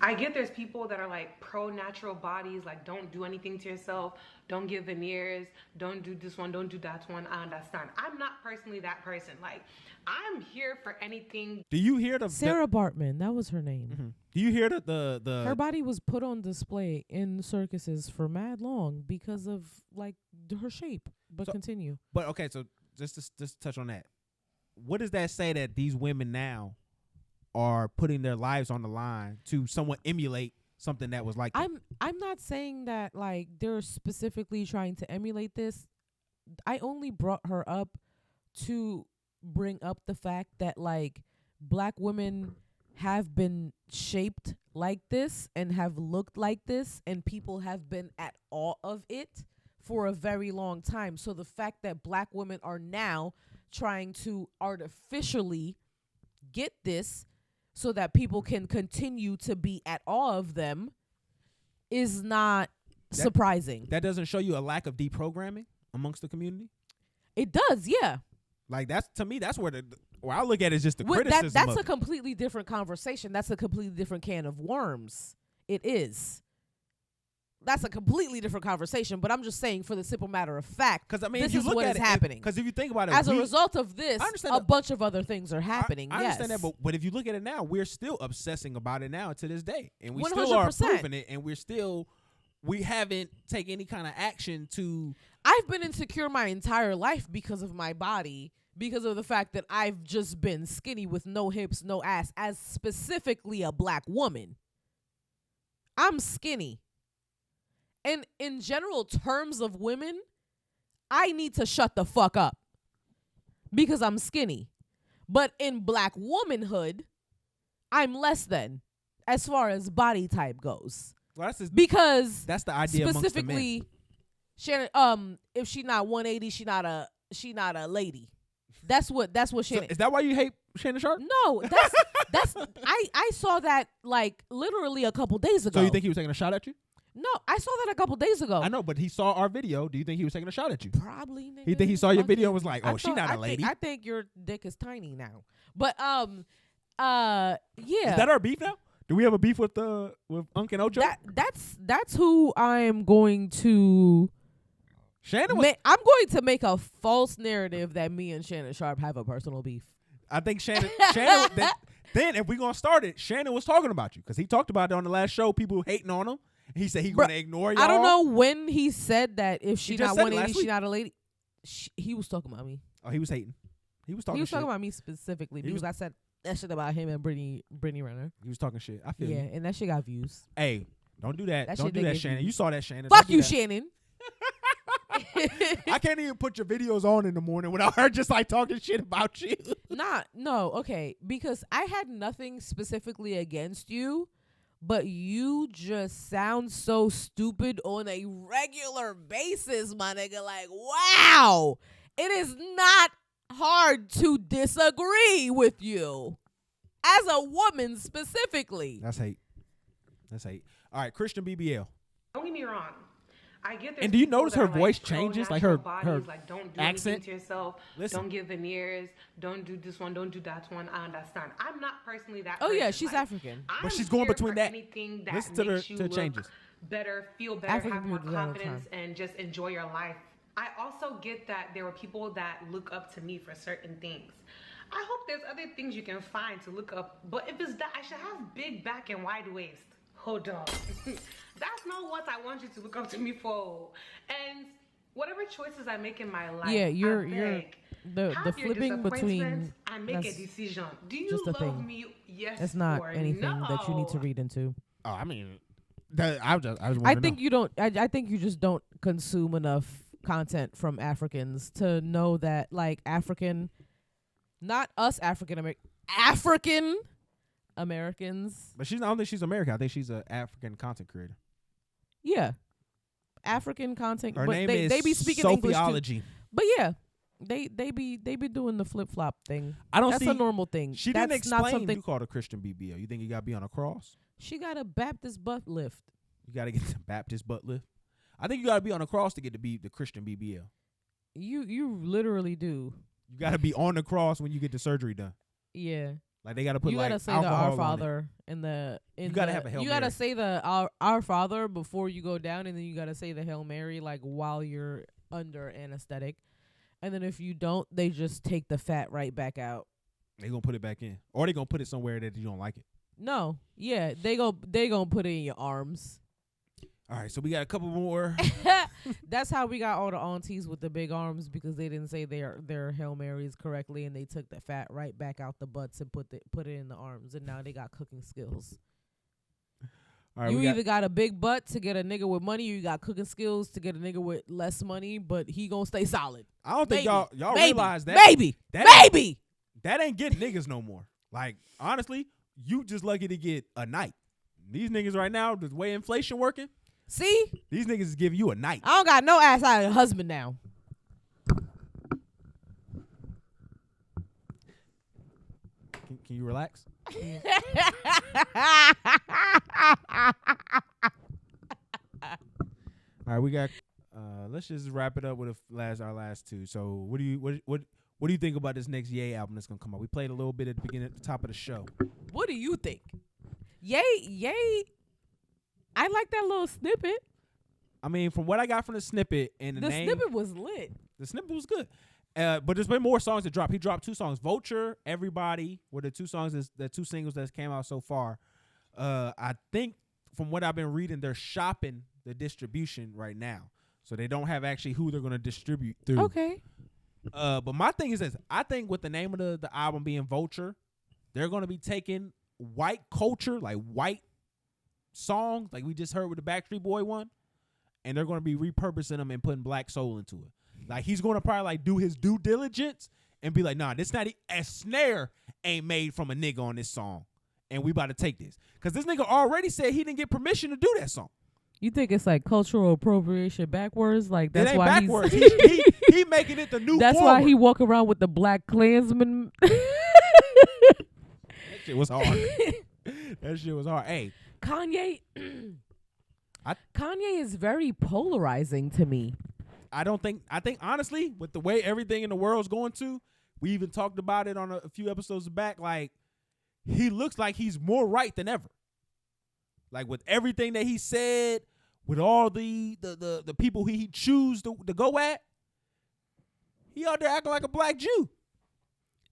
I get there's people that are like pro natural bodies, like don't do anything to yourself, don't get veneers, don't do this one, don't do that one. I understand. I'm not personally that person. Like, I'm here for anything. Do you hear the Sarah Bartman? That was her name. Mm-hmm. Do you hear the her body was put on display in circuses for mad long because of like her shape. But continue. But okay, so just touch on that. What does that say that these women now are putting their lives on the line to somewhat emulate something that was like that? I'm not saying that like they're specifically trying to emulate this. I only brought her up to bring up the fact that like black women have been shaped like this and have looked like this, and people have been at awe of it for a very long time. So the fact that black women are now trying to artificially get this so that people can continue to be at awe of them is not surprising. That doesn't show you a lack of deprogramming amongst the community? It does, yeah. Like, that's, to me, that's where I look at it is just the criticism. That's a completely different conversation. That's a completely different can of worms. It is. that's a completely different conversation. But I'm just saying, for the simple matter of fact, Because I mean, this if you is look what at is it, happening. Because if you think about it, As a result of this, understand a that- bunch of other things are happening. I understand yes. that, but if you look at it now, we're still obsessing about it now to this day, and we still are 100%. proving it, and we haven't taken any kind of action to. I've been insecure my entire life because of my body, because of the fact that I've just been skinny with no hips, no ass, as specifically a black woman. I'm skinny. And in general terms of women, I need to shut the fuck up because I'm skinny. But in black womanhood, I'm less than as far as body type goes. Well, Because that's the idea specifically, Shannon, if she not 180, she not a lady. That's what Shannon. So is that why you hate Shannon Sharp? No, that's I saw that like literally a couple days ago. So you think he was taking a shot at you? No, I saw that a couple days ago. I know, but he saw our video. Do you think he was taking a shot at you? Probably. Nigga. He think he saw your Fuck video it. and was like, "Oh, she not a lady." I think your dick is tiny now. But yeah. Is that our beef now? Do we have a beef with Unc and Ocho? That's who I'm going to. Shannon was. I'm going to make a false narrative that me and Shannon Sharp have a personal beef. I think Shannon. Then if we gonna start it, Shannon was talking about you because he talked about it on the last show. People hating on him. He said he's gonna ignore y'all. I don't know when he said that. If she He just not said it 180, last she not a lady. He was talking about me. Oh, he was hating. He was talking. He was shit. talking about me specifically because I said that shit about him and Brittany Renner. He was talking shit. I feel Yeah, you. and that shit got views. Hey, don't do that. That Don't shit do did that, get Shannon. views. You saw that, Shannon. Fuck Don't do you, that. Shannon. I can't even put your videos on in the morning without her just like talking shit about you. No, okay. Because I had nothing specifically against you, but you just sound so stupid on a regular basis, my nigga. Like, wow. It is not hard to disagree with you. As a woman specifically. That's hate. All right, Christian BBL. Don't get me wrong. I get And do you people notice that her are, voice like, changes, like pro-natural her bodies, like don't do accent? anything to yourself. Listen. Don't get veneers. Don't do this one. Don't do that one. I understand. I'm not personally that. Oh, yeah, person. she's Like, African. I'm she's going here between for that. anything that Listen to makes the- you to the look changes. better, feel better, African have more people do that all the confidence, time. and just enjoy your life. I also get that there are people that look up to me for certain things. I hope there's other things you can find to look up. But if it's that, I should have big back and wide waist. Hold on. That's not what I want you to look up to me for. And whatever choices I make in my life, Yeah, you're the have your flipping between disappointments and make a that's decision. Do you just a love thing. me? Yes. That's not or anything no? that you need to read into. Oh, I mean, I was I think you don't. I think you just don't consume enough content from Africans to know that, like, not us African Americans. But I don't think she's American. I think she's an African content creator. Yeah, African content. Her but name they is be speaking English too. Sophiology. But yeah, they be doing the flip flop thing. I don't That's see a normal thing. She That's didn't not explain something. you called a Christian BBL. You think you got to be on a cross? She got a Baptist butt lift. You got to get the Baptist butt lift. I think you got to be on a cross to get to be the Christian BBL. You literally do. You got to be on the cross when you get the surgery done. Yeah. Like they got to put you like gotta say alcohol the Our on Father in the. You gotta have a Hail You gotta Mary. say the Our Father before you go down, and then you gotta say the Hail Mary like while you're under anesthetic, and then if you don't, they just take the fat right back out. They gonna put it back in, or they gonna put it somewhere that you don't like it. No, yeah, they gonna put it in your arms. All right, so we got a couple more. That's how we got all the aunties with the big arms, because they didn't say their Hail Marys correctly, and they took the fat right back out the butts and put it in the arms, and now they got cooking skills. All right, You we either got a big butt to get a nigga with money, or you got cooking skills to get a nigga with less money, but he gonna stay solid. I don't think y'all Maybe. realize that. Maybe. That ain't getting niggas no more. Like, honestly, you just lucky to get a night. These niggas right now, the way inflation working, See? these niggas is giving you a night. I don't got no ass out of a husband now. Can you relax? All right, we got. Let's just wrap it up with our last two. So, what do you think about this next Ye album that's gonna come out? We played a little bit at the beginning, at the top of the show. What do you think? Yay. I like that little snippet. I mean, from what I got from the snippet and the name, snippet was lit. The snippet was good. But there's been more songs that dropped. He dropped 2 songs. Vulture, Everybody were the 2 songs, the 2 singles that came out so far. I think from what I've been reading, they're shopping the distribution right now. So they don't have actually who they're going to distribute through. Okay. But my thing is this. I think with the name of the album being Vulture, they're going to be taking white culture, like white songs, like we just heard with the Backstreet Boy one, and they're going to be repurposing them and putting black soul into it. Like he's going to probably like do his due diligence and be like, nah, this not a snare ain't made from a nigga on this song, and we about to take this because this nigga already said he didn't get permission to do that song. You think it's like cultural appropriation backwards? Like that's it ain't why backwards. he's he making it the new. That's forward. why he walk around with the Black Klansman. That shit was hard. That shit was hard. Hey, Kanye. Kanye is very polarizing to me. I think honestly, with the way everything in the world's going to, we even talked about it on a few episodes back. Like he looks like he's more right than ever. Like with everything that he said, with all the people he choose to go at, he out there acting like a black Jew.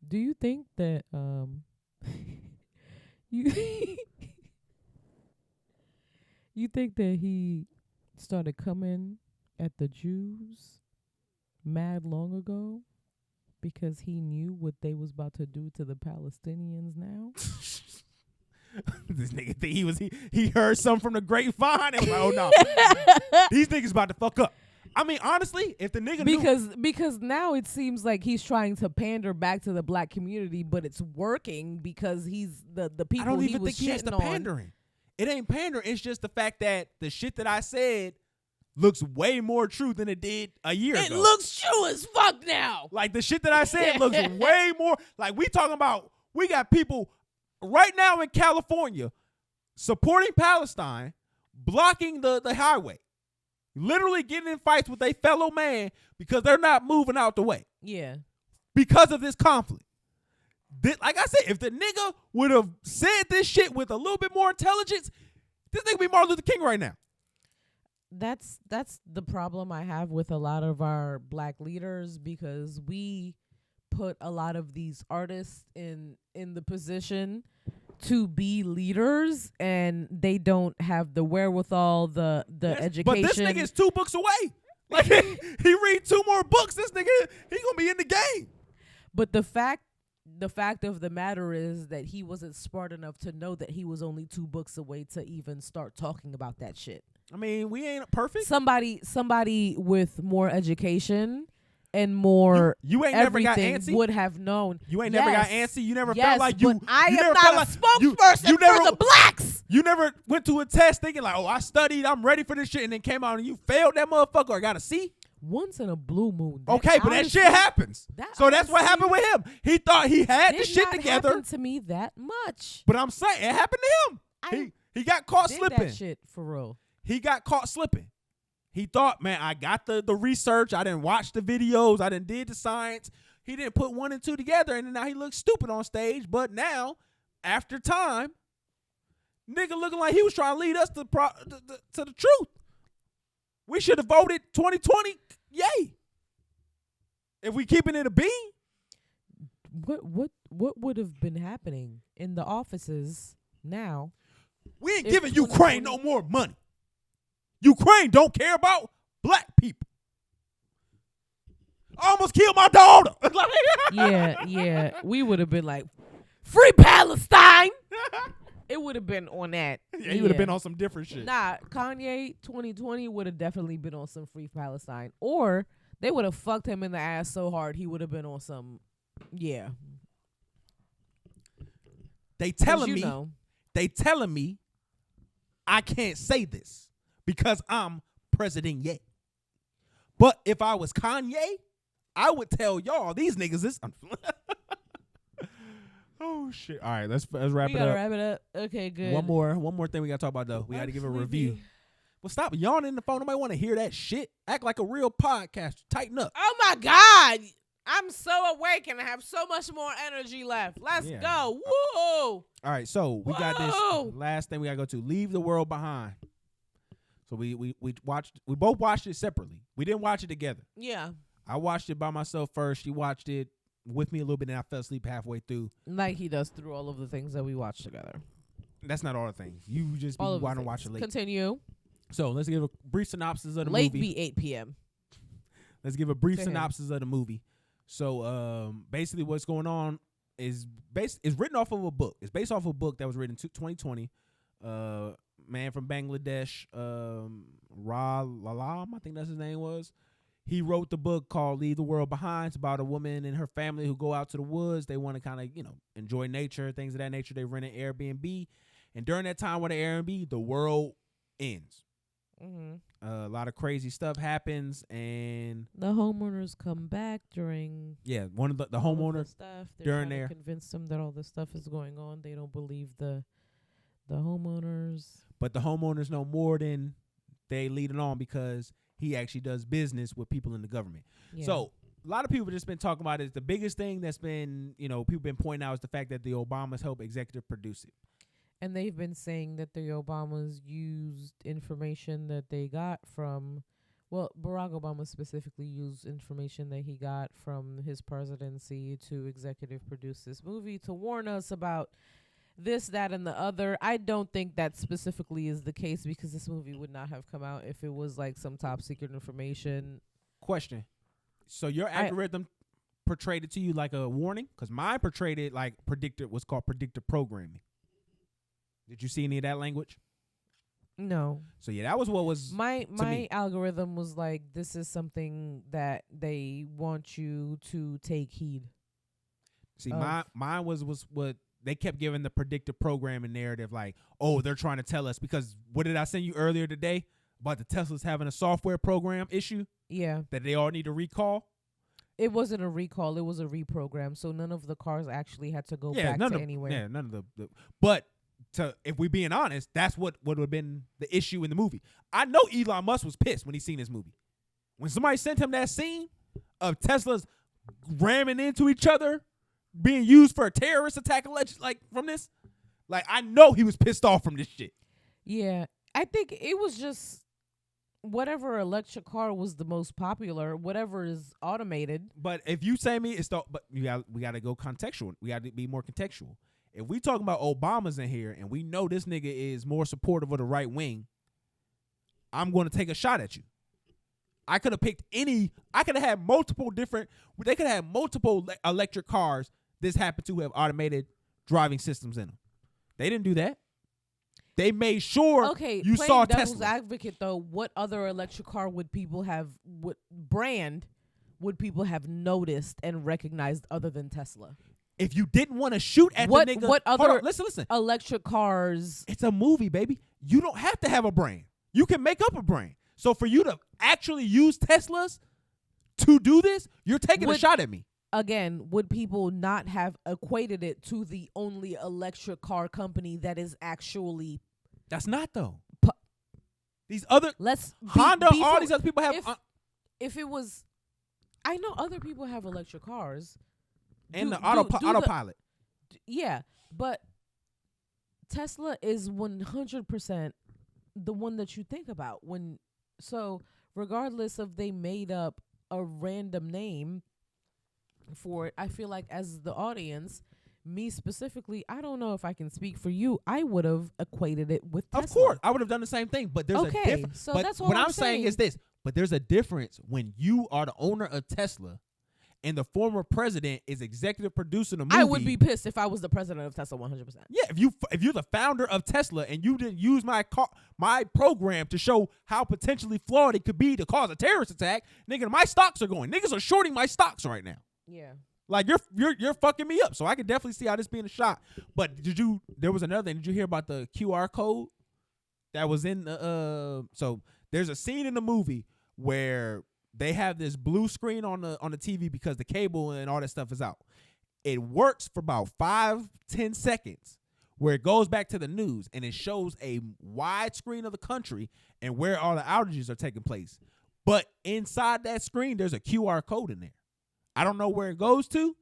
Do you think that you you think that he started coming at the Jews mad long ago because he knew what they was about to do to the Palestinians now? This nigga think he heard something from the grapevine and was like, oh no, these niggas about to fuck up. I mean, honestly, if the nigga because now it seems like he's trying to pander back to the black community, but it's working because he's the people. I don't he even was think he has the shitting on. pandering. It ain't pandering. It's just the fact that the shit that I said looks way more true than it did a year ago. It looks true as fuck now. Like the shit that I said looks way more. Like we talking about, we got people right now in California supporting Palestine, blocking the highway, literally getting in fights with their fellow man because they're not moving out the way. Yeah. Because of this conflict. Like I said, if the nigga would have said this shit with a little bit more intelligence, this nigga be Martin Luther King right now. That's the problem I have with a lot of our black leaders, because we put a lot of these artists in the position to be leaders, and they don't have the wherewithal, the education. But this nigga is 2 books away. Like he read 2 more books. This nigga, he gonna be in the game. But the fact of the matter is that he wasn't smart enough to know that he was only 2 books away to even start talking about that shit. I mean, we ain't perfect. Somebody with more education and more you ain't never got everything antsy? would have known. You ain't never got antsy. You never yes, felt like you. But I you am never not felt a like spokesperson you never, for the blacks. You never went to a test thinking like, oh, I studied, I'm ready for this shit, and then came out and you failed that motherfucker or got a C. Once in a blue moon. Okay, but that shit happens. So that's what happened with him. He thought he had the shit together. Happen to me that much. But I'm saying it happened to him. He got caught slipping. That shit for real. He got caught slipping. He thought, man, I got the research. I didn't watch the videos. I didn't did the science. He didn't put 1 and 2 together, and then now he looks stupid on stage. But now, after time, nigga looking like he was trying to lead us to the truth. We should have voted 2020, yay. If we keeping it a bean. What would have been happening in the offices now? We ain't giving Ukraine no more money. Ukraine don't care about black people. I almost killed my daughter. Yeah. We would have been like, free Palestine. It would have been on that. Yeah, he would have been on some different shit. Nah, Kanye 2020 would have definitely been on some free Palestine. Or they would have fucked him in the ass so hard he would have been on some, yeah. They telling me I can't say this because I'm president yet. But if I was Kanye, I would tell y'all these niggas is. Oh shit! All right, let's wrap it up. We gotta wrap it up. Okay, good. One more thing we gotta talk about though. We gotta give a review. Well, stop yawning in the phone. Nobody want to hear that shit. Act like a real podcaster. Tighten up. Oh my God, I'm so awake and I have so much more energy left. Let's go. Woo! All right, so we got this last thing we gotta go to. Leave the world behind. So we both watched it separately. We didn't watch it together. Yeah. I watched it by myself first. She watched it with me a little bit, and I fell asleep halfway through. Like he does through all of the things that we watch together. That's not all the things. You just be wanting to watch it late. Continue. So let's give a brief synopsis of the Late movie. be 8 p.m. Let's give a brief Go ahead. synopsis of the movie. So basically what's going on is written off of a book. It's based off of a book that was written in 2020. Man from Bangladesh, Ra Lalam, I think that's his name was. He wrote the book called Leave the World Behind. It's about a woman and her family who go out to the woods. They want to kind of, enjoy nature, things of that nature. They rent an Airbnb. And during that time with the Airbnb, the world ends. Mm-hmm. A lot of crazy stuff happens, and the homeowners come back during one of the all homeowner of the stuff. They're during trying there to convince them that all this stuff is going on. They don't believe the homeowners, but the homeowners know more than they lead it on because he actually does business with people in the government. Yeah. So a lot of people just been talking about it. The biggest thing that's been people been pointing out is the fact that the Obamas helped executive produce it. And they've been saying that the Obamas used information that they got from, Barack Obama specifically used information that he got from his presidency to executive produce this movie to warn us about this, that, and the other. I don't think that specifically is the case because this movie would not have come out if it was like some top secret information. Question. So your algorithm portrayed it to you like a warning? Because mine portrayed it like what's called predictive programming. Did you see any of that language? No. So yeah, that was what was my me. algorithm was like, this is something that they want you to take heed. See, mine was what they kept giving the predictive programming narrative, like, oh, they're trying to tell us because what did I send you earlier today about the Teslas having a software program issue? Yeah. That they all need to recall. It wasn't a recall; it was a reprogram. So none of the cars actually had to go back to anywhere. Yeah, none of the but. If we being honest, that's what would have been the issue in the movie. I know Elon Musk was pissed when he seen this movie. When somebody sent him that scene of Teslas ramming into each other, being used for a terrorist attack, from this, I know he was pissed off from this shit. Yeah, I think it was just whatever electric car was the most popular, whatever is automated. But if you say me, we got to go contextual. We got to be more contextual. If we talking about Obama's in here and we know this nigga is more supportive of the right wing, I'm going to take a shot at you. I could have picked I could have had they could have multiple electric cars this happened to have automated driving systems in them. They didn't do that. They made sure you saw devil's Tesla. Advocate though, what other electric car would people have, what brand would people have noticed and recognized other than Tesla? If you didn't want to shoot at the nigga, what other listen. electric cars? It's a movie, baby. You don't have to have a brain. You can make up a brain. So for you to actually use Teslas to do this, you're taking a shot at me. Again, would people not have equated it to the only electric car company that is actually? That's not though. These other Honda, all these other people have. If it was, I know other people have electric cars. And the autopilot. Yeah, but Tesla is 100% the one that you think about so regardless of they made up a random name for it, I feel like as the audience, me specifically, I don't know if I can speak for you, I would have equated it with Tesla. Of course, I would have done the same thing, but there's a difference. So but that's what I'm saying is this, but there's a difference when you are the owner of Tesla and the former president is executive producing a movie. I would be pissed if I was the president of Tesla 100%. Yeah, if you're the founder of Tesla and you didn't use my program to show how potentially flawed it could be to cause a terrorist attack, nigga, my stocks are going. Niggas are shorting my stocks right now. Yeah. Like you're fucking me up. So I could definitely see how this being a shot. But there was another thing. Did you hear about the QR code that was in the so there's a scene in the movie where they have this blue screen on the TV because the cable and all that stuff is out. It works for about 5-10 seconds where it goes back to the news and it shows a wide screen of the country and where all the outages are taking place. But inside that screen, there's a QR code in there. I don't know where it goes to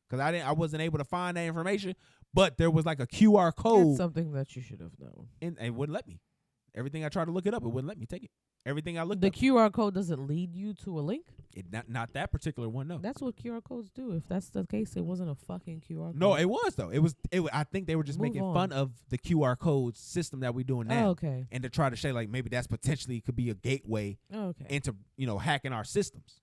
because I wasn't able to find that information, but there was like a QR code. That's something that you should have known. And it wouldn't let me. Everything I tried to look it up, it wouldn't let me take it. Everything I looked The up. QR code doesn't lead you to a link? Not that particular one, no. That's what QR codes do. If that's the case, it wasn't a fucking QR code. No, it was though. It was. I think they were just Move making on. fun of the QR code system that we're doing now. Oh, okay. And to try to say like maybe that's potentially could be a gateway Okay. into hacking our systems.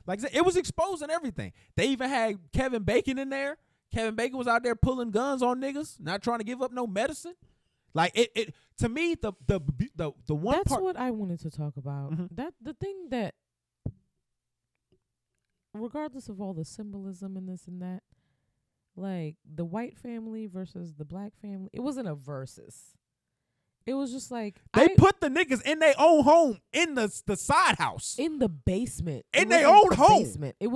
Like I said, it was exposing everything. They even had Kevin Bacon in there. Kevin Bacon was out there pulling guns on niggas, not trying to give up no medicine. Like it to me, the one That's part. what I wanted to talk about. Mhm. That the thing that, regardless of all the symbolism and this and that, like the white family versus the black family, it wasn't a versus. It was just like They put the niggas in their own home in the side house. in the basement. In It their wasn't own the home. Basement. It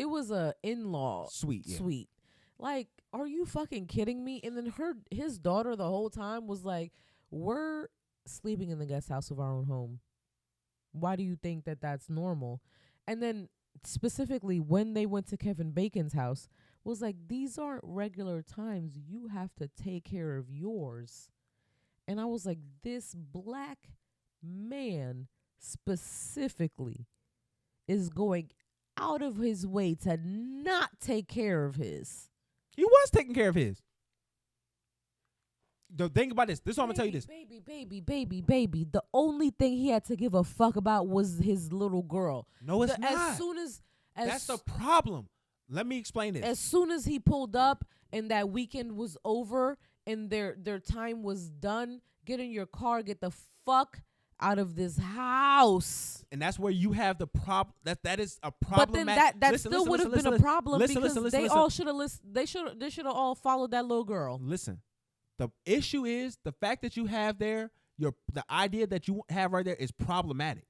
was a in-law Suite, yeah. suite. Like, are you fucking kidding me? And then his daughter the whole time was like, "We're sleeping in the guest house of our own home. Why do you think that that's normal?" And then specifically when they went to Kevin Bacon's house, was like, "These aren't regular times. You have to take care of yours." And I was like, this black man specifically is going out of his way to not take care of his. He was taking care of his. The thing about this is what I'm gonna tell you this. Baby. The only thing he had to give a fuck about was his little girl. No, it's not. As soon as That's the problem. Let me explain this. As soon as he pulled up and that weekend was over and their time was done, get in your car, get the fuck out of this house. And that's where you have the problem. That is a But problem. then that still would have been a problem because they all should have listened. They should have all followed that little girl. Listen, the issue is the fact that you have there, the idea that you have right there is problematic.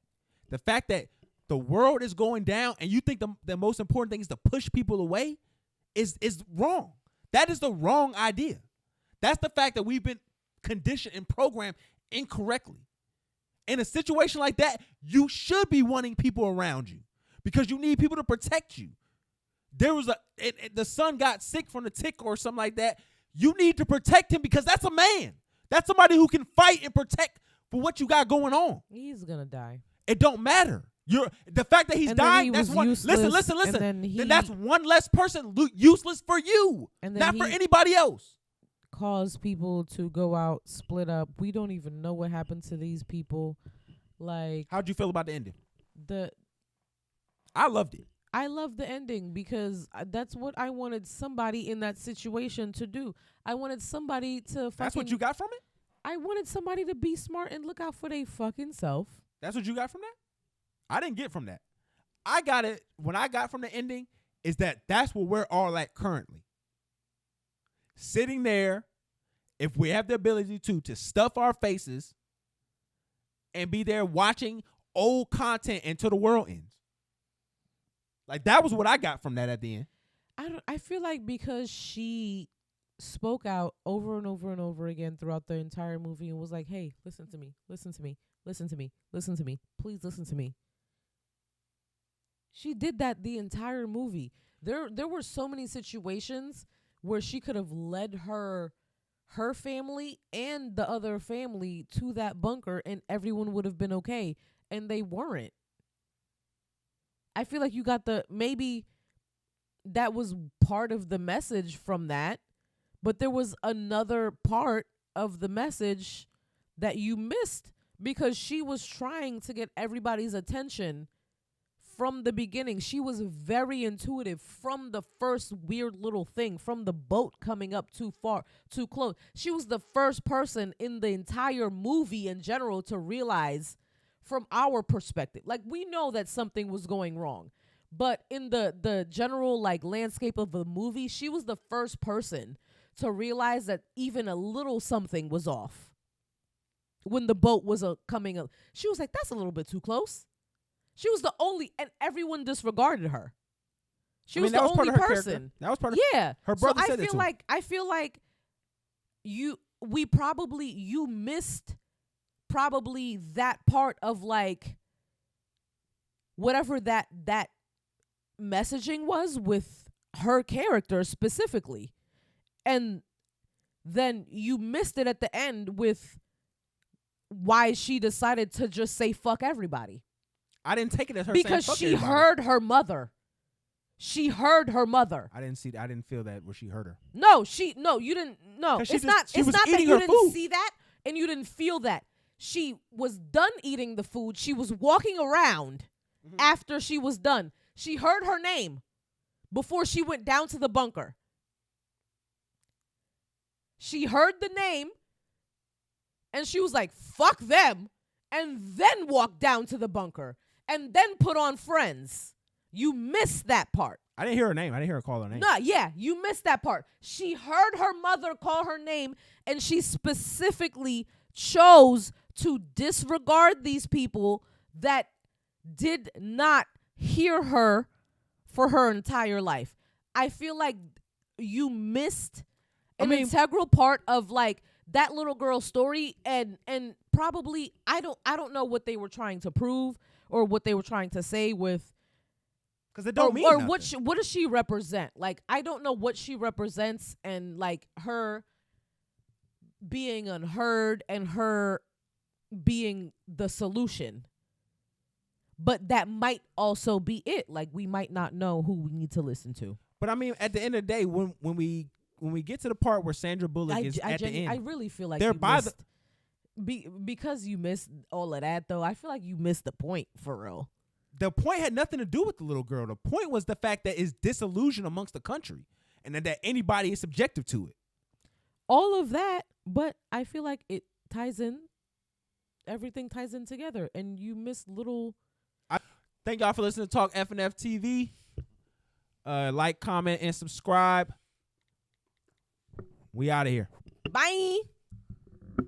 The fact that the world is going down and you think the most important thing is to push people away is wrong. That is the wrong idea. That's the fact that we've been conditioned and programmed incorrectly. In a situation like that, you should be wanting people around you because you need people to protect you. There was the son got sick from the tick or something like that. You need to protect him because that's a man. That's somebody who can fight and protect for what you got going on. He's gonna die. It don't matter. The fact that he's And then dying, he that's was one. useless, Listen. and then Then that's one less person useless for you, And then not for he- anybody else. Cause people to go out, split up. We don't even know what happened to these people. Like, How'd you feel about the ending? I loved it. I love the ending because that's what I wanted somebody in that situation to do. I wanted somebody to fucking. That's what you got from it? I wanted somebody to be smart and look out for their fucking self. That's what you got from that? I didn't get from that. I got it. What I got from the ending is that's where we're all at currently. Sitting there, if we have the ability to stuff our faces and be there watching old content until the world ends. Like, that was what I got from that at the end. I feel like because she spoke out over and over and over again throughout the entire movie and was like, "Hey, listen to me. Please listen to me." She did that the entire movie. There were so many situations where she could have led her family and the other family to that bunker and everyone would have been okay, and they weren't. I feel like you got maybe that was part of the message from that, but there was another part of the message that you missed because she was trying to get everybody's attention from the beginning. She was very intuitive from the first weird little thing, from the boat coming up too close. She was the first person in the entire movie in general to realize from our perspective. Like, we know that something was going wrong, but in the general like landscape of the movie, she was the first person to realize that even a little something was off. When the boat was coming up, she was like, "That's a little bit too close." She was the only, and everyone disregarded her. She was the only person. That was part of her brother So said it too. I feel like you missed probably that part of like whatever that messaging was with her character specifically. And then you missed it at the end with why she decided to just say fuck everybody. I didn't take it as her because saying fuck she everybody. heard her mother. She heard her mother. I didn't feel that where she heard her. No, you didn't. No, 'Cause it's not that eating you her didn't food. see that and you didn't feel that. She was done eating the food. She was walking around after she was done. She heard her name before she went down to the bunker. She heard the name and she was like, fuck them, and then walked down to the bunker and then put on Friends. You missed that part. I didn't hear her name. I didn't hear her call her name. No, yeah, you missed that part. She heard her mother call her name, and she specifically chose to disregard these people that did not hear her for her entire life. I feel like you missed an integral part of like that little girl's story, and probably I don't know what they were trying to prove or what they were trying to say with. Because it don't mean or nothing. what does she represent? Like, I don't know what she represents, and like her being unheard and her being the solution. But that might also be it. Like, we might not know who we need to listen to. But I mean, at the end of the day, when we get to the part where Sandra Bullock is at the end, I really feel like they're you by missed, because you missed all of that though. I feel like you missed the point for real. The point had nothing to do with the little girl. The point was the fact that it's disillusion amongst the country, and that anybody is subjective to it. All of that, but I feel like it ties in. Everything ties in together, and you miss little. Thank y'all for listening to Talk FNF TV. Like, comment, and subscribe. We out of here. Bye.